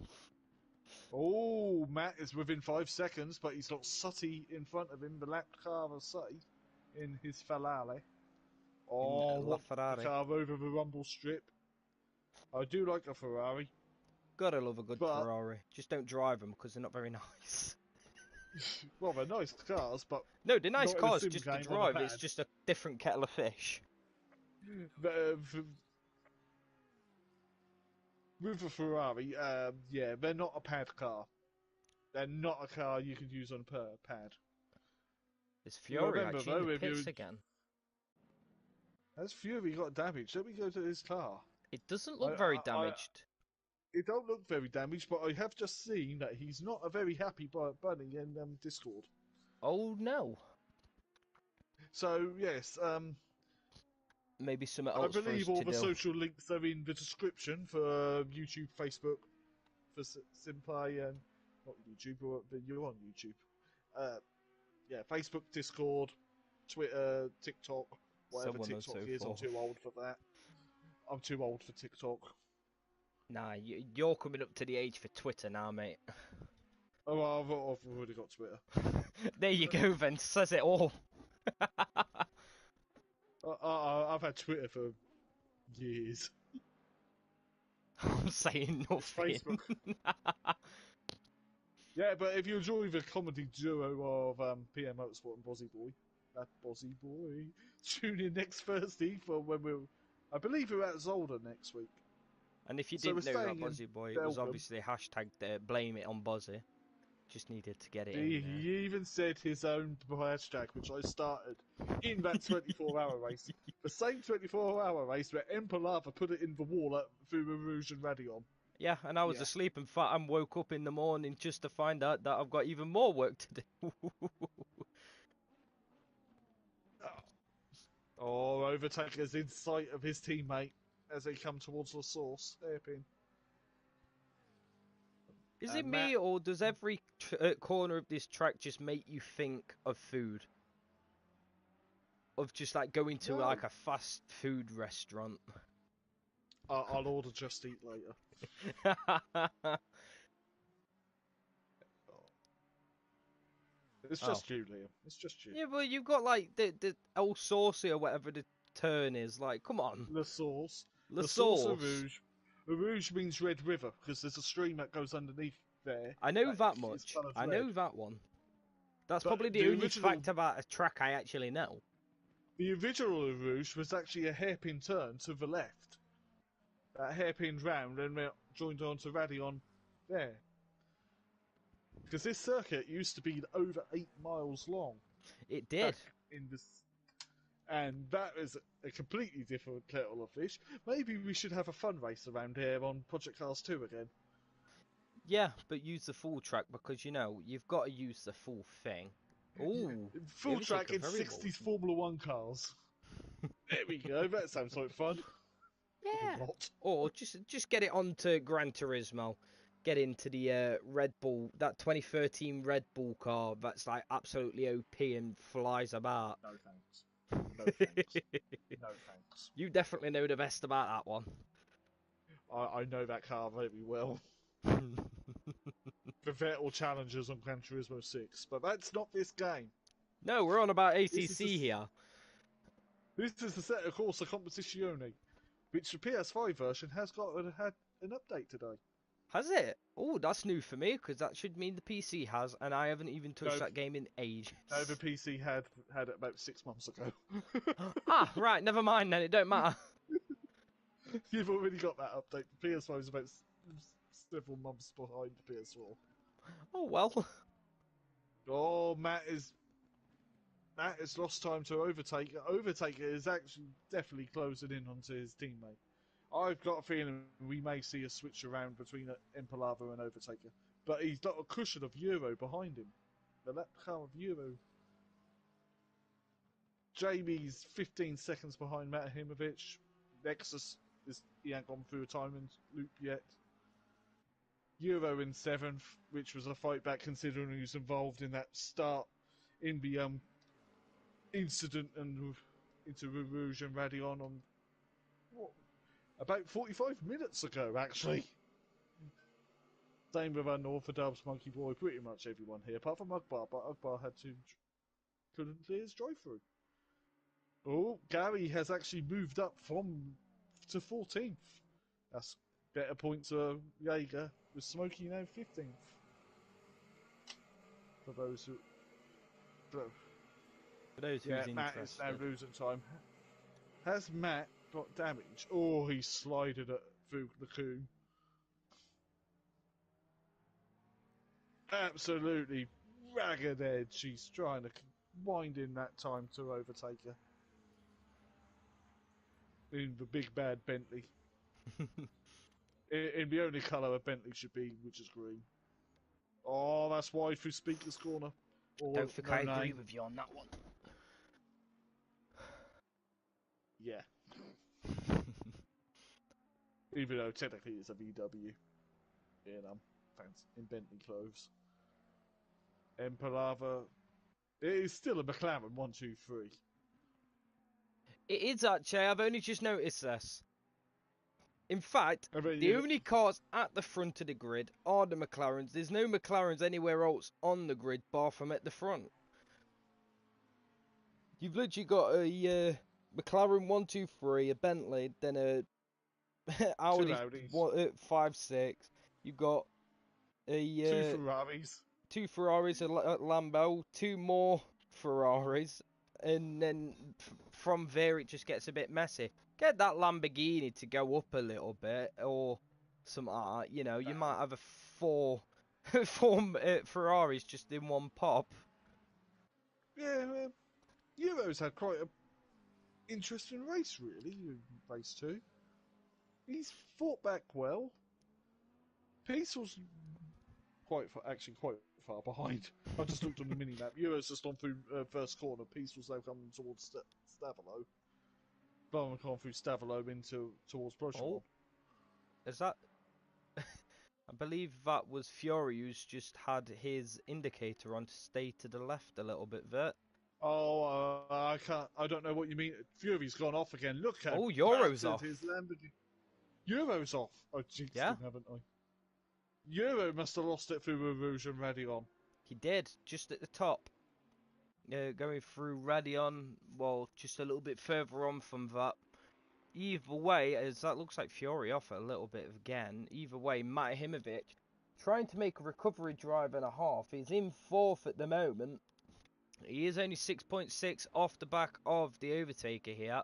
Oh, Matt is within 5 seconds, but he's got Sutty in front of him, the lap car of Sutty in his Ferrari. Oh, La what Ferrari. the car over the rumble strip. I do like a Ferrari. Gotta love a good But- Ferrari. Just don't drive them because they're not very nice. Well, they're nice cars, but No, they're nice not in a cars, sim just to game on drive. the It's pad. just a different kettle of fish. With a Ferrari, yeah, they're not a pad car. They're not a car you can use on a pad. It's Fury remember, actually in though, the if you- pits again. Has Fury got damaged? Let me go to his car. It doesn't look very damaged. It don't look very damaged, but I have just seen that he's not a very happy bunny in Discord. Oh no. So yes, Maybe something I else for us believe to all the do. social links are in the description for YouTube, Facebook, for Simplay, and not YouTube, but you're on YouTube. Yeah, Facebook, Discord, Twitter, TikTok, whatever So on and TikTok so is. I'm forth. too old for that. I'm too old for TikTok. Nah, you're coming up to the age for Twitter now, mate. Oh, well, I've already got Twitter. There you go, then. Says it all. I've had Twitter for years. I'm saying It's nothing. Facebook. Yeah, but if you enjoy the comedy duo of PM Motorsport and Bozzy Boy, that Bozzy Boy, tune in next Thursday for when I believe we're at Zolder next week. And if you So didn't we're know that staying in Buzzy Boy, it was Belgium. obviously hashtag blame it on Buzzy. Just needed to get it He in there. even said his own hashtag, which I started in that 24-hour race. The same 24-hour race where Empalava put it in the wall through Rouge and Radion. Yeah, and I was Yeah. asleep and fat and woke up in the morning just to find out that I've got even more work to do. Oh, Overtaker's in sight of his teammate as they come towards the source. Hairpin. Is it me, or does every corner of this track just make you think of food? Of just like going to No. like a fast food restaurant? I'll order Just Eat later. It's just you, Liam. It's just you. Yeah, but you've got like the El Saucy or whatever the turn is. Like, come on. The sauce. The sauce of sauce. Rouge. The Rouge means Red River because there's a stream that goes underneath there. I know that is much. coloured I red. know that one. That's But probably the the only original- fact about a track I actually know. The original of Rouge was actually a hairpin turn to the left. That hairpin round and we joined on to Radion there. Because this circuit used to be over 8 miles long. It did. In this, and that is a completely different kettle of fish. Maybe we should have a fun race around here on Project Cars 2 again. Yeah, but use the full track because, you know, you've got to use the full thing. Ooh. Full looks track like a in very 60s Formula 1 cars. There we go, that sounds like fun. Yeah. Or not. Or just get it onto Gran Turismo. get into the Red Bull, that 2013 Red Bull car that's like absolutely OP and flies about. No thanks. No thanks. No thanks. You definitely know the best about that one. I know that car very well. The Vettel Challengers on Gran Turismo 6, but that's not this game. No, we're on about This ACC is the, here. this is the Assetto Corsa Competizione, which the PS5 version has had an update today. Has it? Oh, that's new for me, because that should mean the PC has, and I haven't even touched No. that game in ages. No, the PC had it about 6 months ago. Ah, right, never mind then, it don't matter. You've already got that update. The PS5 is about several months behind the PS4. Oh, well. Oh, Matt has lost time to Overtaker. Overtaker is actually definitely closing in onto his teammate. I've got a feeling we may see a switch around between Impalava and Overtaker. But he's got a cushion of Euro behind him. The lap car of Euro. Jamie's 15 seconds behind Matahimovic. Nexus, he hasn't gone through a timing loop yet. Euro in 7th, which was a fight back considering he was involved in that start in the incident and into Rouge and Radion on about 45 minutes ago, actually. Same with our Northerdubs, Monkey Boy, pretty much everyone here, apart from Ugbar, but Ugbar couldn't clear his drive-through. Oh, Gary has actually moved up to 14th. That's better points to Jaeger, with Smokey now 15th. For those who... For those Yeah, who's Matt is now interested. losing time. Has Matt got damage? Oh, he slided it through the coon. Absolutely ragged edge. He's trying to wind in that time to overtake her. In the big bad Bentley. in the only colour a Bentley should be, which is green. Oh, that's wide through Speaker's Corner. Or Don't think no I agree name. with you on that one. Yeah. Even though technically it's a VW. In Bentley clothes. Impalava. It is still a McLaren 123. It is actually, I've only just noticed this. In fact, I mean, the only cars at the front of the grid are the McLarens. There's no McLarens anywhere else on the grid bar from at the front. You've literally got a McLaren 123, a Bentley, then a Audi Audis. 5.6. You've got Two Ferraris. two Ferraris, a Lambo, two more Ferraris, and then from there it just gets a bit messy. Get that Lamborghini to go up a little bit, or something like that. You know, you might have a four Ferraris just in one pop. Yeah, Euro's had quite an interesting race, really. Race 2. He's fought back well. Peaceful's quite far behind. I just looked on the mini map. Euro's just on through first corner. Peaceful's now coming towards Stavolo. Barman gone through Stavolo towards Prochimon. Oh, is that? I believe that was Fury who's just had his indicator on to stay to the left a little bit there. Oh, I don't know what you mean. Fury's gone off again. Look how Oh, Euro's off. his Lamborghini. Euro's off. I jinxed Yeah. him, haven't I? Euro must have lost it through Rouge and Radion. He did, just at the top. Going through Radion, well, just a little bit further on from that. Either way, as that looks like Fury off a little bit again. Either way, Matahimovic trying to make a recovery drive and a half. He's in 4th at the moment. He is only 6.6 off the back of the Overtaker here.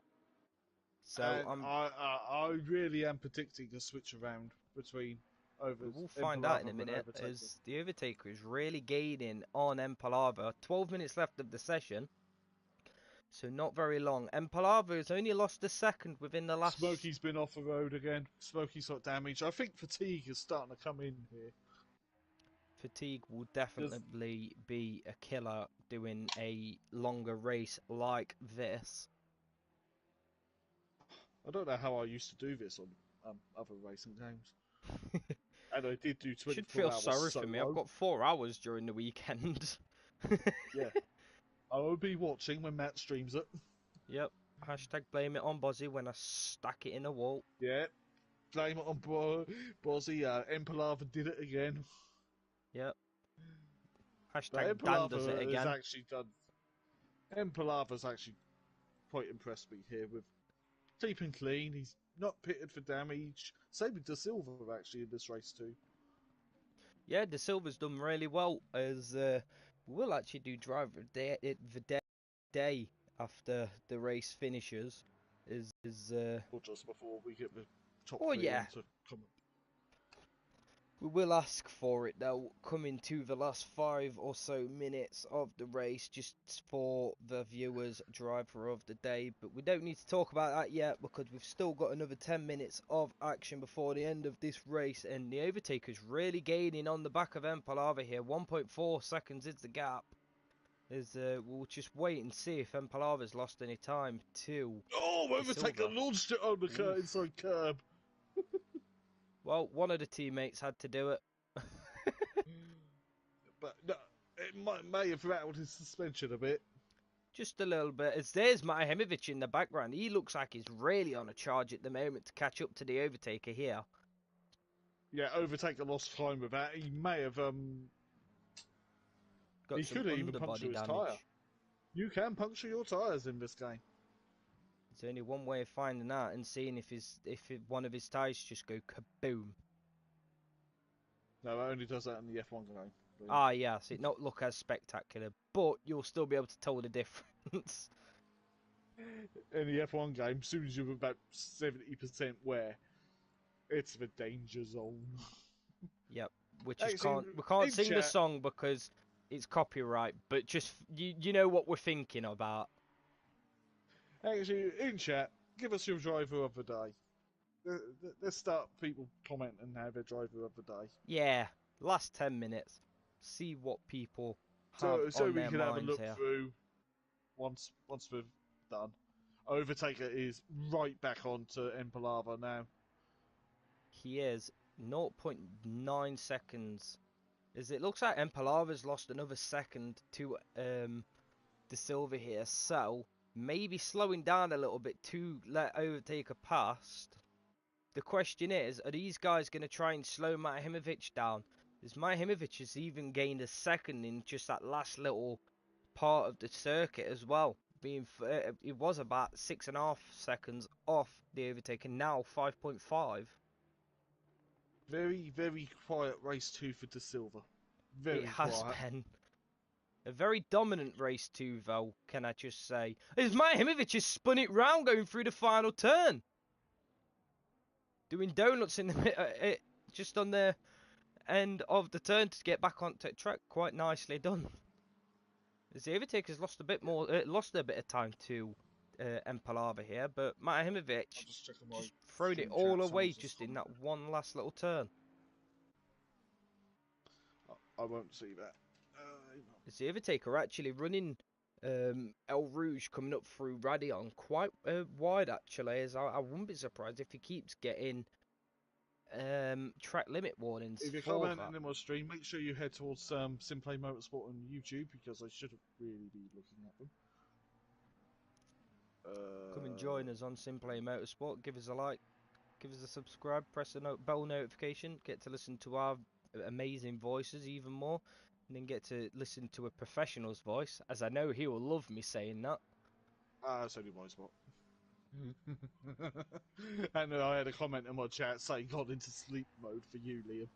So I really am predicting a switch around between we'll find out in a minute, as the Overtaker is really gaining on Impalava. 12 minutes left of the session, so not very long. Impalava has only lost a second within the last... Smokey's been off the road again. Smokey's got damage. I think fatigue is starting to come in here. Fatigue will definitely be a killer doing a longer race like this. I don't know how I used to do this on other racing games. And I did do 24 Should feel hours sorry solo. for me. I've got 4 hours during the weekend. Yeah. I will be watching when Matt streams it. Yep. Hashtag blame it on Bozzy when I stack it in a wall. Yeah. Blame it on Bozzy. Empalava did it again. Yep. But Hashtag Dan does it Empalava is again. actually done. Empalava's actually quite impressed me here with keeping clean. He's not pitted for damage. Same with De Silva actually in this race too. Yeah, De Silva's done really well as we'll actually do driver of the day after the race finishes. Or just before we get the top Oh three yeah, onto comment. we will ask for it though, coming to the last 5 or so minutes of the race, just for the viewers' driver of the day. But we don't need to talk about that yet because we've still got another 10 minutes of action before the end of this race, and the overtaker's really gaining on the back of Empalava here. 1.4 seconds is the gap. We'll just wait and see if Empalava's lost any time to Oh, De overtaker Silva. launched it on the inside curb. Well, one of the teammates had to do it. But no, it may have rattled his suspension a bit. Just a little bit. As there's Matahimovic in the background. He looks like he's really on a charge at the moment to catch up to the overtaker here. Yeah, overtaker lost time with that. He may have Got he some could have even underbody punctured his damage. tyre. You can puncture your tyres in this game. There's only one way of finding out and seeing if one of his tyres just go kaboom. No, it only does that in the F1 game. Ah, yes, it not look as spectacular, but you'll still be able to tell the difference. In the F1 game, as soon as you're about 70% wear, it's the danger zone. Yep, which is Actually, we can't sing the chat- song because it's copyright, but just you know what we're thinking about. Actually, in chat, give us your driver of the day. Let's start people commenting now their driver of the day. Yeah, last 10 minutes. See what people have So on we their can have a minds look here. through once we've done. Overtaker is right back onto Empalava now. He is 0.9 seconds. As it looks like Empalava's lost another second to De Silva here, so maybe slowing down a little bit to let Overtaker past. The question is, are these guys going to try and slow Matahimovic down? As Matahimovic has even gained a second in just that last little part of the circuit as well. It was about 6.5 seconds off the Overtaker, now 5.5. Very, very quiet race 2 for De Silva. Very It has quiet. been a very dominant race 2, though, can I just say. As Matahimovic has spun it round going through the final turn. Doing donuts in the just on the end of the turn to get back onto track. Quite nicely done. As the Overtaker's lost a bit of time to Empalava here, but Matahimovic Just throwed it all away just in that one last little turn. I won't see that. As the Overtaker actually running El Rouge coming up through Radion quite wide actually, as I wouldn't be surprised if he keeps getting track limit warnings. If you're for commenting that. in my stream, make sure you head towards Simplay Motorsport on YouTube because I shouldn't really be looking at them. Come and join us on Simplay Motorsport. Give us a like, give us a subscribe, press the bell notification, get to listen to our amazing voices even more, and then get to listen to a professional's voice, as I know he will love me saying that. It's only my spot. And I had a comment in my chat saying got into sleep mode for you, Liam.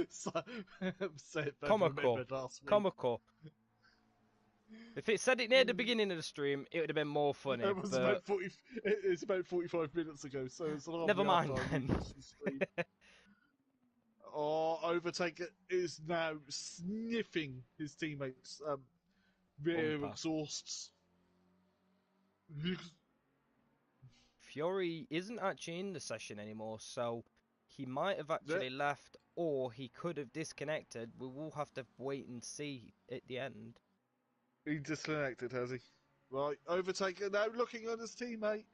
So, Comical. Comical. If it said it near the beginning of the stream, it would have been more funny. It was but... about 40. It's about 45 minutes ago, so it's an Never mind then. Overtaker is now sniffing his teammates' rear Bumper. exhausts. Fury isn't actually in the session anymore, so he might have actually left, or he could have disconnected. We will have to wait and see at the end. He disconnected, has he? Right, Overtaker now looking at his teammate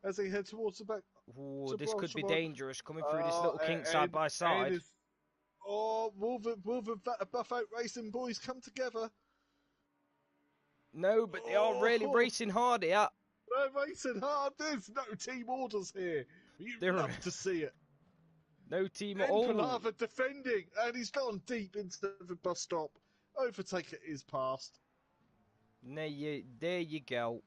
as they head towards the back. Ooh, to this could be Brochamont. dangerous coming through this little kink side by And side. will the Buff Out Racing boys come together? No, but they are really Oh. racing hard here. They're racing hard. There's no team orders here. You'd There love are- to see it. No team at And all. Palava defending, and he's gone deep into the bus stop. Overtaker is past. There you go.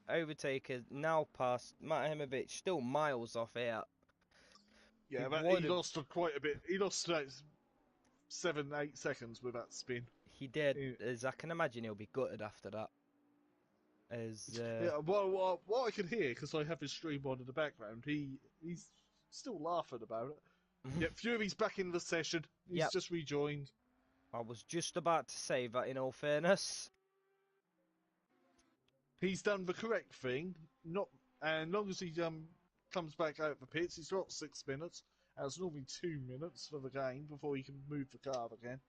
Overtaker now past Matt Hemovich, still miles off here. Yeah, He but would he have- lost quite a bit. He lost 7-8 seconds with that spin. He did. Yeah. As I can imagine, he'll be gutted after that. As Yeah, well, what I can hear, because I have his stream on in the background, he's still laughing about it. Yeah, Fury's back in the session. He's Yep. just rejoined. I was just about to say that. In all fairness, He's done the correct thing. Not, and long as he comes back out of the pits, he's got 6 minutes. And it's normally 2 minutes for the game before he can move the car again.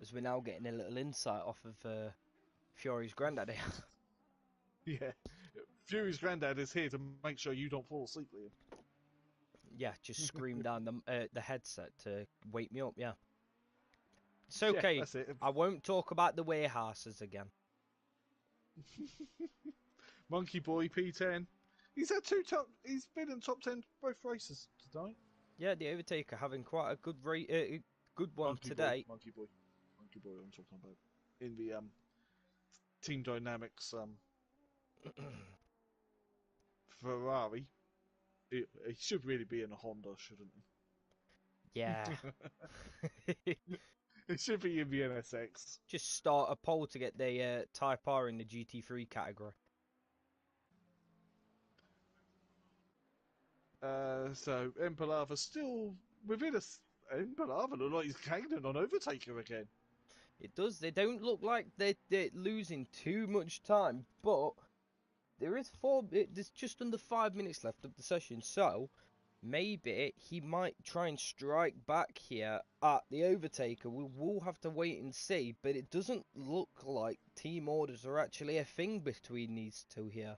as we're now getting a little insight off of Fury's granddad here. Yeah, Fury's granddad is here to make sure you don't fall asleep with him. Yeah, just scream down the headset to wake me up. Yeah, it's Yeah, okay. that's it. I won't talk about the warehouses again. Monkey Boy P10. He's had He's been in top 10 both races tonight. Yeah, the Overtaker having quite a good good one Monkey today. Boy, Monkey Boy. I'm talking about in the Team Dynamics Ferrari. He should really be in a Honda, shouldn't he? Yeah. It should be in the NSX. Just start a poll to get the Type R in the GT3 category. So Impalava still within us. Impalava look like he's gaining on Overtaker again. It does. They don't look like they're losing too much time, but there's just under 5 minutes left of the session, so maybe he might try and strike back here at the Overtaker. We will have to wait and see, but it doesn't look like team orders are actually a thing between these two here.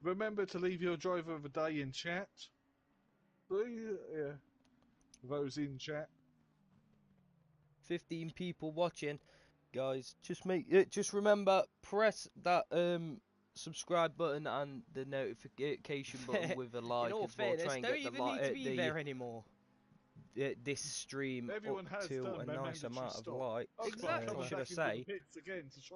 Remember to leave your driver of the day in chat. Yeah, those in chat. 15 people watching, guys. Just remember, press that subscribe button and the notification button with a like. In all as well. fairness, Try and don't get even need to be there anymore. This stream Everyone up has to done a their nice mandatory amount of stop. likes. Exactly. Should I say?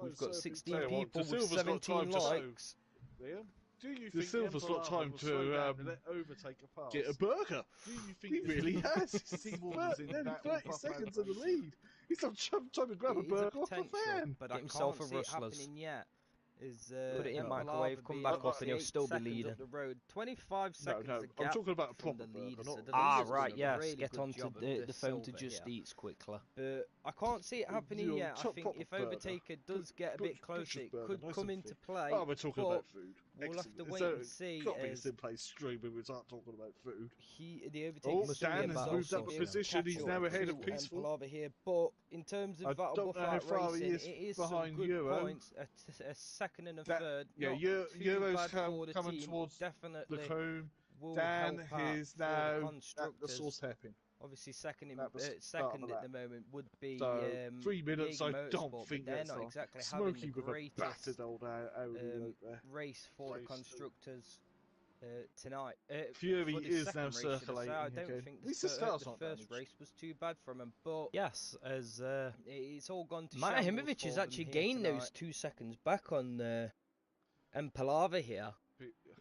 We've got 16 Tell you what, people De with Silva's got time 17 to likes. Liam, do you De think Silva's got time to overtake a pass? get a burger? Do you think He really has. Team orders in Nearly that 30 will seconds pop in the out? lead. He's not trying to grab a It is burger off the potential, fan. but Get I himself can't a see it Rustlers. happening yet. Is Put it in microwave, come back up, and he'll still be leading. The road. 25 seconds No, of I'm gap talking about a from proper the lead. burger, So not the a leader's burger. doing right, a yes, really get good onto job of the phone to silver just here. eats quickly. I can't see it happening Your yet. I top think proper if burger. Overtaker does get a bit closer, it burger, could nice come and into thick. play. Oh, we're talking but about food. we'll have to Excellent. wait So, and see. Got to be a As Simplay stream when we start talking about food. the Overtaker Oh, must Dan be has about moved up also a position. catch He's up now ahead of to Peaceful. Palaver here, but in terms of I Battle don't know how Buff far he Racing, is it is behind some good Euro. points. A second and a That- third. yeah, not Euro's too bad for the coming team. towards the Definitely cone. will Dan help out is for the now at the constructors. source hairpin. Obviously, second at the start of second the at the lap. moment would be So 3 minutes, Jaeger I don't Motorsport, think but they're that's not on. exactly having Smokey the with a greatest battered old Audi out there. race for the Race. constructors tonight. Fury for the is second now race, should I say. circulating I don't again. think At least the car's the not first damaged. race was too bad from him, but yes, as it's all gone to Matt shambles Himovic for has them actually here gained tonight. those 2 seconds back on Empalava here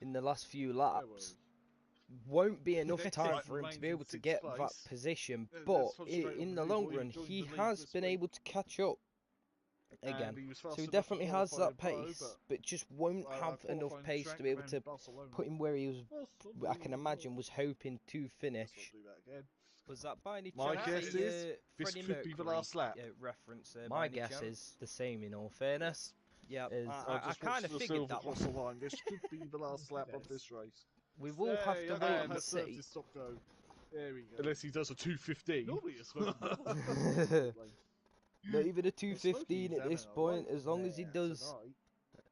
in the last few laps. Won't be enough time for him to be able to get that position, but in the long run, he has been able to catch up again. So he definitely has that pace, but just won't have enough pace to be able to put him where he was, I can imagine, was hoping to finish. Was that by any My chance guess a, is this Freddie could be the Mercury, last lap. reference? By My any guess chance? is the same. In all fairness, Yeah, is- I kind of figured that one. The line. This could be the last lap of this race. we will have to wait and see. There we go. Unless he does a 2:15. Normally it's Not even a 2:15 at this point. As long as he does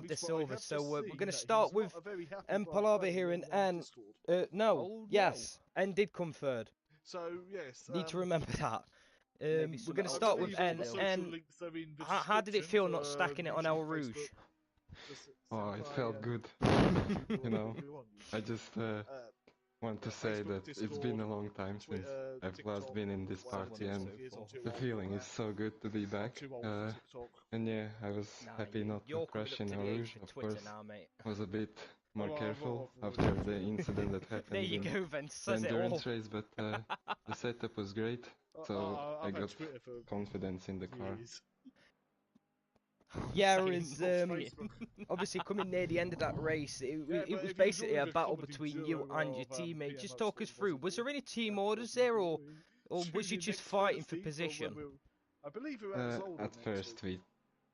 have the but I silver. have So just we're seen going to that start he's with not a very happy Palava player here, in, and Discord. no, Oh, no. yes, and did come third. So yes, Need to remember that. Maybe We're some going to I start else with believe all N. the social N. links are in the How did it description feel for, not stacking it on YouTube, our Rouge? Facebook, the Oh, it Simplay, felt good. YouTube, or You know, whatever you want. I just want to say that it's been a long time since I've last been in this party, and the feeling is so good to be back. And yeah, I was happy not to you're coming crash up in to Eau the age Rouge, for of Twitter course. now, mate. Was a bit more Oh, careful I've after the incident that There happened you in go, then. the Says it all. endurance race, but the setup was great, so I I've had got Twitter for confidence in the car. years. Yeah, Saying is not Facebook. obviously coming near the end of that race, Yeah, it but was if you basically join a the battle comedy between duo you and your of, teammate. PM Just talk us Motorsport, through. wasn't Was it? there any team That orders wasn't there, good. or Tune was you in just next fighting for Thursday position? I believe we're at Zolder At next first week. we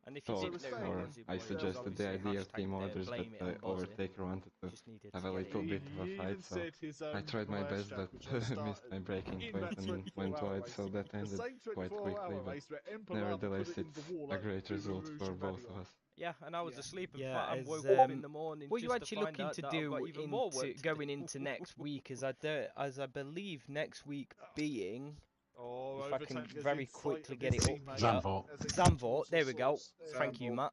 And if you thought, didn't know the or Aussie I boy, suggested the idea of team orders, but blame it on the Bozzy. overtaker wanted to Just needed have to a get it little in. bit of a He fight, even so said his I tried my bias best, track, but which I missed started my braking in point that and went 24-hour wide, race. so that The ended same quite 24-hour quickly, but race where Empalava put nevertheless it in it's the wall a at great result Rouge for and both Bavion. of us. Yeah, and I was asleep and Yeah, and as, woke up in the morning. what are you just actually to find looking out to that I've got do even more work to going do. into next week? As I believe next week being, Oh, if I can overtake us very in sight quickly of get his it up teammate here. Zandvoort. as they come Zandvoort, towards the there we go. source. Thank you, Zandvoort. Matt.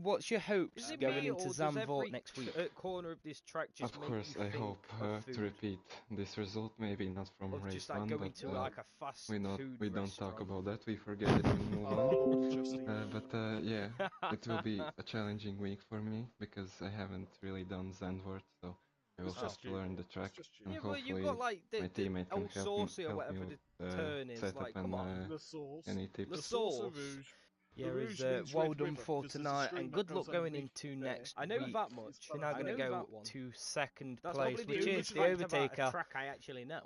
What's your hopes Is it going me, into or does Zandvoort every next week? corner of this track just Of make course, you I think hope of to food? repeat this result, maybe not from Of race just like 1, going but to like a fast food we don't talk restaurant? about that, we forget it and move on. Oh, Justine. Yeah, it will be a challenging week for me because I haven't really done Zandvoort, so I will It's have just to you. learn the track, It's just you. and Yeah, but you've hopefully got like my the teammate can old saucy or help me whatever with the turn is. setup Like, and come on. The sauce. any The tips. sauce sauce. of Rouge. Yeah, The Rouge is means well Red done River, for because there's a tonight, stream and that good goes luck going underneath into there. next I know week. that much. You're now I going to know go that one. to second That's place, probably which the is only the fact about a overtaker. track I actually know.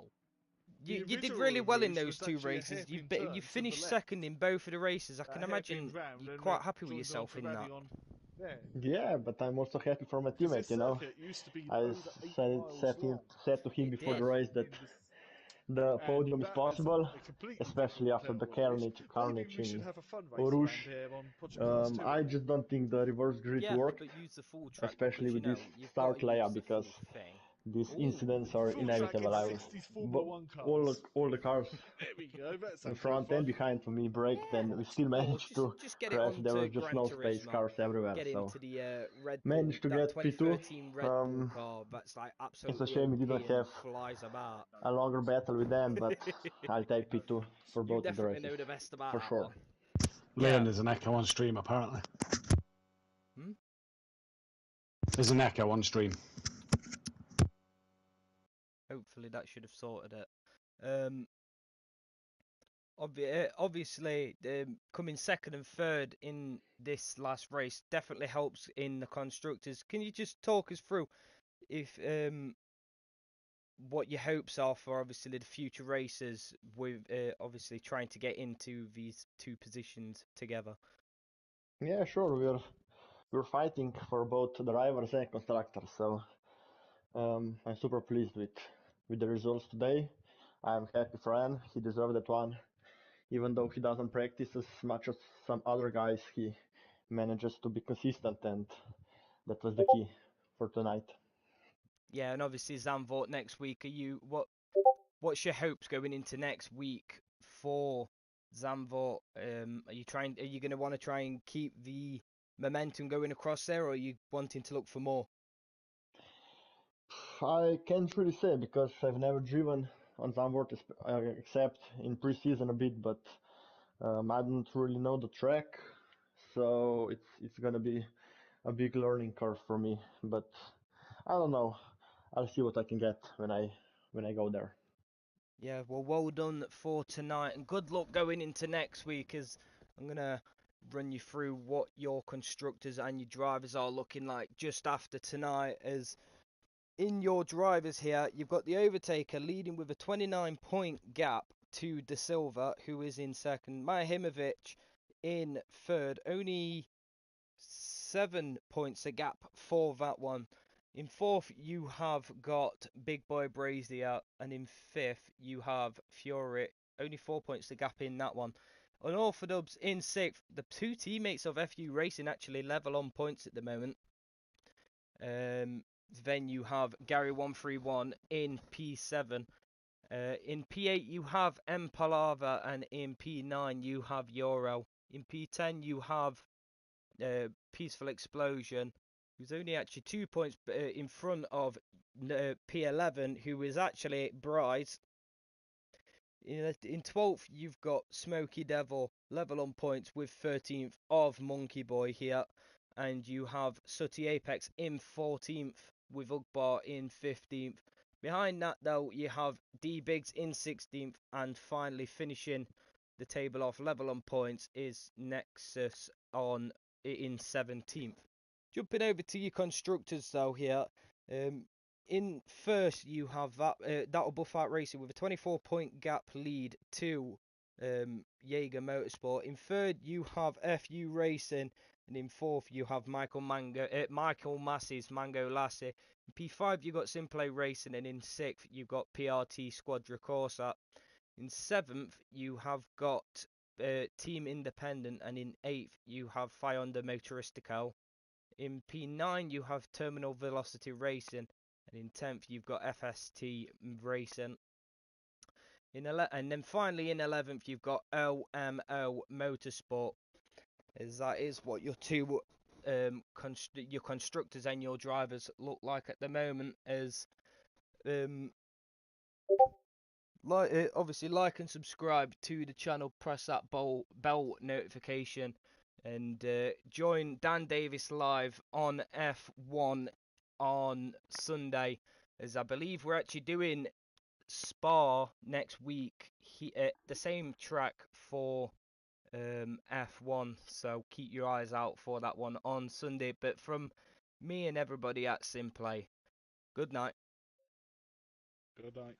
You The did original really well in Rouge those was two actually a races. hairpin turn You to the finished left. second in both of the races. I can That hairpin imagine round, you're and quite it happy with joined yourself on in that. Bavion there. Yeah, but I'm also happy for my Because teammate, this you know. circuit used to be I over 8 miles long. said to him It before did. the race that In this, the and podium is that is possible, a completely especially different after the operation. Maybe carnage we should in have a fundraiser Eau round Rouge. here on Project Cars 2. I just don't think the reverse grid Yeah, worked, but use the full track especially because, you with this know, you've got start to use layout, the because full thing. these Ooh. incidents are Full track in inevitable. 60s Formula 1 cars. All the cars There we go, that in sounds good front fun. and behind for me braked, Yeah. and we still Or managed to just get it crash. There onto was just Gran no space, Turismo. cars everywhere. Get So into the Red Bull, managed to that get P2. 2013 Red Bull car that's like It's a absolutely shame we OP didn't and have flies about. a longer battle with them, but I'll take P2 for You both of the definitely races, know the best about for that sure. one. Liam, Yeah. there's an echo on stream apparently. Hmm? There's an echo on stream. Hopefully that should have sorted it. Obviously, coming second and third in this last race definitely helps in the constructors. Can you just talk us through if what your hopes are for obviously the future races with obviously trying to get into these two positions together? Yeah, sure. We're fighting for both the drivers and constructors. So I'm super pleased with the results today. I'm happy for Anne. He deserved that one. Even though he doesn't practice as much as some other guys, he manages to be consistent, and that was the key for tonight. Yeah, and obviously Zandvoort next week. What's your hopes going into next week for Zandvoort? Are you going to want to try and keep the momentum going across there, or are you wanting to look for more? I can't really say because I've never driven on Zandvoort except in preseason a bit, but I don't really know the track, so it's gonna be a big learning curve for me. But I don't know. I'll see what I can get when I go there. Yeah, well done for tonight, and good luck going into next week. As I'm gonna run you through what your constructors and your drivers are looking like just after tonight. As in your drivers here, you've got the overtaker leading with a 29-point gap to De Silva, who is in second. Mahimovic in third, only 7 points a gap for that one. In fourth, you have got Big Boy Brazier, and in fifth, you have Fury. Only 4 points to gap in that one. On Orthodubs in sixth, the two teammates of FU Racing actually level on points at the moment. Then you have Gary 131 in P7. In P8, you have M Palava, and in P9, you have Euro. In P10, you have Peaceful Explosion. who's only actually 2 points in front of P11, who is actually Bryce. In 12th, you've got Smoky Devil, level on points with 13th of Monkey Boy here. And you have Sooty Apex in 14th with Ugbar in 15th. Behind that, though, you have D-Biggs in 16th. And finally finishing the table off level on points is Nexus in 17th. Jumping over to your constructors, though, here. In first, you have that'll Buff Out Racing with a 24-point gap lead to Jaeger Motorsport. In third, you have FU Racing, and in fourth, you have Michael Massey's Mango Lassie. In P5, you got Simplay Racing, and in sixth, you've got PRT Squadra Corsa. In seventh, you have got Team Independent, and in eighth, you have Fionda Motoristico. In P9, you have Terminal Velocity Racing. And in 10th, you've got FST Racing. And then finally in 11th, you've got OMO Motorsport. As that is what your two your constructors and your drivers look like at the moment. As obviously like and subscribe to the channel, press that bell notification, and join Dan Davis live on F1 on Sunday, as I believe we're actually doing Spa next week at the same track for F1, so keep your eyes out for that one on Sunday. But from me and everybody at Simplay, good night. Good night.